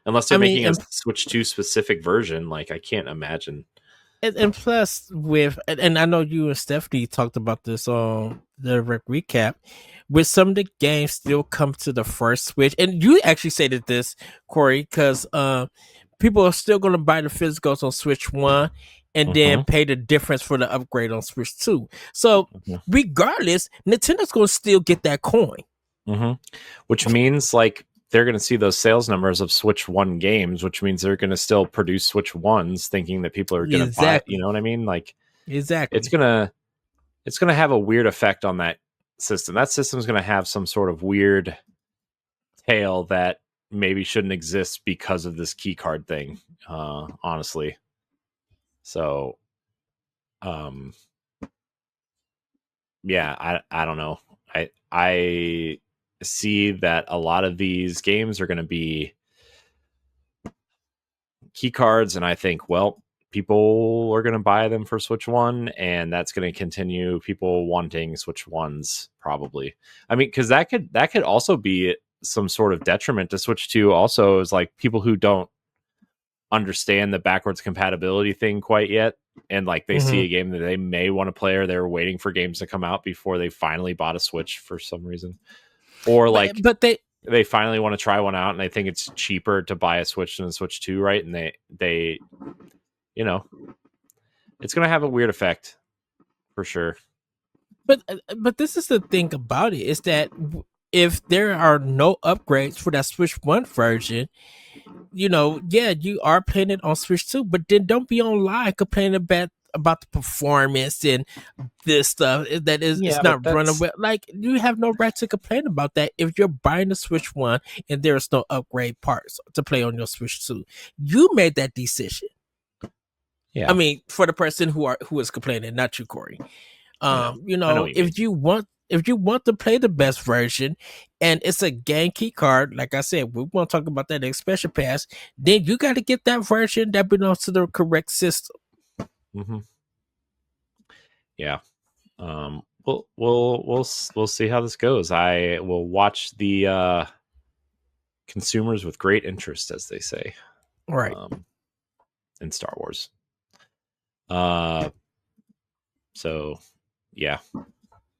Speaker 2: unless they're making a Switch 2 specific version, like I can't imagine.
Speaker 1: And plus, and I know you and Stephanie talked about this on the recap, with some of the games still come to the first Switch, and you actually stated this, Corey, because people are still going to buy the physicals on Switch 1 and then pay the difference for the upgrade on Switch 2. So, regardless, Nintendo's going to still get that coin.
Speaker 2: Which means, like, they're going to see those sales numbers of Switch 1 games, which means they're going to still produce Switch 1s thinking that people are going to buy it. You know what I mean? Like,
Speaker 1: exactly.
Speaker 2: It's going to have a weird effect on that system. That system's going to have some sort of weird tail that maybe shouldn't exist because of this key card thing, honestly. So, yeah, I don't know. I see that a lot of these games are going to be key cards, and I think, well, people are going to buy them for Switch 1, and that's going to continue people wanting Switch 1s, probably. I mean, because that could also be some sort of detriment to Switch 2 also, is like people who don't understand the backwards compatibility thing quite yet, and like they see a game that they may want to play, or they're waiting for games to come out before they finally bought a Switch for some reason. Or like,
Speaker 1: but
Speaker 2: they finally want to try one out, and they think it's cheaper to buy a Switch than a Switch 2, right? And they, you know, it's going to have a weird effect for sure.
Speaker 1: But this is the thing about it, is that if there are no upgrades for that Switch 1 version, you know, you are playing it on Switch 2, but then don't be online complaining about the performance and this stuff that is it's not running well. Like, you have no right to complain about that if you're buying the Switch 1 and there's no upgrade parts to play on your Switch 2. You made that decision.
Speaker 2: Yeah.
Speaker 1: I mean, for the person who is complaining, not you, Corey. You know, if you want to play the best version and it's a game key card, like I said, we want to talk about that expansion pass, then you got to get that version that belongs to the correct system.
Speaker 2: Yeah. We'll see how this goes. I will watch the consumers with great interest, as they say,
Speaker 1: right,
Speaker 2: in Star Wars. So yeah.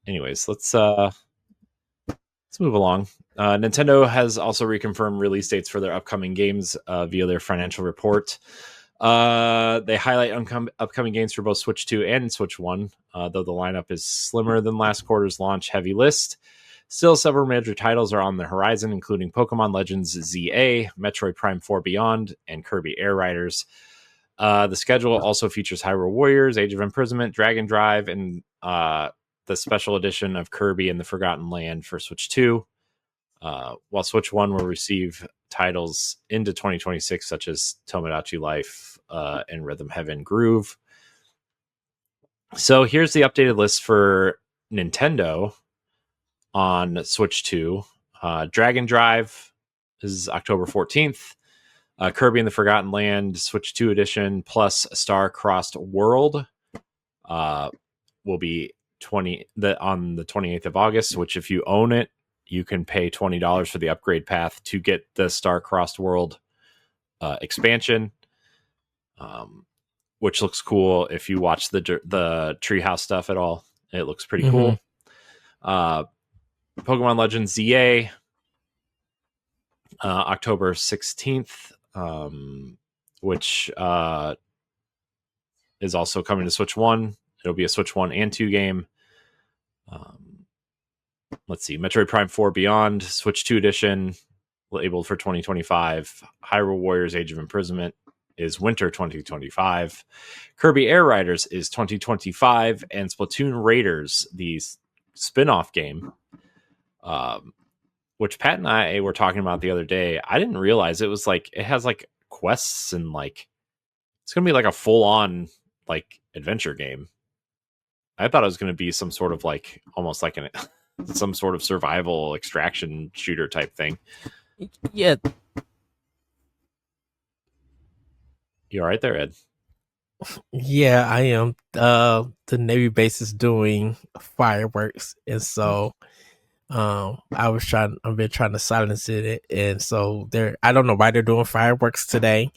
Speaker 2: Anyways, let's move along. Nintendo has also reconfirmed release dates for their upcoming games via their financial report. They highlight upcoming games for both Switch 2 and Switch 1, though the lineup is slimmer than last quarter's launch heavy list. Still, several major titles are on the horizon, including Pokemon Legends ZA, Metroid Prime 4 Beyond, and Kirby Air Riders. The schedule also features Hyrule Warriors, Age of Imprisonment, Dragon Drive, and the the special edition of Kirby and the Forgotten Land for Switch 2, while Switch 1 will receive titles into 2026, such as Tomodachi Life and Rhythm Heaven Groove. So here's the updated list for Nintendo on Switch 2. Dragon Drive is October 14th. Kirby and the Forgotten Land Switch 2 edition plus Star Crossed World will be on the 28th of August, which if you own it, you can pay $20 for the upgrade path to get the Star Crossed World expansion, which looks cool. If you watch the Treehouse stuff at all, it looks pretty cool. Pokemon Legends ZA, October 16th, which is also coming to Switch 1. It'll be a Switch 1 and 2 game. Let's see. Metroid Prime 4 Beyond, Switch 2 edition, labeled for 2025. Hyrule Warriors Age of Imprisonment is winter 2025. Kirby Air Riders is 2025. And Splatoon Raiders, the spin-off game, which Pat and I were talking about the other day. I didn't realize it was like, it has like quests and like, it's going to be like a full-on like adventure game. I thought it was going to be some sort of like, almost like some sort of survival extraction shooter type thing.
Speaker 1: Yeah.
Speaker 2: You all right there, Ed?
Speaker 1: Yeah, I am. The Navy base is doing fireworks, and so I've been trying to silence it, and so I don't know why they're doing fireworks today.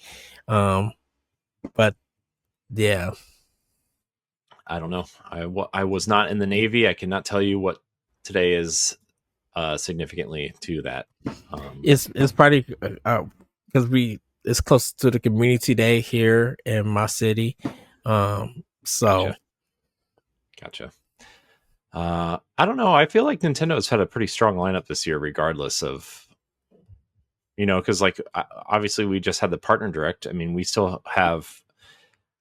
Speaker 1: But yeah,
Speaker 2: I don't know. I was not in the Navy. I cannot tell you what today is significantly to that.
Speaker 1: It's probably because it's close to the community day here in my city. So
Speaker 2: gotcha. I don't know. I feel like Nintendo has had a pretty strong lineup this year, regardless of, because like obviously we just had the partner direct. I mean, we still have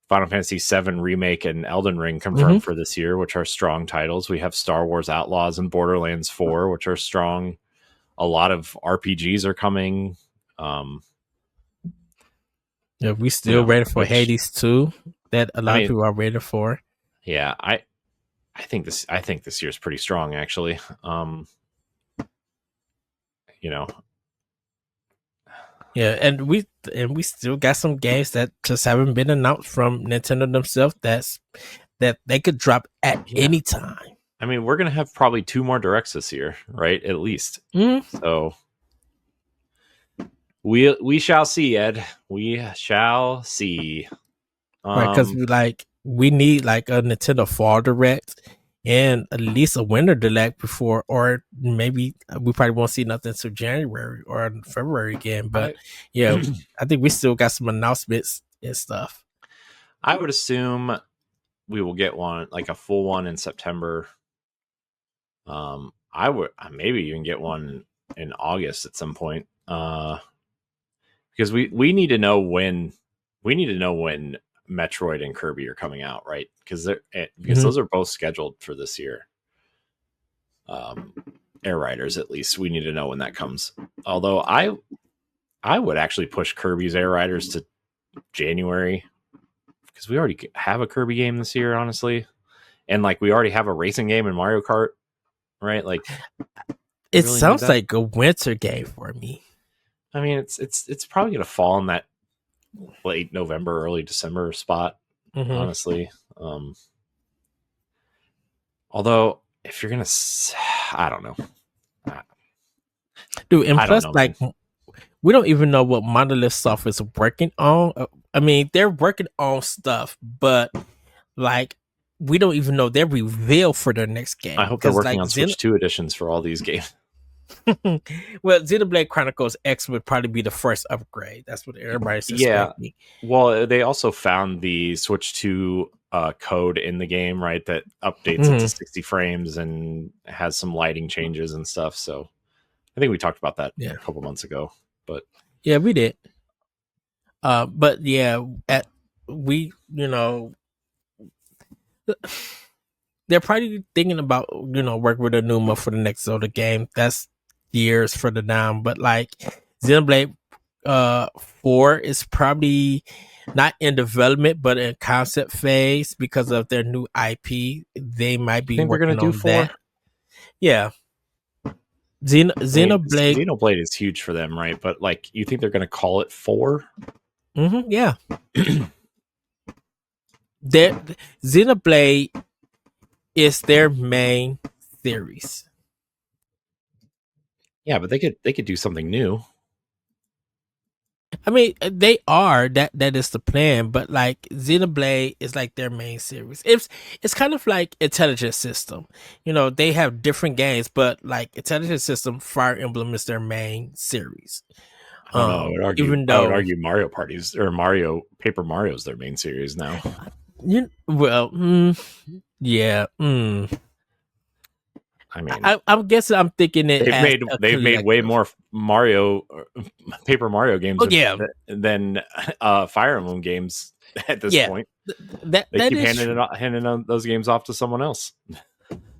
Speaker 2: Final Fantasy VII Remake and Elden Ring confirmed for this year, which are strong titles. We have Star Wars Outlaws and Borderlands 4, which are strong. A lot of RPGs are coming.
Speaker 1: Yeah, we still ready for Hades 2 that a lot of people are ready for.
Speaker 2: Yeah, I think this year's pretty strong, actually.
Speaker 1: Yeah, and we still got some games that just haven't been announced from Nintendo themselves that they could drop at any time.
Speaker 2: I mean, we're gonna have probably 2 more directs this year, right? At least. So we shall see, Ed. We shall see.
Speaker 1: Right, because we need like a Nintendo Fall Direct and at least a Winter Direct before, or maybe we probably won't see nothing until January or February again. But I think we still got some announcements and stuff.
Speaker 2: I would assume we will get one, like a full one in September. I would maybe even get one in August at some point. Because we need to know when Metroid and Kirby are coming out, right? Because those are both scheduled for this year. Air Riders, at least we need to know when that comes. Although I would actually push Kirby's Air Riders to January, because we already have a Kirby game this year, honestly, and like we already have a racing game in Mario Kart, right? Like
Speaker 1: it really sounds like a winter game for me.
Speaker 2: I mean, it's probably gonna fall in that late November, early December spot, honestly. Although if you're gonna, I don't know,
Speaker 1: dude. And plus, like, we don't even know what Monolith Soft is working on. I mean, they're working on stuff, but like, we don't even know their reveal for their next game.
Speaker 2: I hope they're working on Switch 2 editions for all these games.
Speaker 1: Well, Xenoblade Chronicles X would probably be the first upgrade. That's what everybody's expecting.
Speaker 2: Well, they also found the Switch 2 code in the game, right? That updates it to 60 frames and has some lighting changes and stuff. So I think we talked about that a couple months ago. But
Speaker 1: yeah, we did. But yeah, they're probably thinking about work with Anuma for the next Zelda game. That's years further down, but like Xenoblade 4 is probably not in development but in concept phase because of their new IP. They might
Speaker 2: You
Speaker 1: be
Speaker 2: think they're gonna
Speaker 1: working
Speaker 2: do
Speaker 1: on
Speaker 2: 4?
Speaker 1: that. Yeah,
Speaker 2: I mean,
Speaker 1: Xenoblade.
Speaker 2: Xenoblade is huge for them, right? But like, you think they're gonna call it 4?
Speaker 1: Yeah, their Xenoblade is their main series.
Speaker 2: Yeah, but they could do something new.
Speaker 1: I mean, they are that is the plan, but like Xenoblade is like their main series. It's kind of like Intelligent System. They have different games, but like Intelligent System, Fire Emblem is their main series.
Speaker 2: I don't know.
Speaker 1: Even
Speaker 2: I would
Speaker 1: though
Speaker 2: argue Mario Parties or Paper Mario's their main series now.
Speaker 1: well, yeah.
Speaker 2: I mean,
Speaker 1: I'm guessing I'm thinking it as a
Speaker 2: they've made way
Speaker 1: collective.
Speaker 2: more Paper Mario games
Speaker 1: Oh yeah,
Speaker 2: than Fire Emblem games at this
Speaker 1: yeah.
Speaker 2: point.
Speaker 1: That
Speaker 2: They keep
Speaker 1: is true.
Speaker 2: handing those games off to someone else.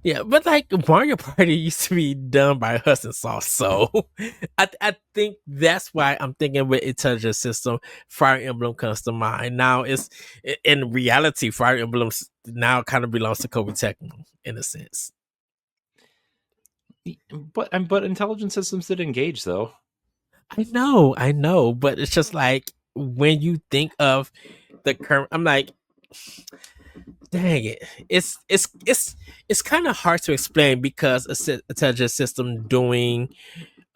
Speaker 1: Yeah, but like Mario Party used to be done by Hudson Soft, so I think that's why I'm thinking with Intelligent System, Fire Emblem comes to mind. Now it's in reality, Fire Emblem now kind of belongs to Koei Tecmo in a sense.
Speaker 2: But Intelligent Systems did Engage though.
Speaker 1: I know, but it's just like when you think of the current, I'm like, dang it, it's kind of hard to explain because Intelligent System doing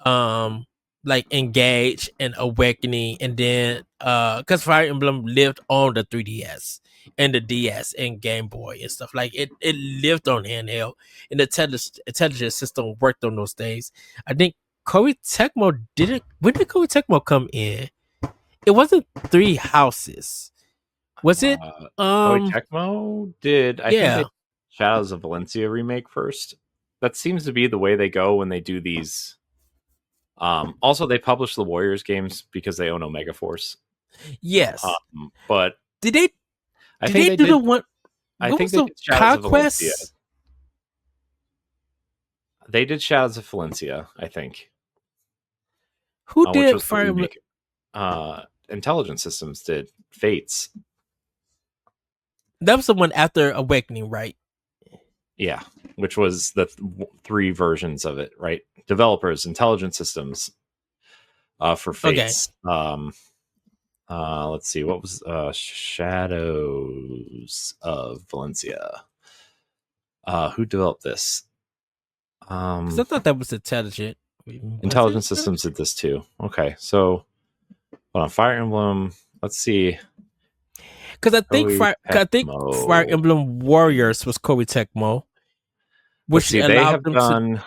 Speaker 1: like Engage and Awakening, and then because Fire Emblem lived on the 3DS and the DS and Game Boy and stuff, like it lived on handheld, and the Intelligent System worked on those days. I think Koei Tecmo didn't. When did Koei Tecmo come in? It wasn't Three Houses, was it?
Speaker 2: Koei Tecmo did. I think
Speaker 1: Yeah.
Speaker 2: they Shadows of Valencia remake first. That seems to be the way they go when they do these. Also, they publish the Warriors games because they own Omega Force.
Speaker 1: Yes.
Speaker 2: But
Speaker 1: Did they?
Speaker 2: I
Speaker 1: Did
Speaker 2: think
Speaker 1: they
Speaker 2: they
Speaker 1: do
Speaker 2: did.
Speaker 1: the one?
Speaker 2: I
Speaker 1: What
Speaker 2: think
Speaker 1: was
Speaker 2: they
Speaker 1: the
Speaker 2: did Shadows of Valencia.
Speaker 1: Conquest?
Speaker 2: They did Shadows of Valencia, I think.
Speaker 1: Who
Speaker 2: Which
Speaker 1: did
Speaker 2: was the
Speaker 1: Fire Emblem?
Speaker 2: remake. Intelligent Systems did Fates.
Speaker 1: That was the one after Awakening, right?
Speaker 2: Yeah, which was the 3 versions of it, right? Developers, Intelligent Systems, for Fates.
Speaker 1: Okay.
Speaker 2: Let's see, what was Shadows of Valencia? Who developed this?
Speaker 1: Because I thought that was Intelligent.
Speaker 2: Intelligent Systems did this too. Okay, so hold on, Fire Emblem. Let's see.
Speaker 1: Because I think
Speaker 2: Tecmo.
Speaker 1: Fire Emblem Warriors was Koei Tecmo, which
Speaker 2: they
Speaker 1: allowed
Speaker 2: have
Speaker 1: them
Speaker 2: done.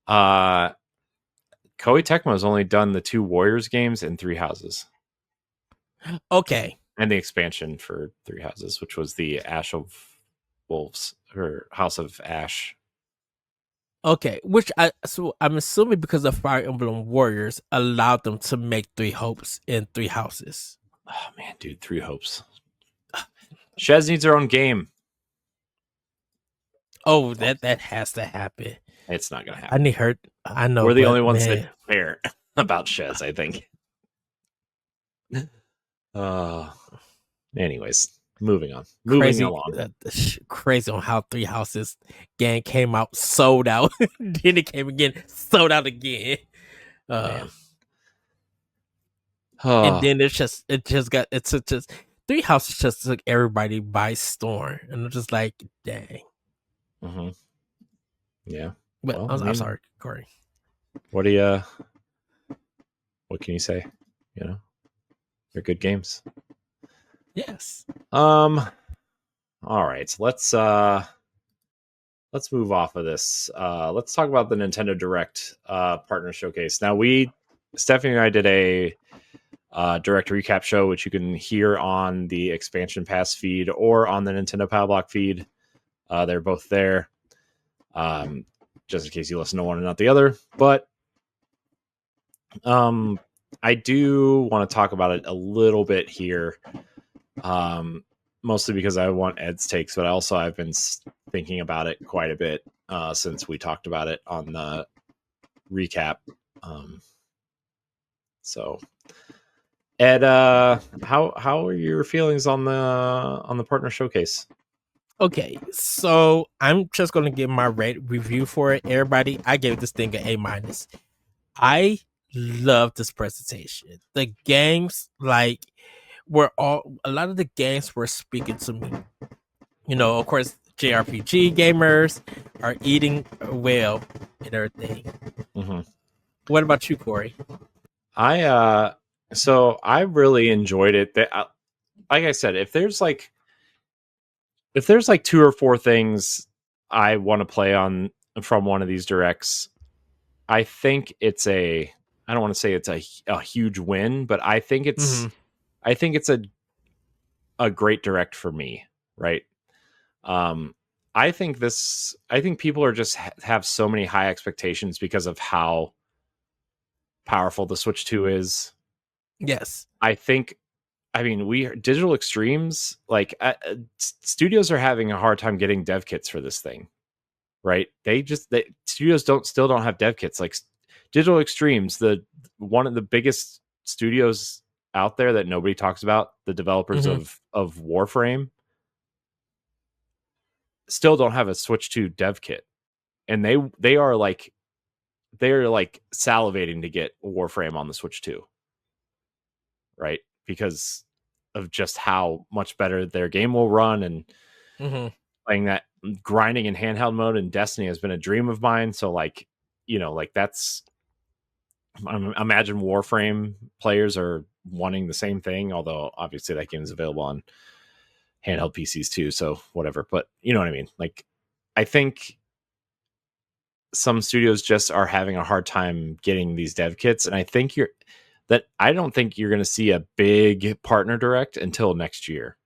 Speaker 2: Koei Tecmo has only done the 2 Warriors games and 3 Houses.
Speaker 1: Okay.
Speaker 2: And the expansion for 3 Houses, which was the Ash of Wolves or House of Ash.
Speaker 1: Okay, so I'm assuming because of Fire Emblem Warriors allowed them to make 3 Hopes in 3 Houses.
Speaker 2: Oh man, dude, 3 Hopes. Shez needs her own game.
Speaker 1: Oh, that has to happen.
Speaker 2: It's not gonna happen.
Speaker 1: I know.
Speaker 2: We're the only ones that care about Shez, I think. Anyways, moving on. Moving along.
Speaker 1: Crazy on how 3 Houses game came out, sold out. Then it came again, sold out again. And then it's just 3 Houses just took everybody by storm, and I'm just like, dang.
Speaker 2: Mm-hmm. Yeah.
Speaker 1: But I'm sorry, Corey.
Speaker 2: What can you say? They're good games.
Speaker 1: Yes.
Speaker 2: All right. So let's move off of this. Let's talk about the Nintendo Direct partner showcase. Now Stephanie and I did a direct recap show, which you can hear on the expansion pass feed or on the Nintendo Pow Block feed. They're both there. Just in case you listen to one and not the other. But I do want to talk about it a little bit here. mostly because I want Ed's takes, but also I've been thinking about it quite a bit since we talked about it on the recap. So, Ed, how are your feelings on the partner showcase?
Speaker 1: Okay, so I'm just gonna give my review for it. Everybody, I gave this thing an A-. I love this presentation. The games, like, were all a lot of the games were speaking to me. You know, of course, JRPG gamers are eating well and everything.
Speaker 2: Mm-hmm.
Speaker 1: What about you, Corey?
Speaker 2: So I really enjoyed it. Like I said, if there's like 2 or 4 things I want to play on from one of these directs, I think it's I don't want to say it's a huge win, but I think it's a great direct for me, right? I think people are just have so many high expectations because of how powerful the Switch 2 is.
Speaker 1: Yes.
Speaker 2: I mean, Digital Extremes, like studios are having a hard time getting dev kits for this thing, right? Studios still don't have dev kits. Like Digital Extremes, one of the biggest studios out there that nobody talks about, the developers of Warframe, still don't have a Switch 2 dev kit, and they're like salivating to get Warframe on the Switch 2, right? Because of just how much better their game will run, and playing that grinding in handheld mode in Destiny has been a dream of mine. So like, that's, I imagine Warframe players are wanting the same thing, although obviously that game is available on handheld PCs too, so whatever. But you know what I mean? Like, I think some studios just are having a hard time getting these dev kits, and I don't think you're going to see a big partner direct until next year,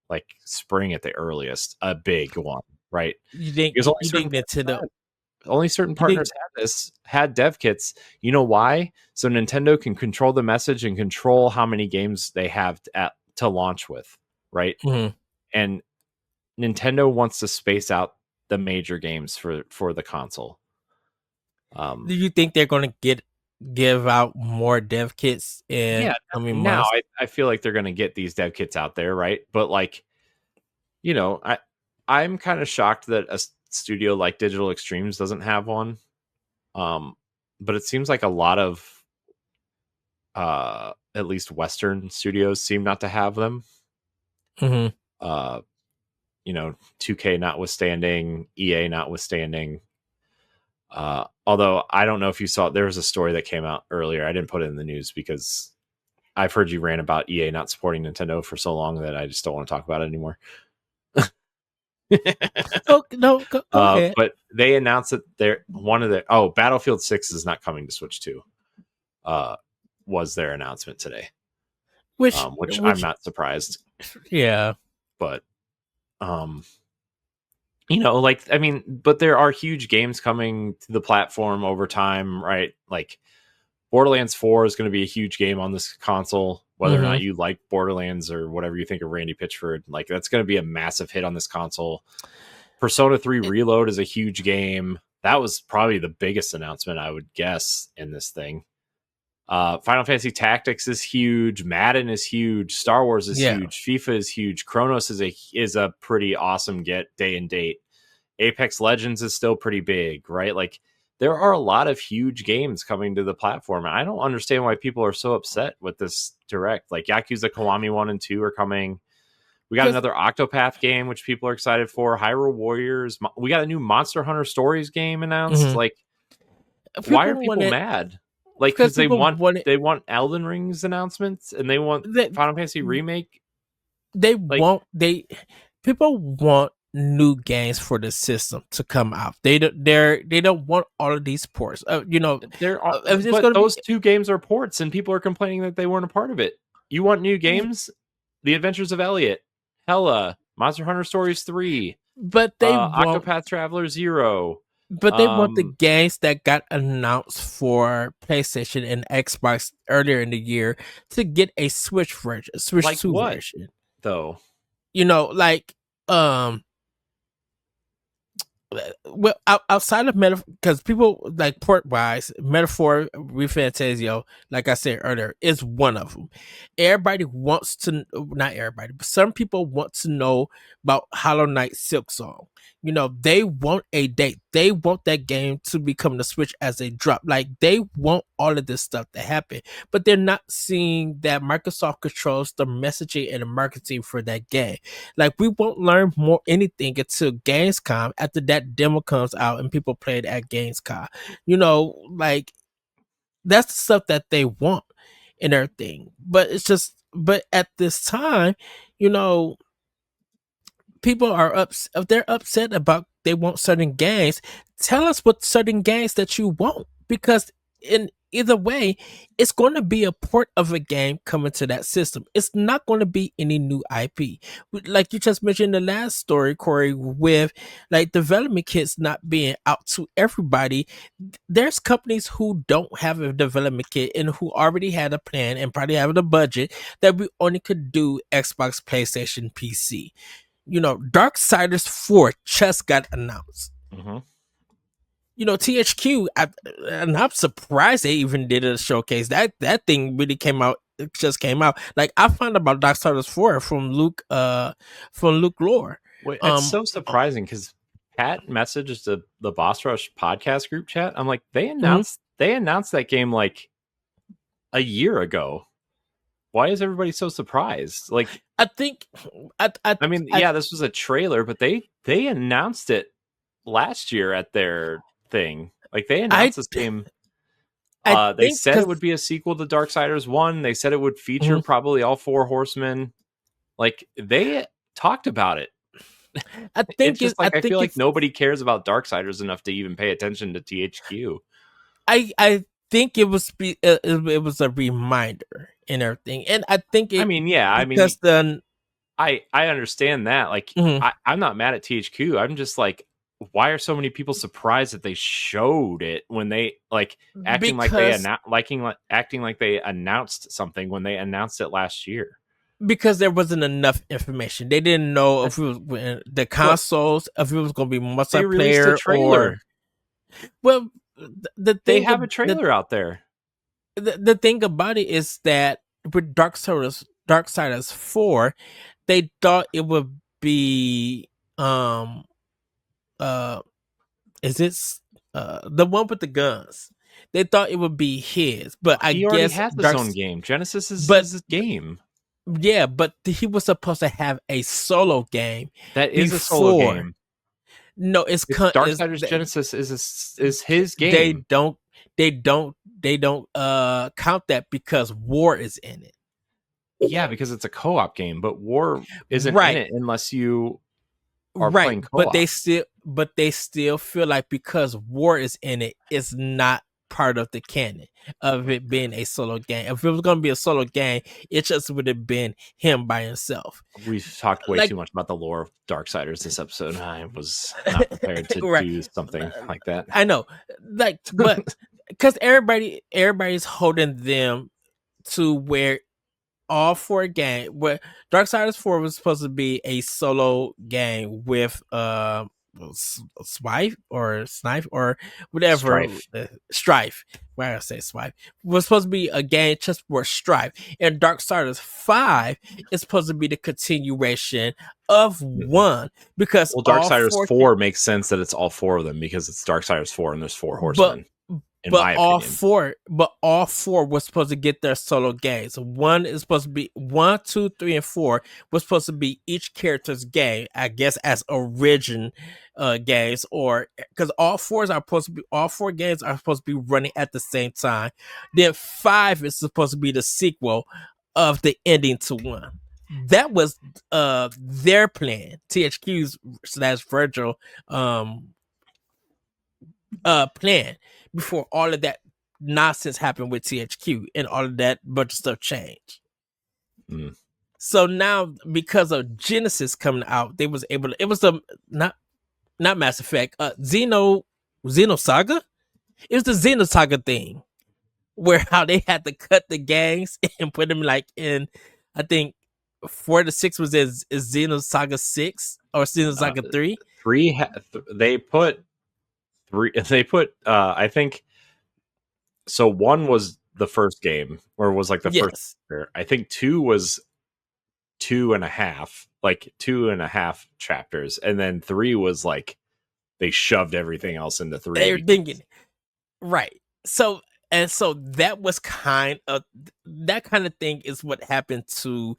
Speaker 2: like spring at the earliest, a big one, right?
Speaker 1: You think Nintendo?
Speaker 2: Only certain partners had dev kits. You know why? So Nintendo can control the message and control how many games they have to launch with, right? And Nintendo wants to space out the major games for the console.
Speaker 1: Do you think they're going to give out more dev kits in coming months?
Speaker 2: I feel like they're going to get these dev kits out there, right? But like, I'm kind of shocked that a studio like Digital Extremes doesn't have one. But it seems like a lot of at least Western studios seem not to have them. 2K notwithstanding, EA notwithstanding. Although I don't know if you saw, there was a story that came out earlier. I didn't put it in the news because I've heard you rant about EA not supporting Nintendo for so long that I just don't want to talk about it anymore.
Speaker 1: Go ahead.
Speaker 2: But they announced that Battlefield 6 is not coming to Switch 2. Was their announcement today, which I'm not surprised.
Speaker 1: Yeah,
Speaker 2: but but there are huge games coming to the platform over time, right? Like Borderlands 4 is going to be a huge game on this console, whether or not you like Borderlands or whatever you think of Randy Pitchford. Like, that's going to be a massive hit on this console. Persona 3 Reload is a huge game. That was probably the biggest announcement, I would guess, in this thing. Final Fantasy Tactics is huge. Madden is huge. Star Wars is huge. FIFA is huge. Chronos is a pretty awesome day and date. Apex Legends is still pretty big, right? Like, there are a lot of huge games coming to the platform. I don't understand why people are so upset with this direct. Like, Yakuza Kiwami 1 and 2 are coming. We got another Octopath game, which people are excited for. Hyrule Warriors. We got a new Monster Hunter Stories game announced. Like, why are people mad? Like, because they want Elden Ring's announcements, and they want Final Fantasy Remake.
Speaker 1: People want new games for the system to come out. They don't want all of these ports. But
Speaker 2: those 2 games are ports, and people are complaining that they weren't a part of it. You want new games? The Adventures of Elliot, Hella, Monster Hunter Stories 3,
Speaker 1: but they want
Speaker 2: Octopath Traveler 0.
Speaker 1: But they want the games that got announced for PlayStation and Xbox earlier in the year to get a Switch version, Switch 2 version.
Speaker 2: Though,
Speaker 1: like well, outside of metaphor, because people like port wise, metaphor, refantasio, like I said earlier, is one of them. Everybody wants to, not everybody, but some people want to know about Hollow Knight Silk Song. They want a date. They want that game to become the Switch as a drop. Like they want all of this stuff to happen, but they're not seeing that Microsoft controls the messaging and the marketing for that game. Like we won't learn more anything until Gamescom after that demo comes out and people play it at Gamescom. Like that's the stuff that they want and everything. But at this time, you know, people are if they're upset about they want certain games, tell us what certain games that you want, because in either way it's going to be a port of a game coming to that system. It's not going to be any new IP. Like you just mentioned in the last story, Corey, with like development kits not being out to everybody. There's companies who don't have a development kit and who already had a plan and probably have the budget that we only could do Xbox, PlayStation, PC. Darksiders 4 just got announced.
Speaker 2: Mm-hmm.
Speaker 1: THQ, and I'm surprised they even did a showcase. That thing really came out. It just came out. Like I found about Darksiders 4 from Luke Lore.
Speaker 2: Wait, it's so surprising because Pat messaged the Boss Rush podcast group chat. I'm like, they announced that game like a year ago. Why is everybody so surprised? Like,
Speaker 1: I think,
Speaker 2: this was a trailer, but they announced it last year at their thing. Like, they announced this game. They said it would be a sequel to Darksiders 1. They said it would feature probably all 4 horsemen. Like, they talked about it.
Speaker 1: I think
Speaker 2: it's just like I feel like nobody cares about Darksiders enough to even pay attention to THQ.
Speaker 1: I think it was a reminder and everything, and I think I
Speaker 2: understand that. Like, I'm not mad at THQ. I'm just like, why are so many people surprised that they showed it when they acting like they announced something when they announced it last year?
Speaker 1: Because there wasn't enough information. They didn't know if it was the consoles, if it was going to be multiplayer or. Well,
Speaker 2: they have a trailer out there.
Speaker 1: The thing about it is that with Darksiders 4, they thought it would be is it the one with the guns? They thought it would be his, but
Speaker 2: he already has his own game. Genesis is his game.
Speaker 1: Yeah, but he was supposed to have a solo game.
Speaker 2: That is a solo game.
Speaker 1: No, it's
Speaker 2: Darksiders Genesis is his game.
Speaker 1: They don't count that because War is in it.
Speaker 2: Yeah, because it's a co-op game, but War isn't in it unless you are playing co-op.
Speaker 1: But they still feel like because War is in it, it's not part of the canon of it being a solo game. If it was going to be a solo game, it just would have been him by himself.
Speaker 2: We've talked way too much about the lore of Darksiders this episode. I was not prepared to do something like that.
Speaker 1: I know, but because everybody's holding them to where all 4 games, where Darksiders 4 was supposed to be a solo game with Swipe or Snipe or whatever. Strife. Why did I say Swipe? Was supposed to be a game just for Strife. And Darksiders 5 is supposed to be the continuation of 1 because
Speaker 2: Darksiders 4 makes sense that it's all 4 of them because it's Darksiders 4 and there's 4 horsemen. But all 4 was supposed to get their solo games. 1 is supposed to be 1, 2, 3, and 4 was supposed to be each character's game, I guess, as origin games, or because all 4 games are supposed to be running at the same time. Then 5 is supposed to be the sequel of the ending to 1. That was their plan, THQ's / Virgil plan, before all of that nonsense happened with THQ and all of that bunch of stuff changed. So now, because of Genesis coming out, they was able to. It was not Mass Effect, Xenosaga. It was the Xenosaga thing, where how they had to cut the gangs and put them like in, I think
Speaker 1: 4 to 6 was is Xenosaga 6 or Xenosaga 3?
Speaker 2: They put three. They put. I think so. One was the first game, or was like the first.
Speaker 1: Yes.
Speaker 2: I think 2 was 2.5, like 2.5 chapters, and then 3 was like they shoved everything else into 3.
Speaker 1: They're thinking right. So that was kind of that kind of thing is what happened to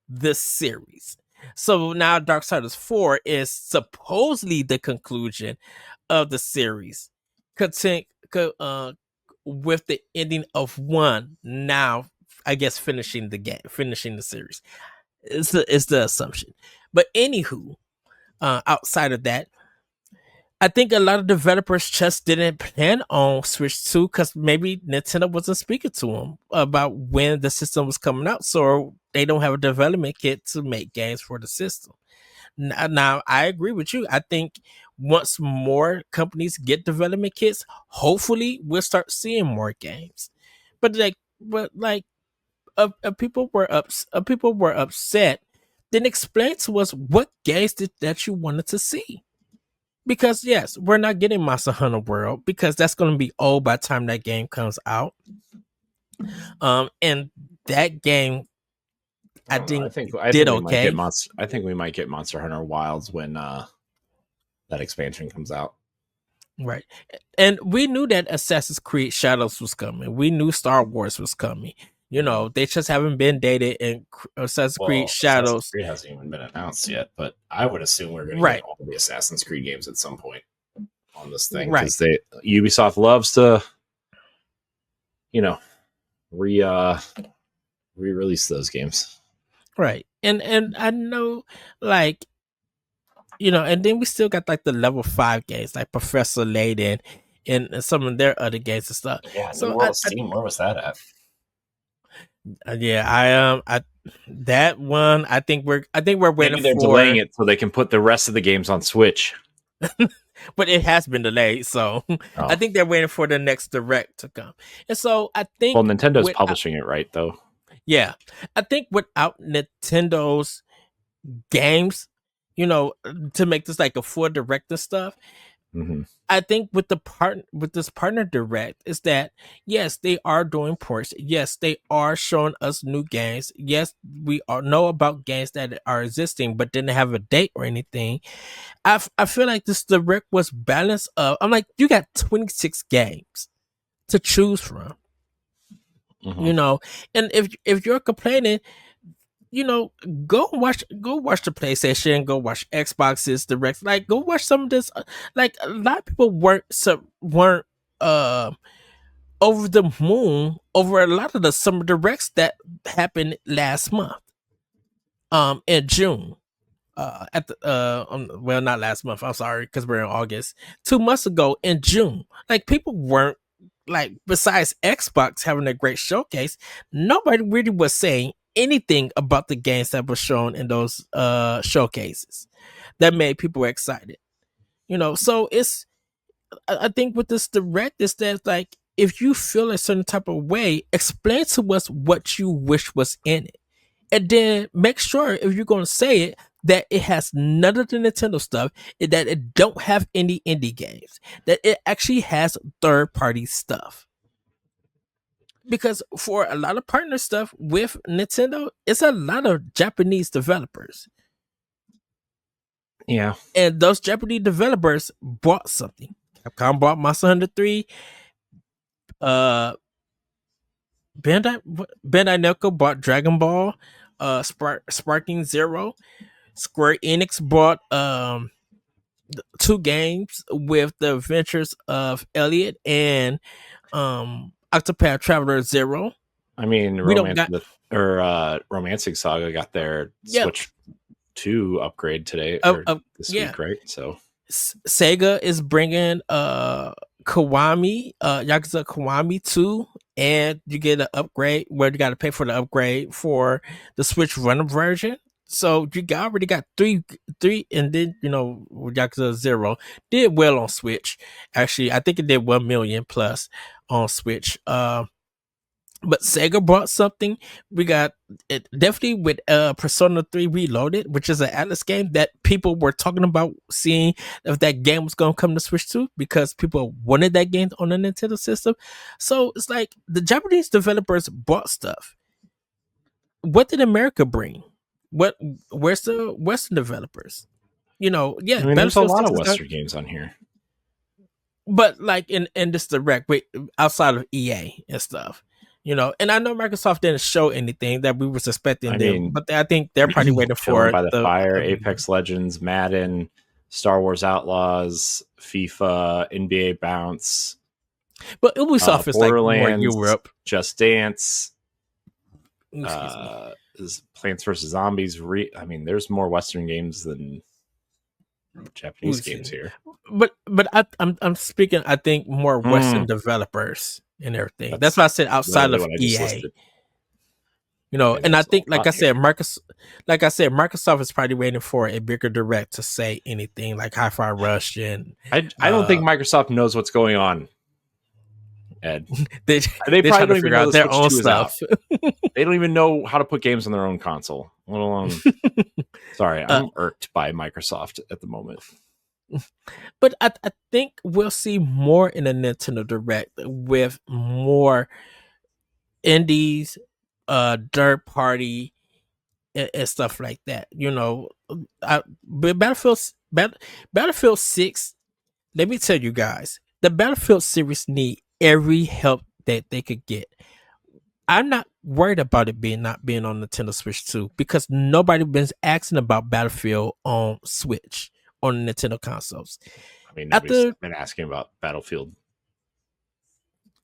Speaker 1: this series. So now Darksiders 4 is supposedly the conclusion of the series. With the ending of 1 now, I guess finishing the series. It's the assumption. But anywho, outside of that, I think a lot of developers just didn't plan on Switch 2 because maybe Nintendo wasn't speaking to them about when the system was coming out, so they don't have a development kit to make games for the system. Now, I agree with you. I think once more companies get development kits, hopefully we'll start seeing more games. But people were upset. Then explain to us what games that you wanted to see. Because yes, we're not getting Monster Hunter World because that's going to be old by the time that game comes out. And that game, I think did okay.
Speaker 2: I think we might get Monster Hunter Wilds when that expansion comes out.
Speaker 1: Right, and we knew that Assassin's Creed Shadows was coming. We knew Star Wars was coming. You know, they just haven't been dated, and Assassin's Creed Shadows.
Speaker 3: Assassin's Creed hasn't even been announced yet, but I would assume we're going to get all the Assassin's Creed games at some point on this thing.
Speaker 2: Because Ubisoft loves to, re-release those games.
Speaker 1: Right. And I know, like, and then we still got like the level 5 games, like Professor Layton and some of their other games and stuff.
Speaker 3: Yeah, so World of Steam, where was that at?
Speaker 1: That one, I think we're waiting. Maybe they're
Speaker 2: delaying it so they can put the rest of the games on Switch.
Speaker 1: But it has been delayed, so I think they're waiting for the next direct to come. And so I think
Speaker 2: Nintendo's publishing it, right? Though,
Speaker 1: yeah, I think without Nintendo's games, to make this like a full direct and stuff.
Speaker 2: Mm-hmm.
Speaker 1: I think with this partner direct is that yes, they are doing ports. Yes, they are showing us new games. Yes, we know about games that are existing but didn't have a date or anything. I feel like this direct was balanced up. I'm like, you got 26 games to choose from.
Speaker 2: Mm-hmm.
Speaker 1: And if you're complaining, go watch the PlayStation, go watch Xbox's direct, like go watch some of this. Like a lot of people weren't over the moon over a lot of the summer directs that happened last month, in June. Not last month. I'm sorry, because we're in August. 2 months ago in June, like people weren't like, besides Xbox having a great showcase, nobody really was saying anything about the games that were shown in those showcases that made people excited. So it's, I think with this direct is that, like, if you feel a certain type of way, explain to us what you wish was in it, and then make sure if you're going to say it that it has none of the Nintendo stuff, that it don't have any indie games, that it actually has third-party stuff. Because for a lot of partner stuff with Nintendo, it's a lot of Japanese developers.
Speaker 2: Yeah.
Speaker 1: And those Japanese developers bought something. Capcom bought Monster Hunter 3. Bandai Namco bought Dragon Ball, Sparking Zero. Square Enix bought 2 games with the adventures of Elliot and Octopath Traveler 0.
Speaker 2: I mean, Romancing Saga got their Switch 2 upgrade today this week, right? So
Speaker 1: Sega is bringing Kiwami, Yakuza Kiwami 2, and you get an upgrade where you got to pay for the upgrade for the Switch Runner version. So you already got three, and then Yakuza 0 did well on Switch. Actually, I think it did 1 million plus on Switch. But Sega brought something. We got it definitely with Persona 3 Reloaded, which is an Atlas game that people were talking about seeing if that game was going to come to Switch 2 because people wanted that game on the Nintendo system. So it's like the Japanese developers bought stuff. What did America bring? Where's the Western developers? You know, yeah,
Speaker 2: I mean, there's a
Speaker 1: Battlefield
Speaker 2: lot
Speaker 1: 6
Speaker 2: of
Speaker 1: is not-
Speaker 2: Western games on here.
Speaker 1: but like in this direct, wait, outside of EA and stuff, you know. And I know Microsoft didn't show anything that we were suspecting them, but I think they're probably waiting
Speaker 2: Chilling
Speaker 1: for
Speaker 2: by the Fire, Apex Legends, Madden, Star Wars Outlaws, FIFA, NBA Bounce.
Speaker 1: But Ubisoft is like more
Speaker 2: Borderlands,
Speaker 1: Europe.
Speaker 2: Just Dance,
Speaker 1: Excuse me.
Speaker 2: is Plants vs Zombies. I mean, there's more Western games than Japanese games here.
Speaker 1: But I'm speaking. I think more Western developers and everything. That's why I said outside of EA. You know, and I think, like I said, Microsoft is probably waiting for a bigger direct to say anything like Hi-Fi Rush and
Speaker 2: I don't think Microsoft knows what's going on. Ed,
Speaker 1: they
Speaker 2: probably don't even know
Speaker 1: their own stuff.
Speaker 2: They don't even know how to put games on their own console, let alone. Sorry, I'm irked by Microsoft at the moment.
Speaker 1: But I think we'll see more in a Nintendo Direct with more indies, third party, and stuff like that. You know, Battlefield 6. Let me tell you guys, the Battlefield series need every help that they could get. I'm not worried about it not being on Nintendo Switch 2 because nobody been asking about Battlefield on Switch on Nintendo consoles.
Speaker 2: I mean, nobody's been asking about Battlefield.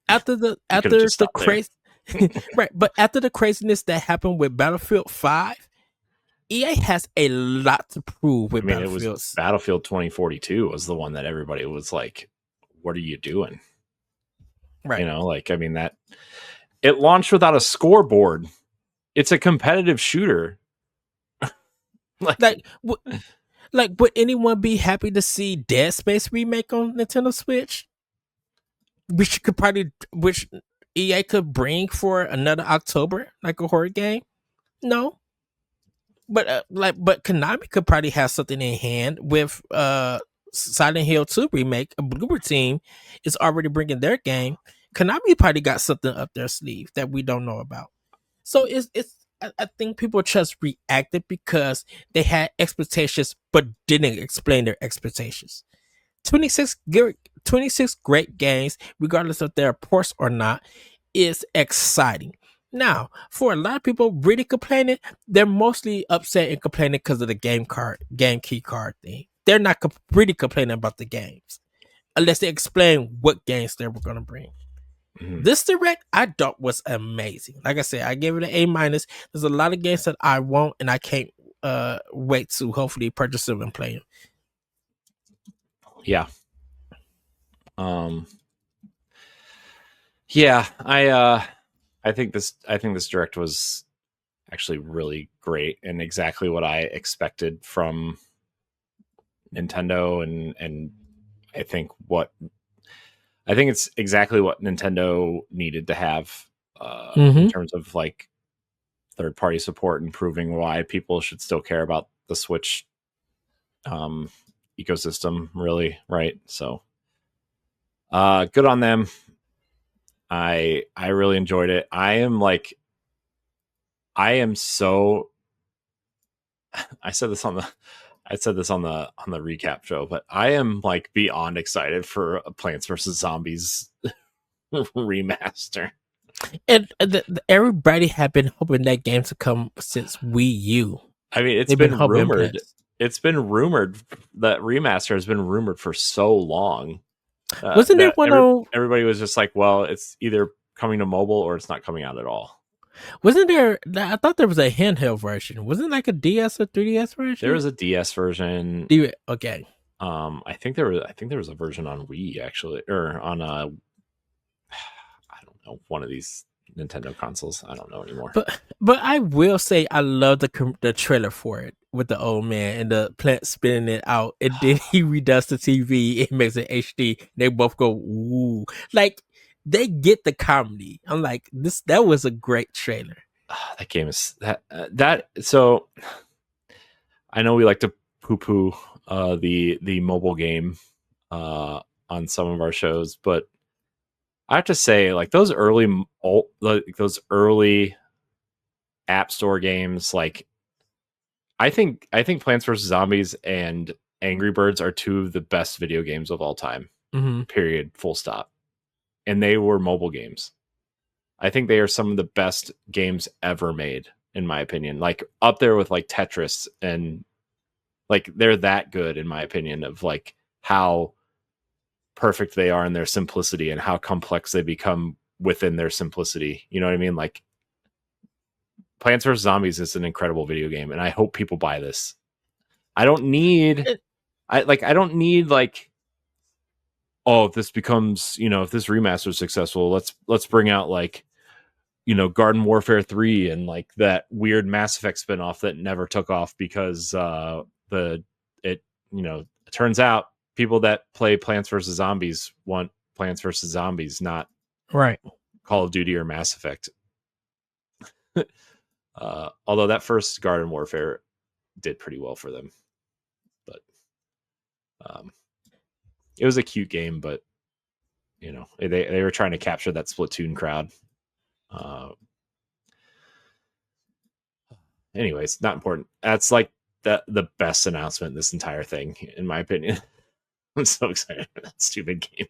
Speaker 1: After the crazy, right? But after the craziness that happened with Battlefield 5, EA has a lot to prove with Battlefield.
Speaker 2: It was Battlefield 2042 was the one that everybody was like, "What are you doing?"
Speaker 1: Right?
Speaker 2: You know, like, I mean, that it launched without a scoreboard. It's a competitive shooter.
Speaker 1: like, would anyone be happy to see Dead Space remake on Nintendo Switch? Which EA could bring for another October, like a horror game? No. But but Konami could probably have something in hand with Silent Hill 2 remake. A Bloober Team is already bringing their game. Konami probably got something up their sleeve that we don't know about. So I think people just reacted because they had expectations but didn't explain their expectations. 26 great games, regardless of their ports or not, is exciting. Now, for a lot of people really complaining, they're mostly upset and complaining because of the game key card thing. They're not really complaining about the games unless they explain what games they were going to bring. Mm-hmm. This direct I thought was amazing. Like I said, I gave it an A-. There's a lot of games that I want and I can't wait to hopefully purchase them and play them.
Speaker 2: Yeah. Yeah, I think this direct was actually really great and exactly what I expected from Nintendo, and I think it's exactly what Nintendo needed to have in terms of like third party support and proving why people should still care about the Switch ecosystem, really, right? So good on them. I really enjoyed it. I said this on the recap show, but I am like beyond excited for a Plants vs Zombies remaster.
Speaker 1: And everybody had been hoping that game to come since Wii U.
Speaker 2: I mean, it's been rumored. It's been rumored that remaster has been rumored for so long.
Speaker 1: Wasn't there one
Speaker 2: everybody was just like, well, it's either coming to mobile or it's not coming out at all.
Speaker 1: Wasn't there? I thought there was a handheld version. Wasn't it like a DS or 3DS version?
Speaker 2: There was a DS version.
Speaker 1: Okay.
Speaker 2: I think there was a version on Wii actually, or on I don't know, one of these Nintendo consoles. I don't know anymore.
Speaker 1: But I will say I love the trailer for it with the old man and the plant spinning it out, and then he redoes the TV. It makes it HD. They both go ooh, like they get the comedy. I'm like, that was a great trailer.
Speaker 2: That game is that. So I know we like to poo-poo the mobile game on some of our shows, but I have to say, like those early App Store games, like I think Plants vs Zombies and Angry Birds are two of the best video games of all time.
Speaker 1: Mm-hmm.
Speaker 2: Period. Full stop. And they were mobile games. I think they are some of the best games ever made, in my opinion. Like up there with like Tetris, and like they're that good, in my opinion, of like how perfect they are in their simplicity and how complex they become within their simplicity. You know what I mean? Like Plants vs Zombies is an incredible video game, and I hope people buy this. I don't need like, oh, if this becomes, if this remaster is successful, let's bring out like, Garden Warfare 3 and like that weird Mass Effect spinoff that never took off because it turns out people that play Plants vs Zombies want Plants vs Zombies, not
Speaker 1: right
Speaker 2: Call of Duty or Mass Effect. Although that first Garden Warfare did pretty well for them, but it was a cute game, but they were trying to capture that Splatoon crowd. Anyways, not important. That's like the best announcement in this entire thing, in my opinion. I'm so excited for that stupid game.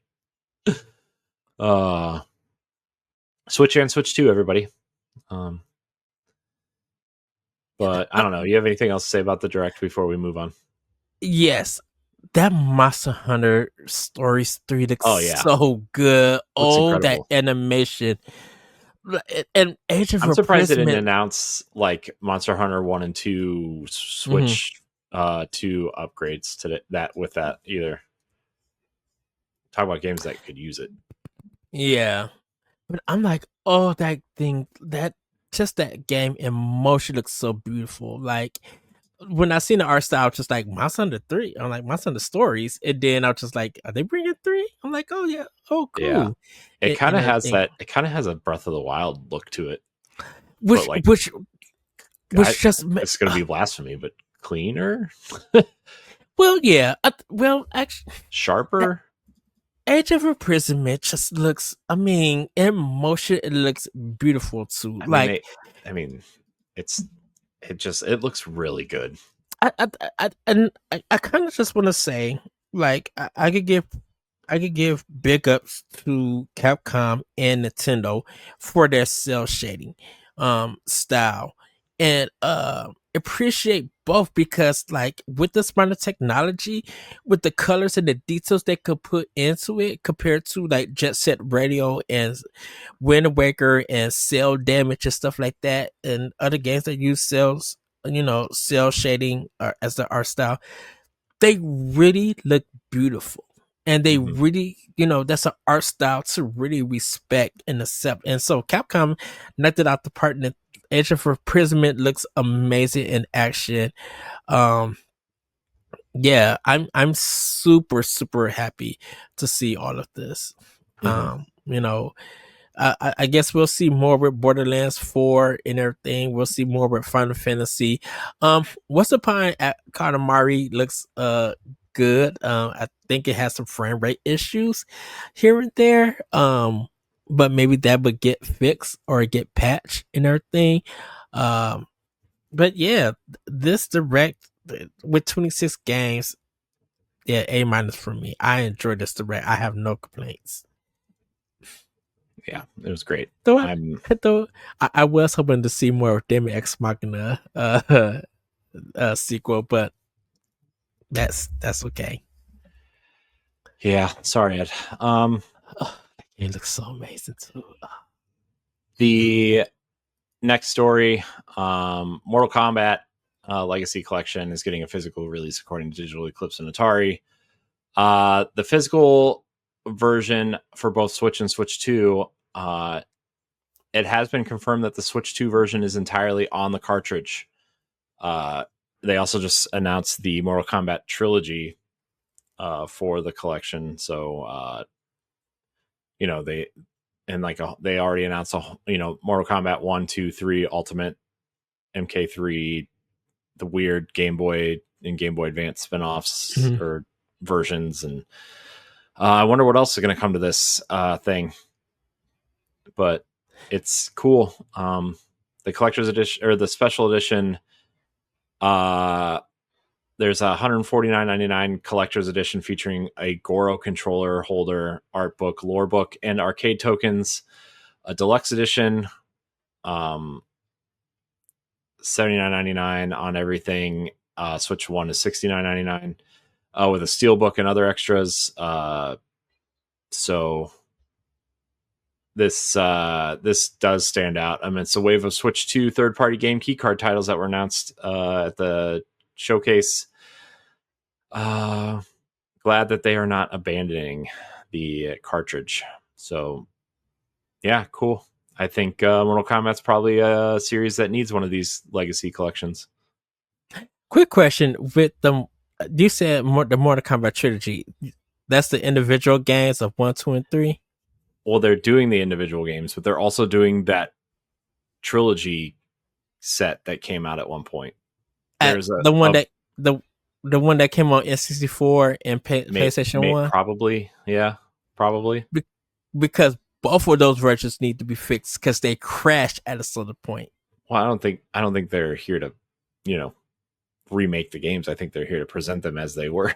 Speaker 2: Switch and Switch 2, everybody. But I don't know. You have anything else to say about the Direct before we move on?
Speaker 1: Yes. That Monster Hunter Stories 3 looks so good.
Speaker 2: Incredible.
Speaker 1: That animation. And Age of
Speaker 2: I'm surprised they didn't
Speaker 1: Imprisonment.
Speaker 2: announce like Monster Hunter 1 and 2 Switch 2 upgrades to that with that either. Talk about games that could use it.
Speaker 1: Yeah. But I'm like, oh, that thing, that game emotion looks so beautiful. Like when I seen the art style, just like Monster Hunter 3, I'm like, Monster Hunter Stories. And then I was just like, are they bringing 3? I'm like, oh yeah, oh cool.
Speaker 2: Yeah. It kind of has that. It kind of has a Breath of the Wild look to it,
Speaker 1: which just
Speaker 2: it's going to be blasphemy, but cleaner.
Speaker 1: Well, yeah. Actually,
Speaker 2: sharper.
Speaker 1: Age of Imprisonment just looks. I mean, in motion, it looks beautiful too.
Speaker 2: It looks really good.
Speaker 1: I kind of just want to say, like, I could give big ups to Capcom and Nintendo for their cell shading style, and appreciate both, because like with this amount of technology, with the colors and the details they could put into it compared to like Jet Set Radio and Wind Waker and Cell Damage and stuff like that, and other games that use cell shading as the art style, they really look beautiful. And they really, that's an art style to really respect and accept. And so Capcom knocked it out the park. And Age of Imprisonment looks amazing in action. Yeah, I'm super, super happy to see all of this. I guess we'll see more with Borderlands 4 and everything. We'll see more with Final Fantasy. What's Upon Katamari looks good. I think it has some frame rate issues here and there. But maybe that would get fixed or get patched and everything. But yeah, this Direct with 26 games, yeah, A- for me. I enjoyed this Direct. I have no complaints.
Speaker 2: Yeah, it was great.
Speaker 1: Though I was hoping to see more of Demon Ex Machina sequel, but that's okay.
Speaker 2: Yeah, sorry, Ed.
Speaker 1: It looks so amazing too.
Speaker 2: The next story, Mortal Kombat Legacy Collection is getting a physical release according to Digital Eclipse and Atari. The physical version for both Switch and Switch 2, it has been confirmed that the Switch 2 version is entirely on the cartridge. They also just announced the Mortal Kombat trilogy for the collection. So, and like they already announced Mortal Kombat 1, 2, 3 Ultimate, MK3, the weird Game Boy and Game Boy Advance spinoffs or versions, and I wonder what else is going to come to this thing. But it's cool. The collector's edition or the special edition, there's a $149.99 collector's edition featuring a Goro controller holder, art book, lore book, and arcade tokens. A deluxe edition, $79.99 on everything. Switch 1 is $69.99 with a steel book and other extras. So this does stand out. I mean, it's a wave of Switch 2 third-party game keycard titles that were announced at the showcase. Glad that they are not abandoning the cartridge. So yeah, cool. I think Mortal Kombat's probably a series that needs one of these legacy collections.
Speaker 1: Quick question: with you said the Mortal Kombat trilogy, that's the individual games of 1, 2, and 3.
Speaker 2: Well, they're doing the individual games, but they're also doing that trilogy set that came out at one point. There's
Speaker 1: the one that came on N64 and PlayStation 1.
Speaker 2: Probably, yeah, probably.
Speaker 1: Because both of those versions need to be fixed because they crashed at a certain point.
Speaker 2: Well, I don't think they're here to, remake the games. I think they're here to present them as they were.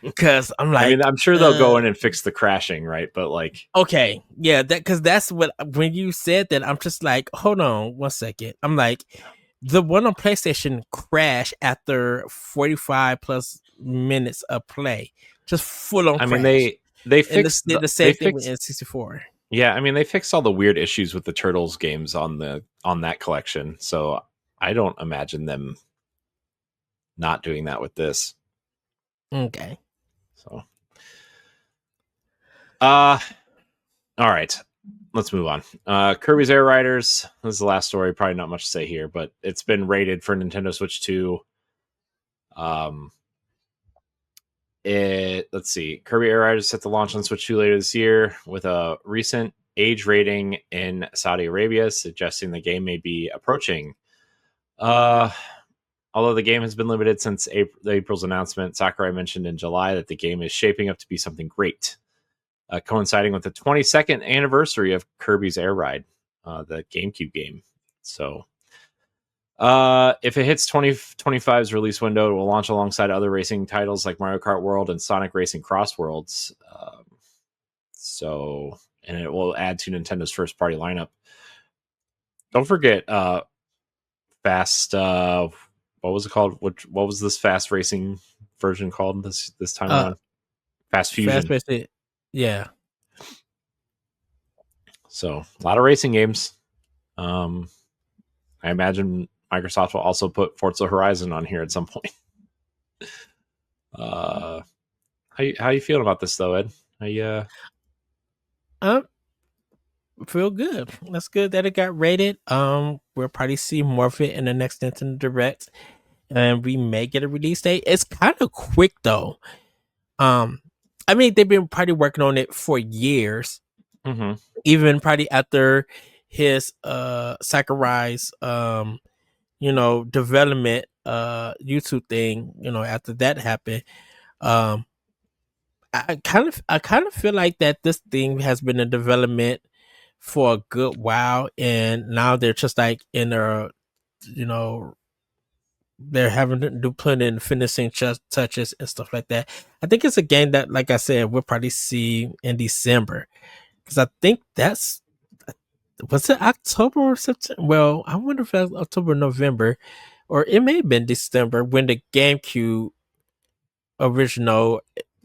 Speaker 1: Because I'm like,
Speaker 2: I mean, I'm sure they'll go in and fix the crashing, right? But like,
Speaker 1: okay, yeah, because that's what, when you said that, I'm just like, hold on 1 second. I'm like, the one on PlayStation crashed after 45 plus minutes of play, just full on.
Speaker 2: I
Speaker 1: crash.
Speaker 2: mean, they fixed
Speaker 1: the same thing with N64.
Speaker 2: Yeah, I mean, they fixed all the weird issues with the Turtles games on that collection, so I don't imagine them not doing that with this.
Speaker 1: Okay.
Speaker 2: So, all right, let's move on. Kirby's Air Riders. This is the last story. Probably not much to say here, but it's been rated for Nintendo Switch 2. Let's see. Kirby Air Riders set to launch on Switch 2 later this year with a recent age rating in Saudi Arabia, suggesting the game may be approaching. Although the game has been limited since April's announcement, Sakurai mentioned in July that the game is shaping up to be something great, coinciding with the 22nd anniversary of Kirby's Air Ride, the GameCube game. So if it hits 2025's release window, it will launch alongside other racing titles like Mario Kart World and Sonic Racing Cross Worlds. And it will add to Nintendo's first-party lineup. Don't forget Fast... what was it called? What was this fast racing version called this time around? Fast Fusion. Fast racing.
Speaker 1: Yeah.
Speaker 2: So a lot of racing games. I imagine Microsoft will also put Forza Horizon on here at some point. How you feeling about this though, Ed?
Speaker 1: Feel good. That's good that it got rated. We'll probably see more of it in the next Nintendo Direct, and we may get a release date. It's kind of quick though. I mean, they've been probably working on it for years.
Speaker 2: Mm-hmm.
Speaker 1: Even probably after his Sakurai's development YouTube thing, after that happened. I kind of feel like that this thing has been in development for a good while, and now they're just like in their, they're having to put in finishing touches and stuff like that. I think it's a game that, like I said, we'll probably see in December, because I think was it October or September? Well, I wonder if that's October, November, or it may have been December when the GameCube original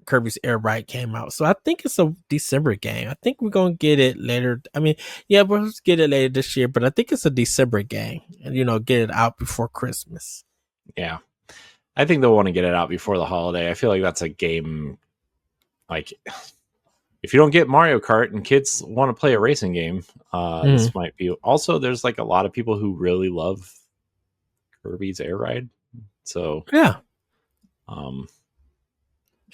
Speaker 1: Kirby's Air Ride came out. So I think it's a December game. I think we're gonna get it later. I mean, yeah, we'll get it later this year, but I think it's a December game, and get it out before Christmas.
Speaker 2: Yeah, I think they'll want to get it out before the holiday. I feel like that's a game. Like, if you don't get Mario Kart and kids want to play a racing game, this might be. Also, there's like a lot of people who really love Kirby's Air Ride. So
Speaker 1: yeah.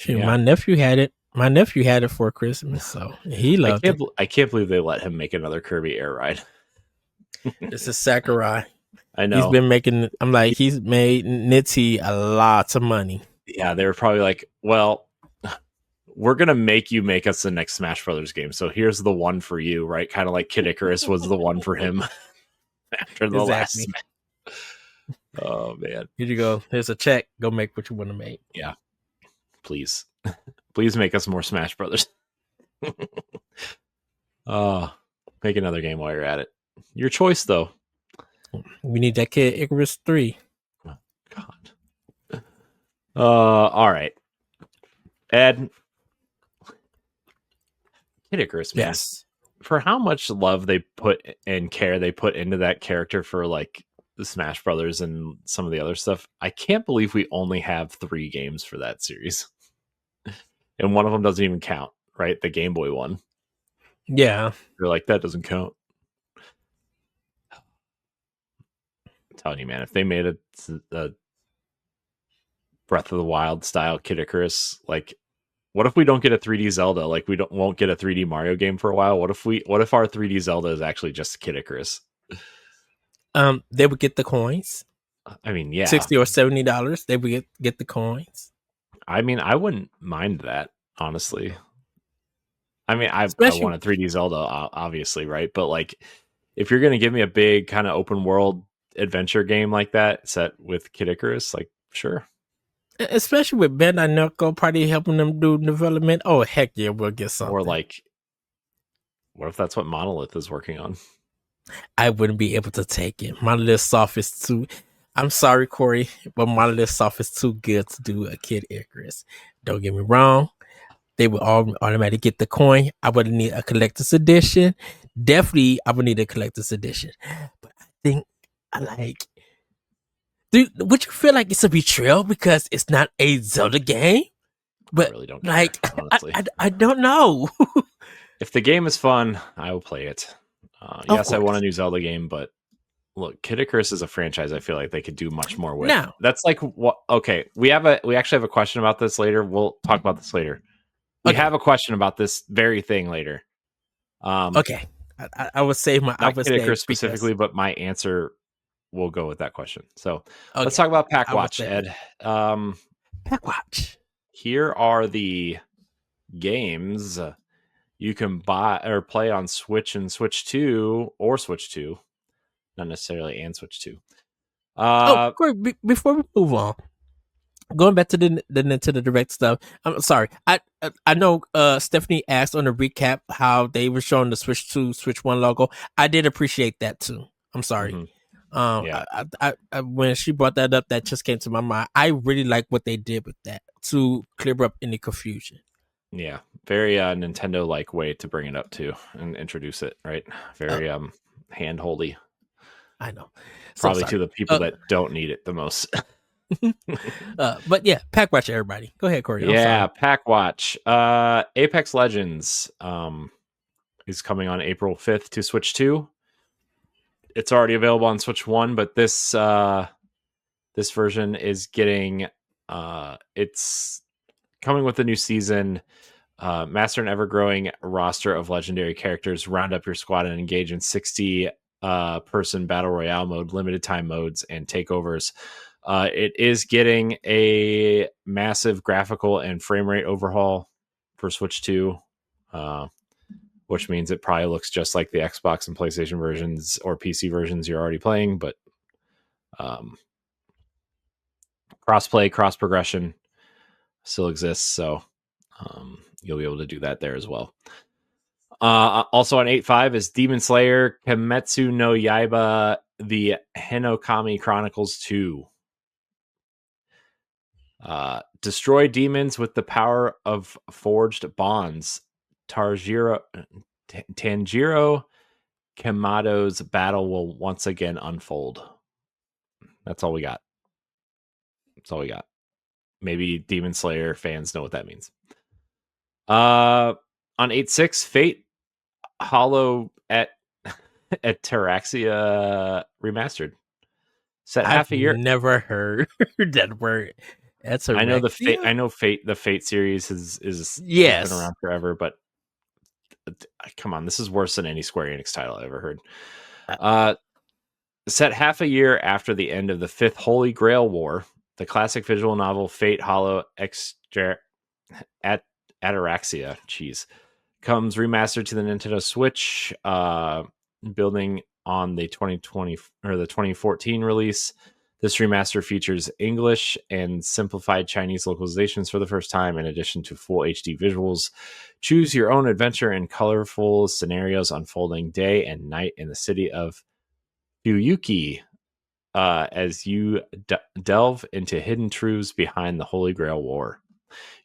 Speaker 1: My nephew had it My nephew had it for Christmas, so he loved it.
Speaker 2: I can't believe they let him make another Kirby Air Ride.
Speaker 1: This is Sakurai.
Speaker 2: I know.
Speaker 1: He's been making. I'm like, he's made Nitty a lot of money.
Speaker 2: Yeah, they were probably like, well, we're gonna make you make us the next Smash Brothers game. So here's the one for you, right? Kind of like Kid Icarus was the one for him after the last Smash. Oh man.
Speaker 1: Here you go. Here's a check. Go make what you want to make.
Speaker 2: Yeah. Please. Please make us more Smash Brothers. Make another game while you're at it. Your choice though.
Speaker 1: We need that Kid Icarus 3.
Speaker 2: Oh, God. All right. Ed, Kid Icarus, man.
Speaker 1: Yes.
Speaker 2: For how much love they put and care they put into that character for like the Smash Brothers and some of the other stuff, I can't believe we only have 3 games for that series. And one of them doesn't even count, right? The Game Boy one.
Speaker 1: Yeah.
Speaker 2: You're like, that doesn't count. I'm telling you, man, if they made a Breath of the Wild style Kid Icarus, like, what if we don't get a 3D Zelda? Like, we won't get a 3D Mario game for a while. What if our 3D Zelda is actually just Kid Icarus?
Speaker 1: They would get the coins.
Speaker 2: I mean, yeah,
Speaker 1: $60 or $70. They would get the coins.
Speaker 2: I mean, I wouldn't mind that, honestly. I mean, I want a 3D Zelda, obviously, right? But like, if you're gonna give me a big kind of open world adventure game like that set with Kid Icarus, like, sure.
Speaker 1: Especially with Bandai Namco probably helping them do development. Oh, heck yeah, we'll get something.
Speaker 2: Or like, what if that's what Monolith is working on?
Speaker 1: I wouldn't be able to take it. Monolith Soft is too... I'm sorry, Corey, but Monolith Soft is too good to do a Kid Icarus. Don't get me wrong. They would all automatically get the coin. I would need a collector's edition. Definitely, I would need a collector's edition. But I think I like... Dude, would you feel like it's a betrayal because it's not a Zelda game? But
Speaker 2: I really don't care,
Speaker 1: like,
Speaker 2: honestly.
Speaker 1: I don't know.
Speaker 2: If the game is fun, I will play it. Yes, I want a new Zelda game, but look, Kid Icarus is a franchise I feel like they could do much more with.
Speaker 1: Now,
Speaker 2: that's like what? Okay, we actually have a question about this later. We'll talk about this later. We have a question about this very thing later.
Speaker 1: Okay, I would say
Speaker 2: not Kid Icarus specifically, but my answer will go with that question. So let's talk about Pack Watch, Ed.
Speaker 1: Pack Watch.
Speaker 2: Here are the games you can buy or play on Switch and Switch 2 or Switch 2. Not necessarily and Switch 2.
Speaker 1: Corey, before we move on, going back to the Nintendo Direct stuff, I'm sorry. I know Stephanie asked on the recap how they were showing the Switch 2, Switch 1 logo. I did appreciate that too. I'm sorry.
Speaker 2: Mm-hmm.
Speaker 1: I when she brought that up, that just came to my mind. I really like what they did with that to clear up any confusion.
Speaker 2: Yeah, very Nintendo like way to bring it up to and introduce it, right? Very hand-holdy.
Speaker 1: I know.
Speaker 2: Probably to the people that don't need it the most.
Speaker 1: But yeah, Pack Watch, everybody. Go ahead, Corey.
Speaker 2: Yeah, Pack Watch. Apex Legends is coming on April 5th to Switch 2. It's already available on Switch 1, but this version is getting it's coming with a new season. Master an ever-growing roster of legendary characters, round up your squad and engage in 60 person battle royale mode, limited time modes, and takeovers. It is getting a massive graphical and frame rate overhaul for Switch 2, which means it probably looks just like the Xbox and PlayStation versions or PC versions you're already playing, but cross-play, cross-progression still exists, so you'll be able to do that there as well. Also on 8.5 is Demon Slayer Kimetsu no Yaiba, the Hinokami Chronicles 2. Destroy demons with the power of forged bonds. Tanjiro Kamato's battle will once again unfold. That's all we got. Maybe Demon Slayer fans know what that means. On 8.6, Fate Hollow at Terraxia Remastered. Set half a year.
Speaker 1: Never heard that word. That's a
Speaker 2: I know the Fate.
Speaker 1: Rexia?
Speaker 2: I know Fate. The Fate series has been
Speaker 1: Yes.
Speaker 2: around forever, but come on, this is worse than any Square Enix title I ever heard. Set half a year after the end of the Fifth Holy Grail War, the classic visual novel Fate Hollow Ataraxia, comes remastered to the Nintendo Switch, building on the 2020 or the 2014 release. This remaster features English and simplified Chinese localizations for the first time, in addition to full HD visuals. Choose your own adventure in colorful scenarios unfolding day and night in the city of Fuyuki, as you delve into hidden truths behind the Holy Grail War.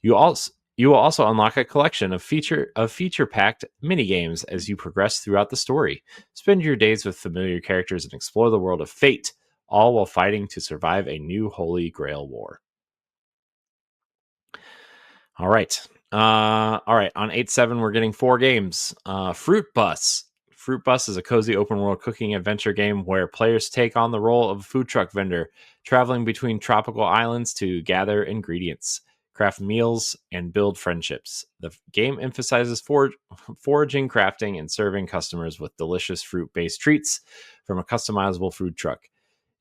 Speaker 2: You will also unlock a collection of feature-packed minigames as you progress throughout the story. Spend your days with familiar characters and explore the world of Fate, all while fighting to survive a new Holy Grail War. All right. On 8/7, we're getting 4 games. Fruit Bus. Fruit Bus is a cozy open world cooking adventure game where players take on the role of a food truck vendor, traveling between tropical islands to gather ingredients, craft meals, and build friendships. The game emphasizes foraging, crafting, and serving customers with delicious fruit-based treats from a customizable food truck.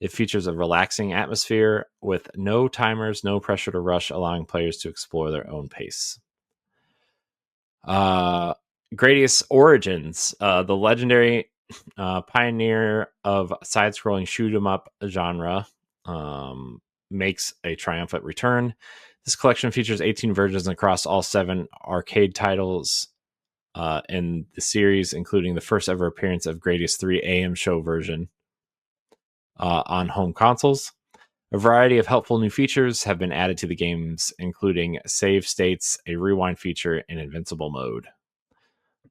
Speaker 2: It features a relaxing atmosphere with no timers, no pressure to rush, allowing players to explore their own pace. Gradius Origins, the legendary pioneer of side-scrolling shoot-'em-up genre, makes a triumphant return. This collection features 18 versions across all 7 arcade titles in the series, including the first ever appearance of Gradius 3 AM show version on home consoles. A variety of helpful new features have been added to the games, including save states, a rewind feature, and invincible mode.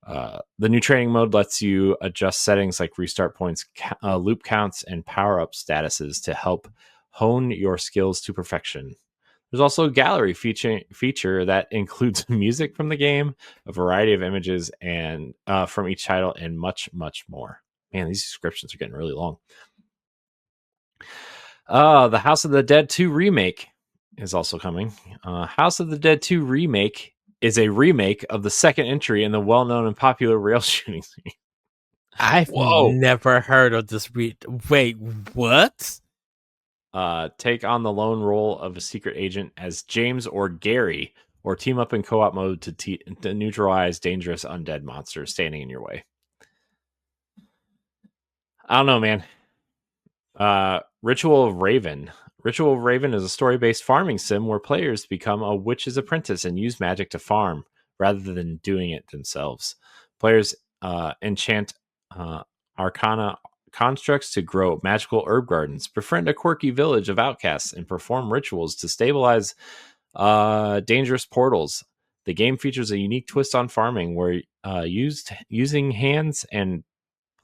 Speaker 2: The new training mode lets you adjust settings like restart points, loop counts, and power-up statuses to help hone your skills to perfection. There's also a gallery feature that includes music from the game, a variety of images and from each title, and much, much more. Man, these descriptions are getting really long. The House of the Dead 2 remake is also coming. House of the Dead 2 remake is a remake of the second entry in the well-known and popular rail shooting series.
Speaker 1: I've never heard of this. Wait, what?
Speaker 2: Take on the lone role of a secret agent as James or Gary, or team up in co-op mode to neutralize dangerous undead monsters standing in your way. I don't know, man. Ritual of Raven. Ritual of Raven is a story-based farming sim where players become a witch's apprentice and use magic to farm rather than doing it themselves. Players enchant arcana constructs to grow magical herb gardens, befriend a quirky village of outcasts, and perform rituals to stabilize dangerous portals. The game features a unique twist on farming where using hands on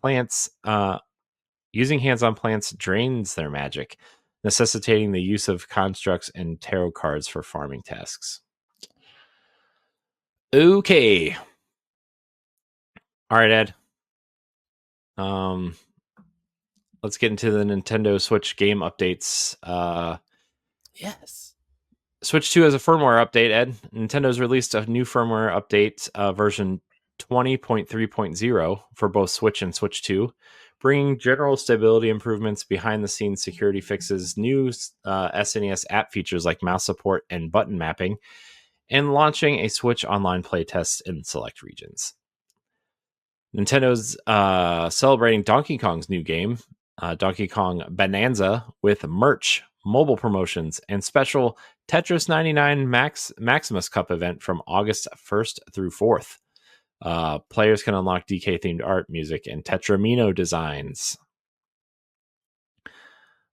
Speaker 2: plants drains their magic, necessitating the use of constructs and tarot cards for farming tasks. Okay. All right, Ed. Let's get into the Nintendo Switch game updates.
Speaker 1: Yes.
Speaker 2: Switch 2 has a firmware update, Ed. Nintendo's released a new firmware update, version 20.3.0 for both Switch and Switch 2, bringing general stability improvements, behind-the-scenes security fixes, new SNES app features like mouse support and button mapping, and launching a Switch online playtest in select regions. Nintendo's celebrating Donkey Kong's new game, Donkey Kong Bonanza, with merch, mobile promotions, and special Tetris 99 Maximus Cup event from August 1st through 4th. Players can unlock DK-themed art, music, and Tetramino designs.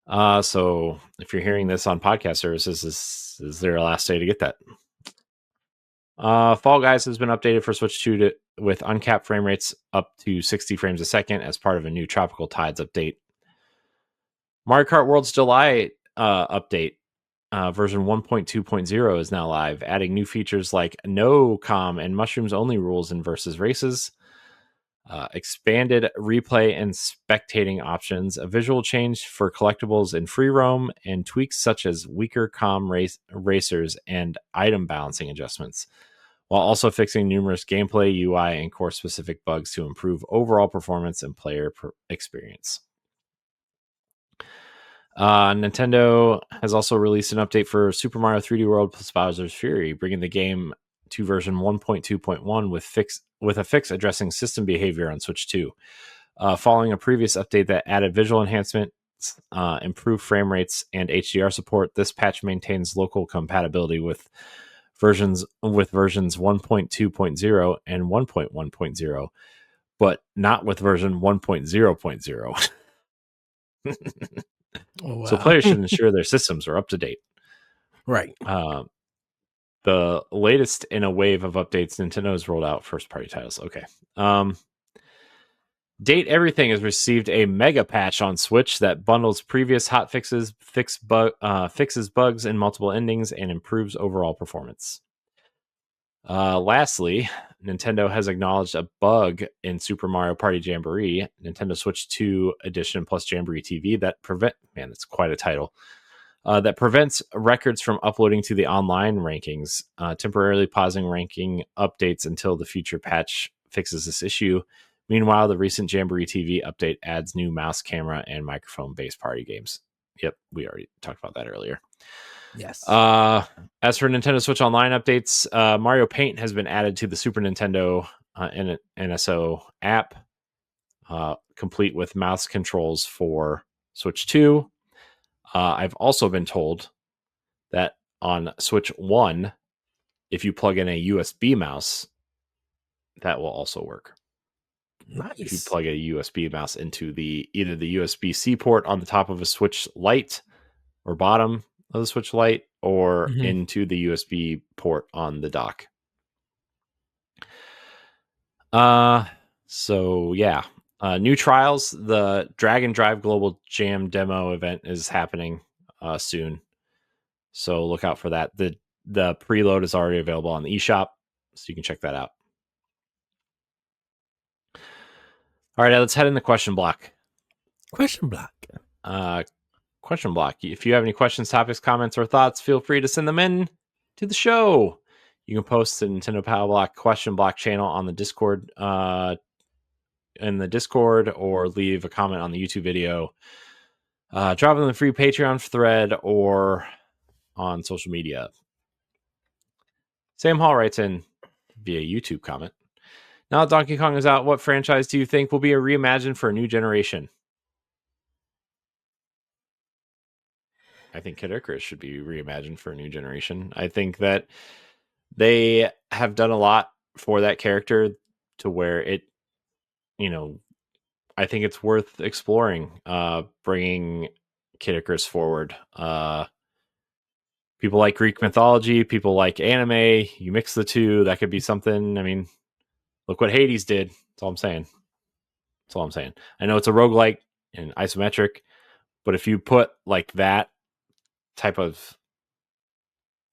Speaker 2: So if you're hearing this on podcast services, this is their last day to get that. Fall Guys has been updated for Switch 2 with uncapped frame rates up to 60 frames a second as part of a new Tropical Tides update. Mario Kart World's July update, version 1.2.0 is now live, adding new features like no calm and mushrooms only rules in versus races. Expanded replay and spectating options, a visual change for collectibles in free roam, and tweaks such as weaker racers and item balancing adjustments, while also fixing numerous gameplay, UI, and core-specific bugs to improve overall performance and player experience. Nintendo has also released an update for Super Mario 3D World plus Bowser's Fury, bringing the game to version 1.2.1 with a fix addressing system behavior on Switch 2. Following a previous update that added visual enhancements, improved frame rates, and HDR support, this patch maintains local compatibility with versions 1.2.0 and 1.1.0, but not with version 1.0.0.
Speaker 1: Oh, wow.
Speaker 2: So players should ensure their systems are up to date.
Speaker 1: Right.
Speaker 2: The latest in a wave of updates Nintendo has rolled out first-party titles. Okay. Date Everything has received a mega patch on Switch that bundles previous hot fixes, fixes bugs in multiple endings, and improves overall performance. Lastly, Nintendo has acknowledged a bug in Super Mario Party Jamboree, Nintendo Switch 2 Edition plus Jamboree TV that that's quite a title. That prevents records from uploading to the online rankings, temporarily pausing ranking updates until the future patch fixes this issue. Meanwhile, the recent Jamboree TV update adds new mouse, camera, and microphone-based party games. Yep, we already talked about that earlier.
Speaker 1: Yes.
Speaker 2: As for Nintendo Switch Online updates, Mario Paint has been added to the Super Nintendo NSO app, complete with mouse controls for Switch 2. I've also been told that on Switch 1, if you plug in a USB mouse, that will also work.
Speaker 1: Nice.
Speaker 2: If you plug a USB mouse into either the USB-C port on the top of a Switch Lite or bottom of the Switch Lite, or into the USB port on the dock. So yeah. New trials. The Dragon Drive Global Jam demo event is happening soon, so look out for that. The preload is already available on the eShop, so you can check that out. All right, let's head into question block.
Speaker 1: Question block.
Speaker 2: Question block. If you have any questions, topics, comments, or thoughts, feel free to send them in to the show. You can post the Nintendo Pow Block question block channel on the Discord, or leave a comment on the YouTube video. Drop in the free Patreon thread or on social media. Sam Hall writes in via YouTube comment. Now that Donkey Kong is out, what franchise do you think will be a reimagined for a new generation? I think Kid Icarus should be reimagined for a new generation. I think that they have done a lot for that character to where it, I think it's worth exploring, bringing Kid Icarus forward. People like Greek mythology, people like anime. You mix the two, that could be something. I mean, look what Hades did. That's all I'm saying. I know it's a roguelike and isometric, but if you put like that type of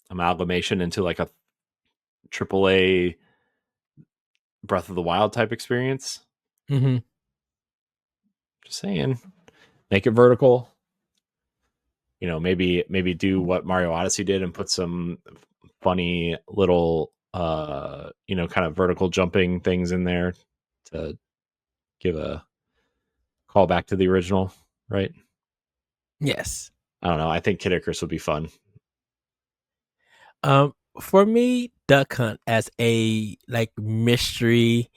Speaker 2: amalgamation into like a AAA Breath of the Wild type experience, just saying, make it vertical. Maybe do what Mario Odyssey did and put some funny little, kind of vertical jumping things in there to give a call back to the original, right?
Speaker 1: Yes.
Speaker 2: I don't know. I think Kid Icarus would be fun.
Speaker 1: For me, Duck Hunt as a mystery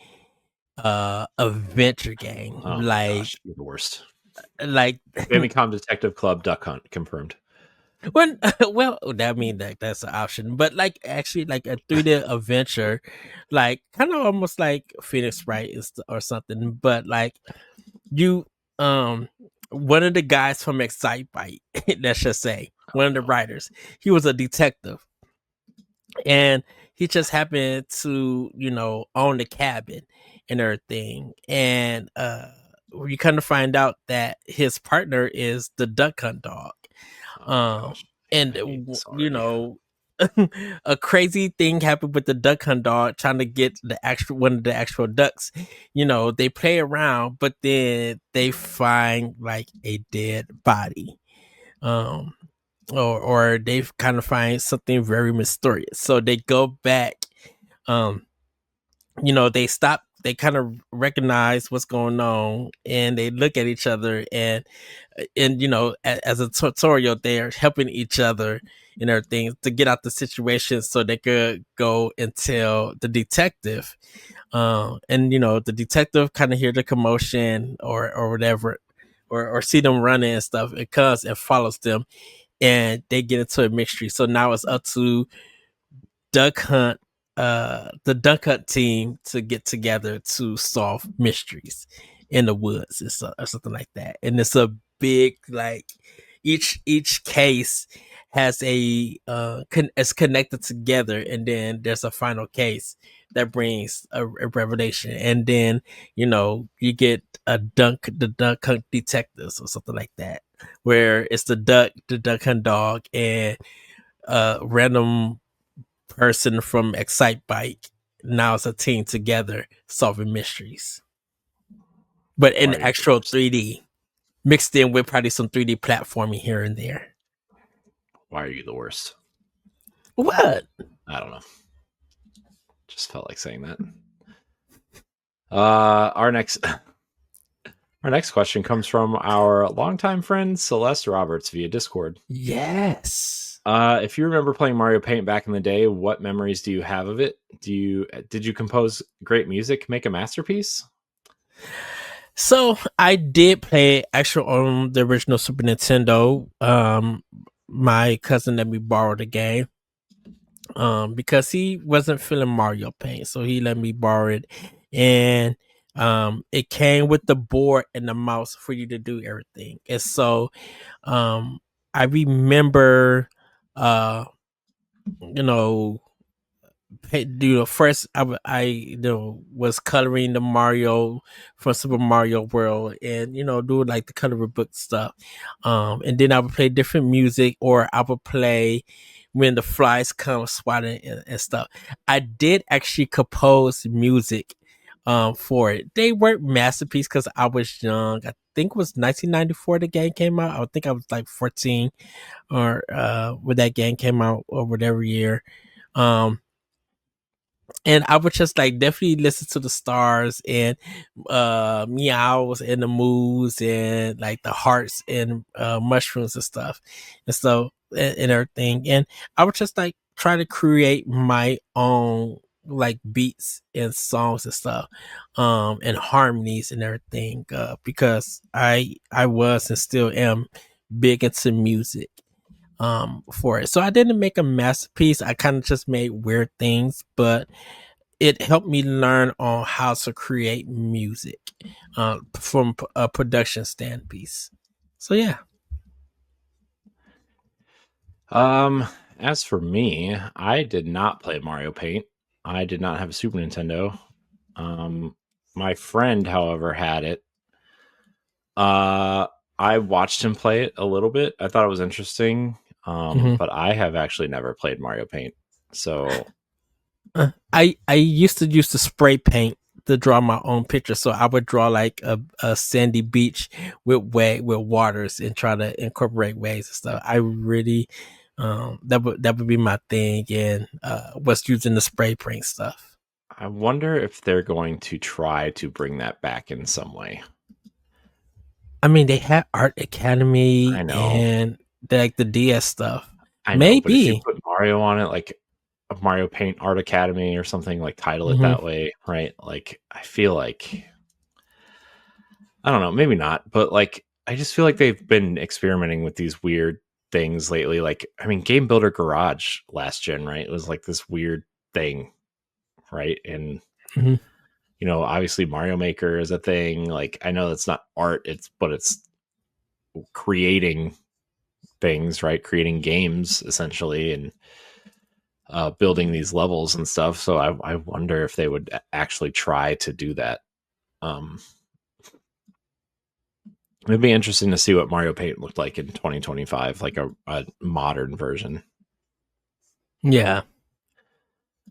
Speaker 1: adventure game.
Speaker 2: Oh my gosh, you're the worst. Famicom Detective Club Duck Hunt confirmed.
Speaker 1: Well, that mean that's an option, but actually a 3D adventure, kind of almost like Phoenix Wright or something. But you, one of the guys from Excitebike, let's just say one of the writers, he was a detective, and he just happened to own the cabin and everything, and you kind of find out that his partner is the Duck Hunt dog. And a crazy thing happened with the duck hunt dog trying to get one of the actual ducks. They play around, but then they find like a dead body. Um or they kind of find something very mysterious. So they go back. Um they stop, they kind of recognize what's going on, and they look at each other, and as a tutorial, they're helping each other and everything to get out the situation so they could go and tell the detective. And the detective kind of hear the commotion or whatever, or see them running and stuff. It comes and follows them, and they get into a mystery. So now it's up to duck hunt the duck hunt team to get together to solve mysteries in the woods or something like that. And it's a big, like, each case has it's connected together, and then there's a final case that brings a revelation, and then you get the duck hunt detectives or something like that, where it's the duck hunt dog, and random person from Excite Bike. Now it's a team together solving mysteries, but in actual 3D, mixed in with probably some 3D platforming here and there.
Speaker 2: Why are you the worst?
Speaker 1: What?
Speaker 2: I don't know. Just felt like saying that. Our next question comes from our longtime friend Celeste Roberts via Discord.
Speaker 1: Yes.
Speaker 2: If you remember playing Mario Paint back in the day, what memories do you have of it? Did you compose great music, make a masterpiece?
Speaker 1: So I did play actually on the original Super Nintendo. My cousin let me borrow the game because he wasn't feeling Mario Paint, so he let me borrow it, and it came with the board and the mouse for you to do everything. And so I remember first I was coloring the Mario from Super Mario World, and do like the coloring book stuff, and then I would play different music, or I would play when the flies come swatting and stuff. I did actually compose music for it. They weren't masterpiece because I was young. I think it was 1994 the game came out. I think I was like 14 or when that game came out, or whatever year. And I would just like definitely listen to the stars and meows and the moos and like the hearts and mushrooms and stuff and everything. And I would just like try to create my own like beats and songs and stuff, and harmonies and everything, because I was and still am big into music for it. So I didn't make a masterpiece. I kind of just made weird things, but it helped me learn on how to create music from a production standpiece. So yeah.
Speaker 2: As for me, I did not play Mario Paint. I did not have a Super Nintendo. My friend, however, had it. I watched him play it a little bit. I thought it was interesting. But I have actually never played Mario Paint. So
Speaker 1: I used to use the spray paint to draw my own picture. So I would draw like a sandy beach with waters and try to incorporate waves and stuff. I really that would be my thing, and was using the spray paint stuff.
Speaker 2: I wonder if they're going to try to bring that back in some way.
Speaker 1: I mean, they had Art Academy,
Speaker 2: I know,
Speaker 1: and like the DS stuff.
Speaker 2: I know,
Speaker 1: Maybe
Speaker 2: but if you put Mario on it, like a Mario Paint Art Academy or something, like title it that way, right? Like I feel like, I don't know, maybe not, but like I just feel like they've been experimenting with these weird things lately. Like, I mean, Game Builder Garage last gen, right? It was like this weird thing, right? And obviously Mario Maker is a thing. Like, I know that's not art, but it's creating things, right? Creating games essentially, and building these levels and stuff. So I wonder if they would actually try to do that. It'd be interesting to see what Mario Paint looked like in 2025, like a modern version.
Speaker 1: Yeah.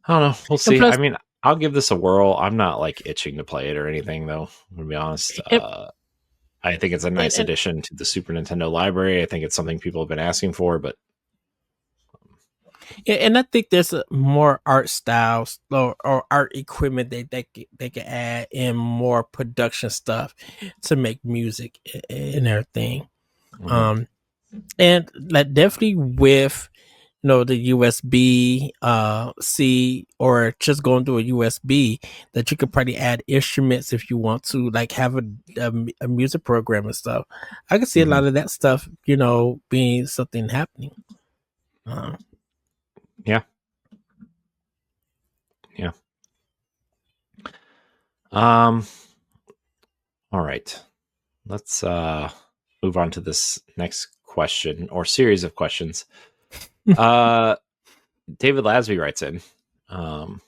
Speaker 2: I don't know. We'll
Speaker 1: And
Speaker 2: see.
Speaker 1: plus,
Speaker 2: I mean, I'll give this a whirl. I'm not like itching to play it or anything, though. To be honest,
Speaker 1: and,
Speaker 2: I think it's a nice
Speaker 1: and
Speaker 2: addition to the Super Nintendo library. I think it's something people have been asking for, but
Speaker 1: and I think there's more art styles or art equipment that they can add in more production stuff to make music and everything.
Speaker 2: mhm.
Speaker 1: And like definitely with the USB C or just going through a USB that you could probably add instruments if you want to, like have a music program and stuff. I can see a
Speaker 2: Mhm.
Speaker 1: lot of that stuff, being something happening.
Speaker 2: Yeah. Yeah. Um. All right. Let's move on to this next question or series of questions. David Lasby writes in. Um,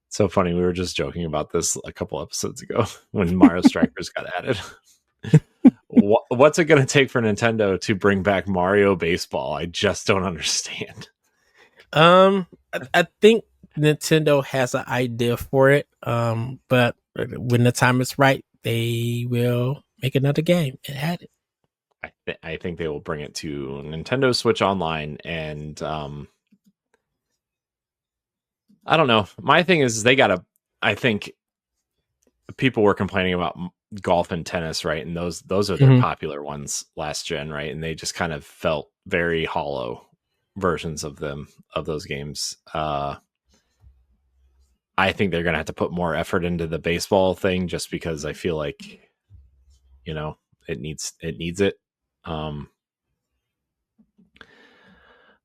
Speaker 2: so funny. We were just joking about this a couple episodes ago when Mario Strikers got added. What's it going to take for Nintendo to bring back Mario Baseball? I just don't understand.
Speaker 1: I think Nintendo has an idea for it. But when the time is right, they will make another game and add it.
Speaker 2: I think they will bring it to Nintendo Switch Online, and I don't know. My thing is they gotta. I think people were complaining about golf and tennis, right? And those are their popular ones last gen, right? And they just kind of felt very hollow versions of those games. I think they're gonna have to put more effort into the baseball thing, just because I feel like it needs it.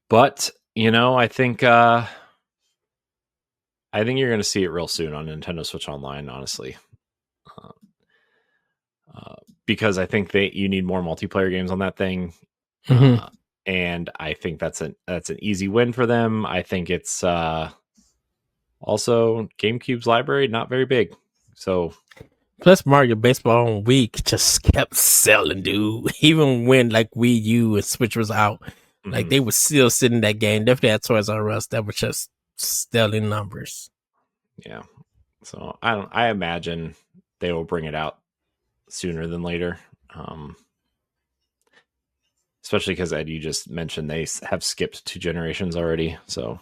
Speaker 2: But I think you're going to see it real soon on Nintendo Switch Online, honestly, because I think you need more multiplayer games on that thing, and I think that's an easy win for them. I think it's also GameCube's library not very big, so
Speaker 1: plus Mario Baseball on Wii just kept selling, dude. Even when like Wii U and Switch was out, like they were still sitting that game. Definitely had Toys R Us that were just selling numbers.
Speaker 2: Yeah, so I imagine they will bring it out sooner than later. Especially because Ed, you just mentioned they have skipped 2 generations already, so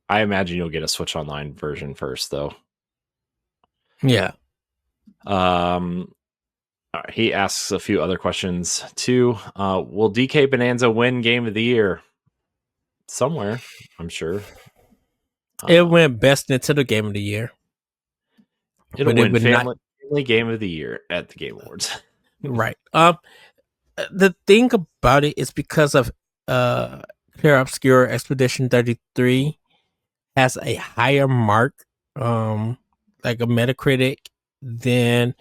Speaker 2: I imagine you'll get a Switch Online version first, though.
Speaker 1: Yeah.
Speaker 2: He asks a few other questions too. Will DK Bonanza win Game of the Year? Somewhere, I'm sure.
Speaker 1: It went Best Nintendo Game of the Year.
Speaker 2: It'll win Family Game of the Year at the Game Awards.
Speaker 1: Right. The thing about it is because of Clear Obscure Expedition 33 has a higher mark, like a Metacritic than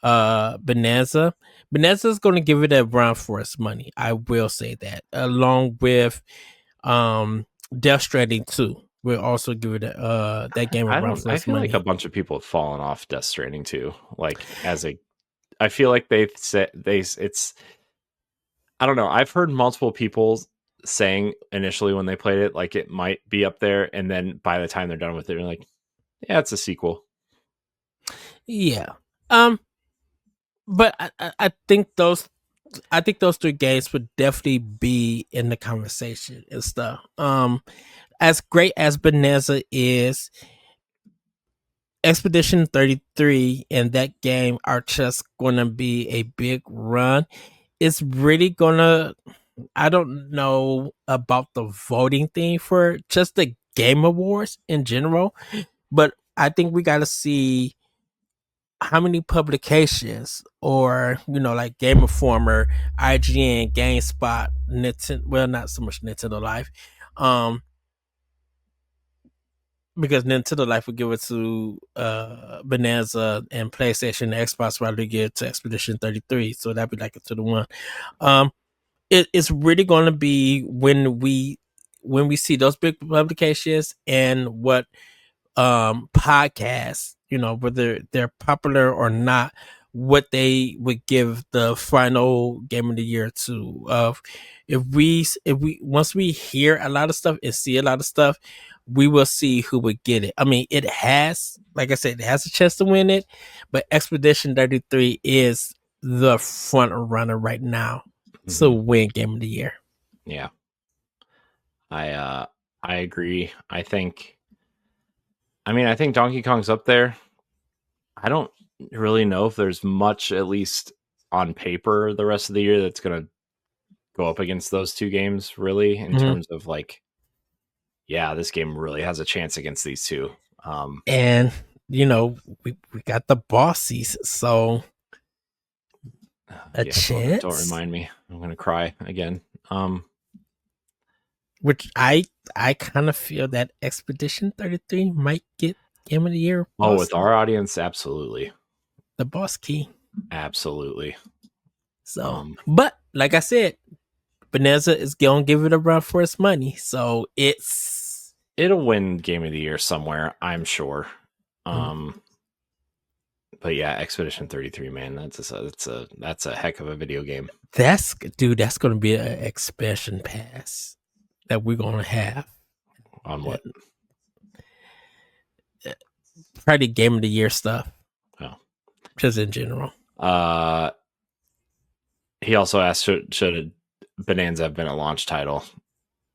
Speaker 1: Bonanza. Bonanza is going to give it a run for its money. I will say that, along with Death Stranding 2. We'll also give it that game a run for its
Speaker 2: I feel
Speaker 1: money.
Speaker 2: like a bunch of people have fallen off Death Stranding 2. Like I feel like they've said it's. I don't know. I've heard multiple people saying initially when they played it, like it might be up there, and then by the time they're done with it, they're like, "Yeah, it's a sequel."
Speaker 1: Yeah. But I think those 3 games would definitely be in the conversation and stuff. As great as Bonanza is, Expedition 33 and that game are just gonna be a big run. It's really gonna, I don't know about the voting thing for just the Game Awards in general, but I think we gotta see how many publications or like Game Informer, IGN, GameSpot, Nintendo, well, not so much Nintendo Life, because Nintendo Life would give it to Bonanza, and PlayStation and Xbox rather give it to Expedition 33, so that'd be like a 2-to-1. It's really going to be when we see those big publications and what podcasts, whether they're popular or not, what they would give the final game of the year to. If we once we hear a lot of stuff and see a lot of stuff, we will see who would get it. I mean, it has, like I said, it has a chance to win it, but Expedition 33 is the front runner right now to win Game of the Year.
Speaker 2: Yeah, I agree. I think Donkey Kong's up there. I don't really know if there's much, at least on paper, the rest of the year that's going to go up against those two games, really, in terms of like, yeah, this game really has a chance against these two.
Speaker 1: And, we got the Bossies, so a chance.
Speaker 2: Don't remind me. I'm going to cry again.
Speaker 1: Which I kind of feel that Expedition 33 might get Game of the Year.
Speaker 2: With our audience, absolutely.
Speaker 1: The boss key.
Speaker 2: Absolutely.
Speaker 1: So, but like I said, Bethesda is going to give it a run for its money. So
Speaker 2: it'll win Game of the Year somewhere, I'm sure. But yeah, Expedition 33, man, that's a heck of a video game.
Speaker 1: That's going to be an expansion pass that we're going to have.
Speaker 2: On what?
Speaker 1: Probably Game of the Year stuff.
Speaker 2: Oh.
Speaker 1: Just in general.
Speaker 2: He also asked, should Bonanza have been a launch title?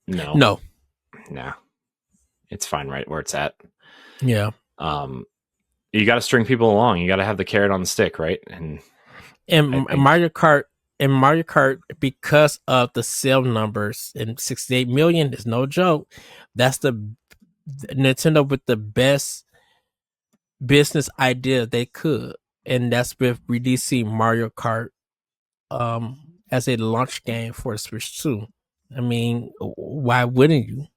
Speaker 2: No. Nah. It's fine right where it's at.
Speaker 1: Yeah.
Speaker 2: You got to string people along. You got to have the carrot on the stick, right? And
Speaker 1: Mario Kart, because of the sale numbers, and 68 million is no joke. That's the Nintendo with the best business idea they could, and that's with releasing Mario Kart as a launch game for Switch 2. I mean, why wouldn't you?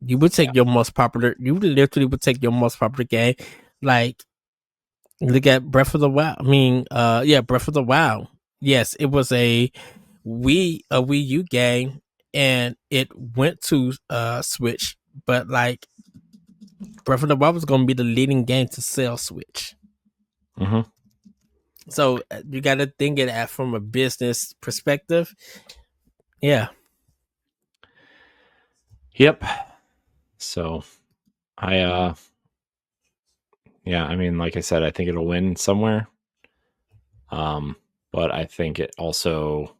Speaker 1: You would take your most popular. You literally would take your most popular game. Like, look at Breath of the Wild. I mean, Breath of the Wild. Yes, it was a Wii U game, and it went to Switch. But like, Breath of the Wild was going to be the leading game to sell Switch. So you got to think of that from a business perspective. Yeah.
Speaker 2: Yep. So, I mean, like I said, I think it'll win somewhere. But I think it also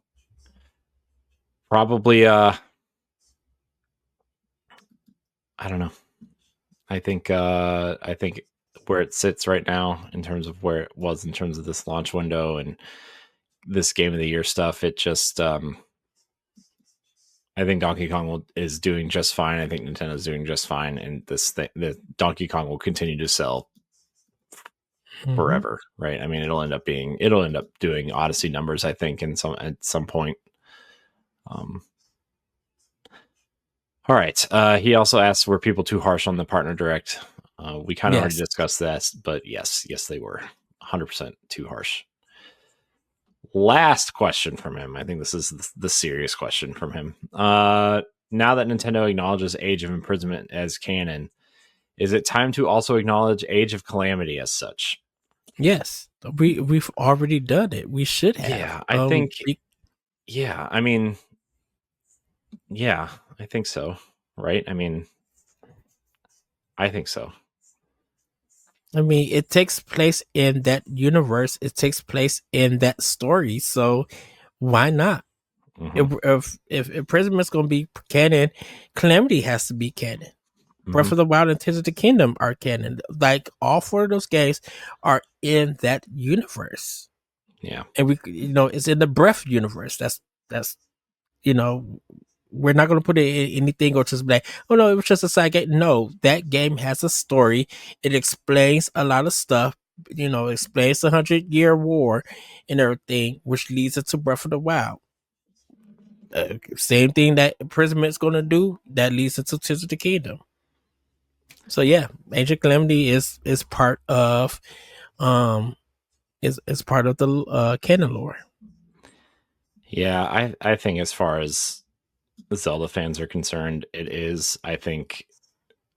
Speaker 2: probably, I don't know. I think where it sits right now in terms of where it was in terms of this launch window and this Game of the Year stuff, it just, I think Donkey Kong is doing just fine. I think Nintendo's doing just fine, and the Donkey Kong will continue to sell forever, right? I mean, it'll end up doing Odyssey numbers, I think, at some point. All right. He also asked, were people too harsh on the partner direct? We kind of already discussed that, but yes, they were 100% too harsh. Last question from him. I think this is the serious question from him. Now that Nintendo acknowledges Age of Imprisonment as canon, is it time to also acknowledge Age of Calamity as such?
Speaker 1: Yes, we've already done it. We should have.
Speaker 2: Yeah, I think. I mean, yeah, I think so. Right? I mean, I think so.
Speaker 1: I mean, it takes place in that universe. It takes place in that story. So why not? If Imprisonment's going to be canon, Calamity has to be canon. Breath of the Wild and Tears of the Kingdom are canon. Like, all 4 of those games are in that universe.
Speaker 2: Yeah.
Speaker 1: And we, it's in the Breath universe. That's, we're not going to put it in anything or just be like, oh no, it was just a side game. No, that game has a story. It explains a lot of stuff. Explains the 100-Year War and everything, which leads it to Breath of the Wild. Same thing that Imprisonment's going to do, that leads it to Tears of the Kingdom. So yeah, Age of Calamity is part of is part of the canon lore.
Speaker 2: Yeah, I think as far as the Zelda fans are concerned, it is. I think,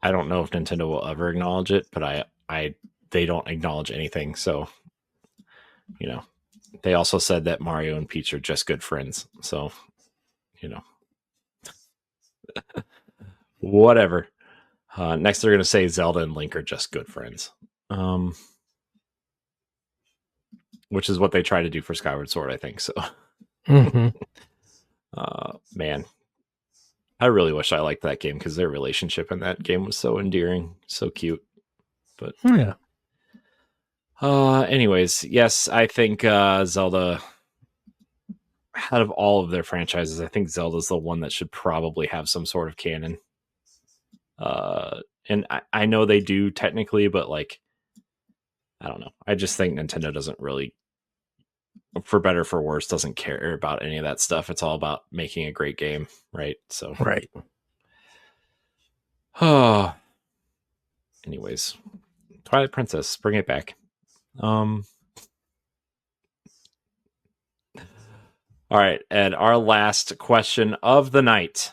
Speaker 2: I don't know if Nintendo will ever acknowledge it, but they don't acknowledge anything. So you know, they also said that Mario and Peach are just good friends. So, you know, whatever. Next, they're going to say Zelda and Link are just good friends, which is what they try to do for Skyward Sword, I think. So, man, I really wish I liked that game because their relationship in that game was so endearing, so cute. But
Speaker 1: yeah.
Speaker 2: Anyways, yes, I think Zelda, out of all of their franchises, I think Zelda's the one that should probably have some sort of canon. And I know they do technically, but like, I don't know. I just think Nintendo doesn't really, for better or for worse, doesn't care about any of that stuff. It's all about making a great game, right? So,
Speaker 1: right.
Speaker 2: Anyways, Twilight Princess, bring it back. All right, and our last question of the night.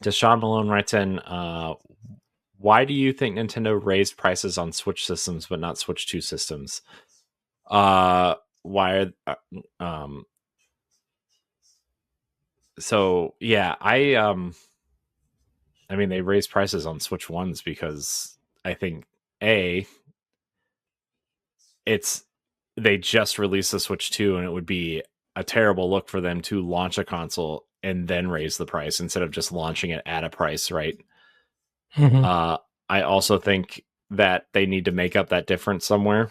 Speaker 2: Deshaun Malone writes in, why do you think Nintendo raised prices on Switch systems but not Switch 2 systems? Why so yeah, I mean they raised prices on Switch 1s because I think they just released the Switch 2 and it would be a terrible look for them to launch a console and then raise the price instead of just launching it at a price, right?
Speaker 1: Mm-hmm.
Speaker 2: I also think that they need to make up that difference somewhere.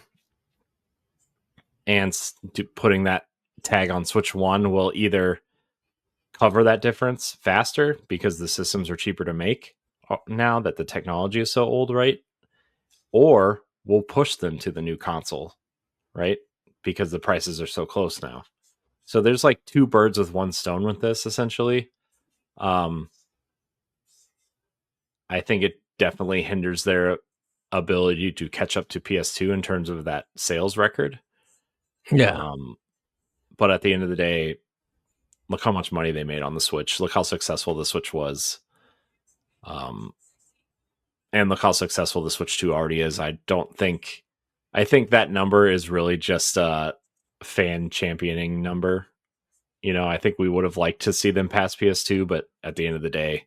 Speaker 2: And putting that tag on Switch 1 will either cover that difference faster because the systems are cheaper to make now that the technology is so old, right? Or we'll push them to the new console, right? Because the prices are so close now. So there's like two birds with one stone with this, essentially. I think it definitely hinders their ability to catch up to PS2 in terms of that sales record.
Speaker 1: Yeah.
Speaker 2: But at the end of the day, look how much money they made on the Switch. Look how successful the Switch was. And look how successful the Switch 2 already is. I think that number is really just a fan championing number. You know, I think we would have liked to see them pass PS2, but at the end of the day,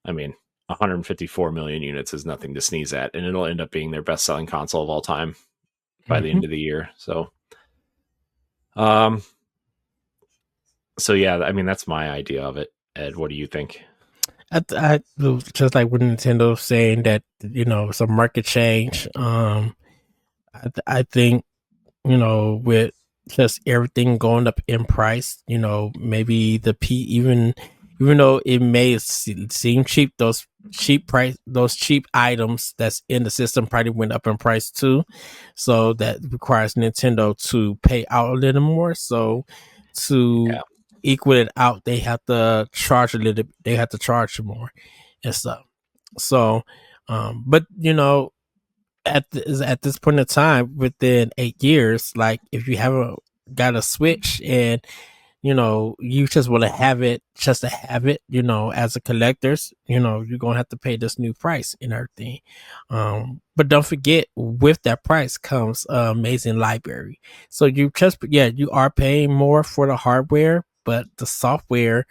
Speaker 2: I mean, 154 million units is nothing to sneeze at, and it'll end up being their best-selling console of all time by the end of the year. So, so yeah, I mean, that's my idea of it. Ed, what do you think?
Speaker 1: I just like with Nintendo saying that, you know, it's a market change. I think, you know, with just everything going up in price, you know, maybe even though it may seem cheap, those cheap items that's in the system probably went up in price too. So that requires Nintendo to pay out a little more. So to equal it out, they have to charge more and stuff. So, but you know, at this point in time, within 8 years, like if you haven't got a Switch and you know you just want to have it just to have it, you know, as a collector's, you know, you're gonna have to pay this new price and everything. But don't forget, with that price comes amazing library. So you are paying more for the hardware, but the software,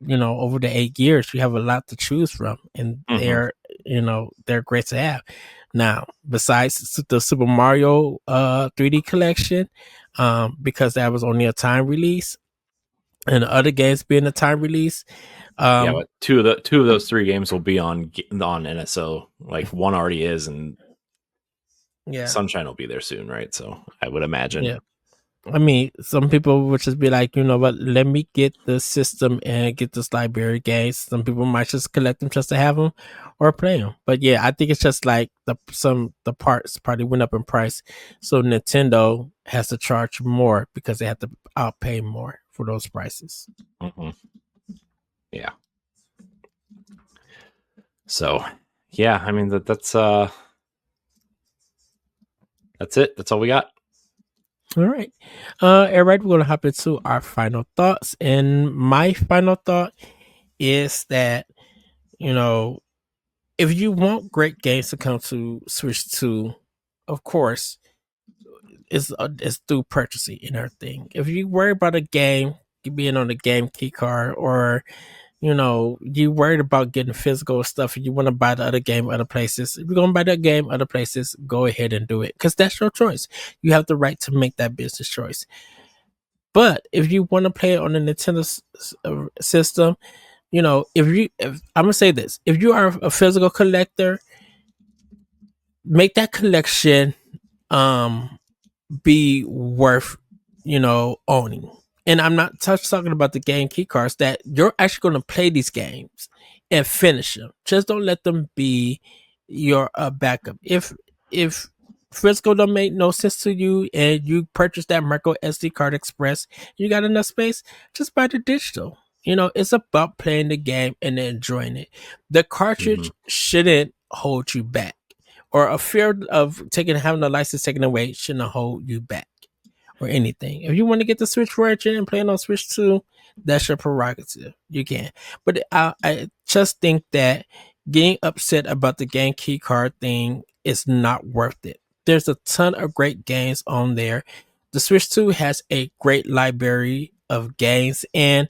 Speaker 1: you know, over the 8 years, you have a lot to choose from, and they're great to have. Now, besides the Super Mario 3D collection, because that was only a time release, and the other games being a time release,
Speaker 2: but two of those three games will be on NSO. Like one already is, and Sunshine will be there soon, right? So I would imagine.
Speaker 1: Yeah. I mean, some people would just be like, you know what, let me get the system and get this library games. Some people might just collect them just to have them or play them. But yeah, I think it's just like the parts probably went up in price. So Nintendo has to charge more because they have to outpay more for those prices.
Speaker 2: Mm-hmm. Yeah. So, yeah, I mean, that's it. That's all we got.
Speaker 1: All right. Everybody, we're going to hop into our final thoughts. And my final thought is that, you know, if you want great games to come to Switch 2, of course, is through purchasing and everything. If you worry about a game being on the game key card, or you worried about getting physical stuff and you want to buy the other game other places, if you're going to buy that game other places, go ahead and do it, because that's your choice. You have the right to make that business choice. But if you want to play it on the Nintendo system, if I'm gonna say this, if you are a physical collector, make that collection be worth owning. And I'm not talking about the game key cards, that you're actually going to play these games and finish them. Just don't let them be your backup. If physical don't make no sense to you and you purchase that micro SD card express, you got enough space, just buy the digital. It's about playing the game and enjoying it. The cartridge shouldn't hold you back, or a fear of having the license taken away shouldn't hold you back, or anything. If you want to get the Switch version and play it on Switch 2, that's your prerogative. You can. But I just think that getting upset about the game key card thing is not worth it. There's a ton of great games on there. The Switch 2 has a great library of games, and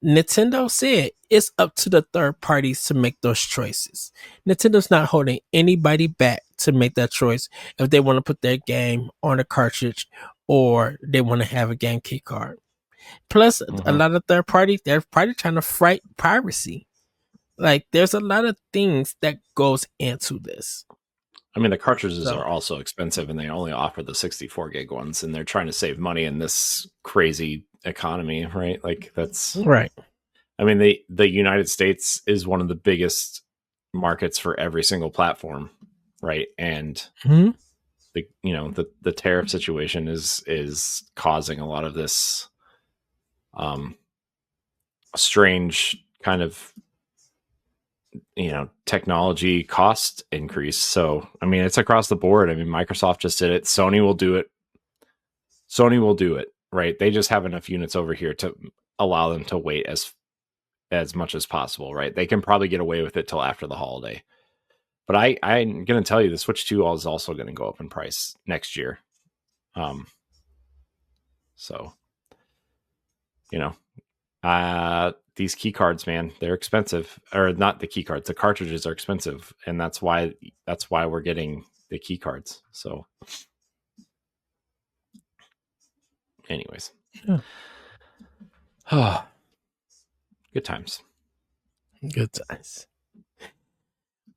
Speaker 1: Nintendo said it's up to the third parties to make those choices. Nintendo's not holding anybody back to make that choice if they want to put their game on a cartridge or they want to have a game key card. Plus, a lot of third parties, they're probably trying to fight piracy. Like, there's a lot of things that goes into this.
Speaker 2: I mean, the cartridges are also expensive, and they only offer the 64 gig ones, and they're trying to save money in this crazy economy, right? Like, that's
Speaker 1: right.
Speaker 2: I mean, the United States is one of the biggest markets for every single platform, right? And the tariff situation is causing a lot of this strange kind of technology cost increase. So I mean, it's across the board. I mean, Microsoft just did it. Sony will do it, right? They just have enough units over here to allow them to wait as much as possible, right? They can probably get away with it till after the holiday. But I'm going to tell you, the Switch 2 is also going to go up in price next year. So, these key cards, man, they're expensive. Or not the key cards, the cartridges are expensive, and that's why we're getting the key cards. So, anyways, good times.
Speaker 1: Good times.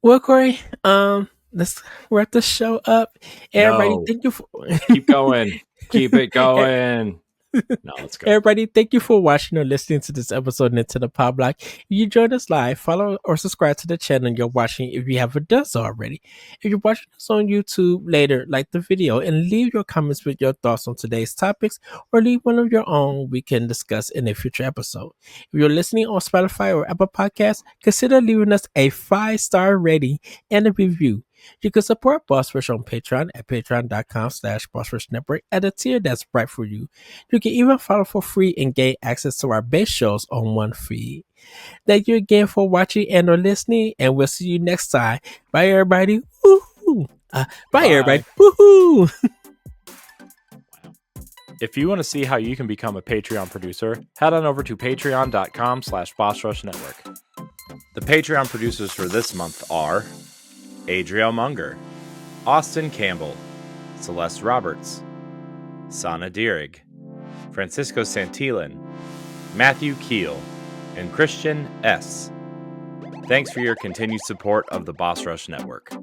Speaker 1: Well, Corey, let's wrap the show up. Everybody, thank you for
Speaker 2: keep going. Keep it going. No, let's go.
Speaker 1: Everybody, thank you for watching or listening to this episode of Nintendo Pow Block. If you joined us live, follow or subscribe to the channel you're watching if you haven't done so already. If you're watching us on YouTube later, like the video and leave your comments with your thoughts on today's topics, or leave one of your own we can discuss in a future episode. If you're listening on Spotify or Apple Podcasts, consider leaving us a 5-star rating and a review. You can support Boss Rush on Patreon at patreon.com/Boss Rush Network at a tier that's right for you. You can even follow for free and gain access to our best shows on one feed. Thank you again for watching and or listening, and we'll see you next time. Bye, everybody. Woo-hoo. Bye, everybody. Woohoo!
Speaker 2: If you want to see how you can become a Patreon producer, head on over to patreon.com/Boss Rush Network. The Patreon producers for this month are Adriel Munger, Austin Campbell, Celeste Roberts, Sana Dirrig, Francisco Santillan, Matthew Keel, and Christian S. Thanks for your continued support of the Boss Rush Network.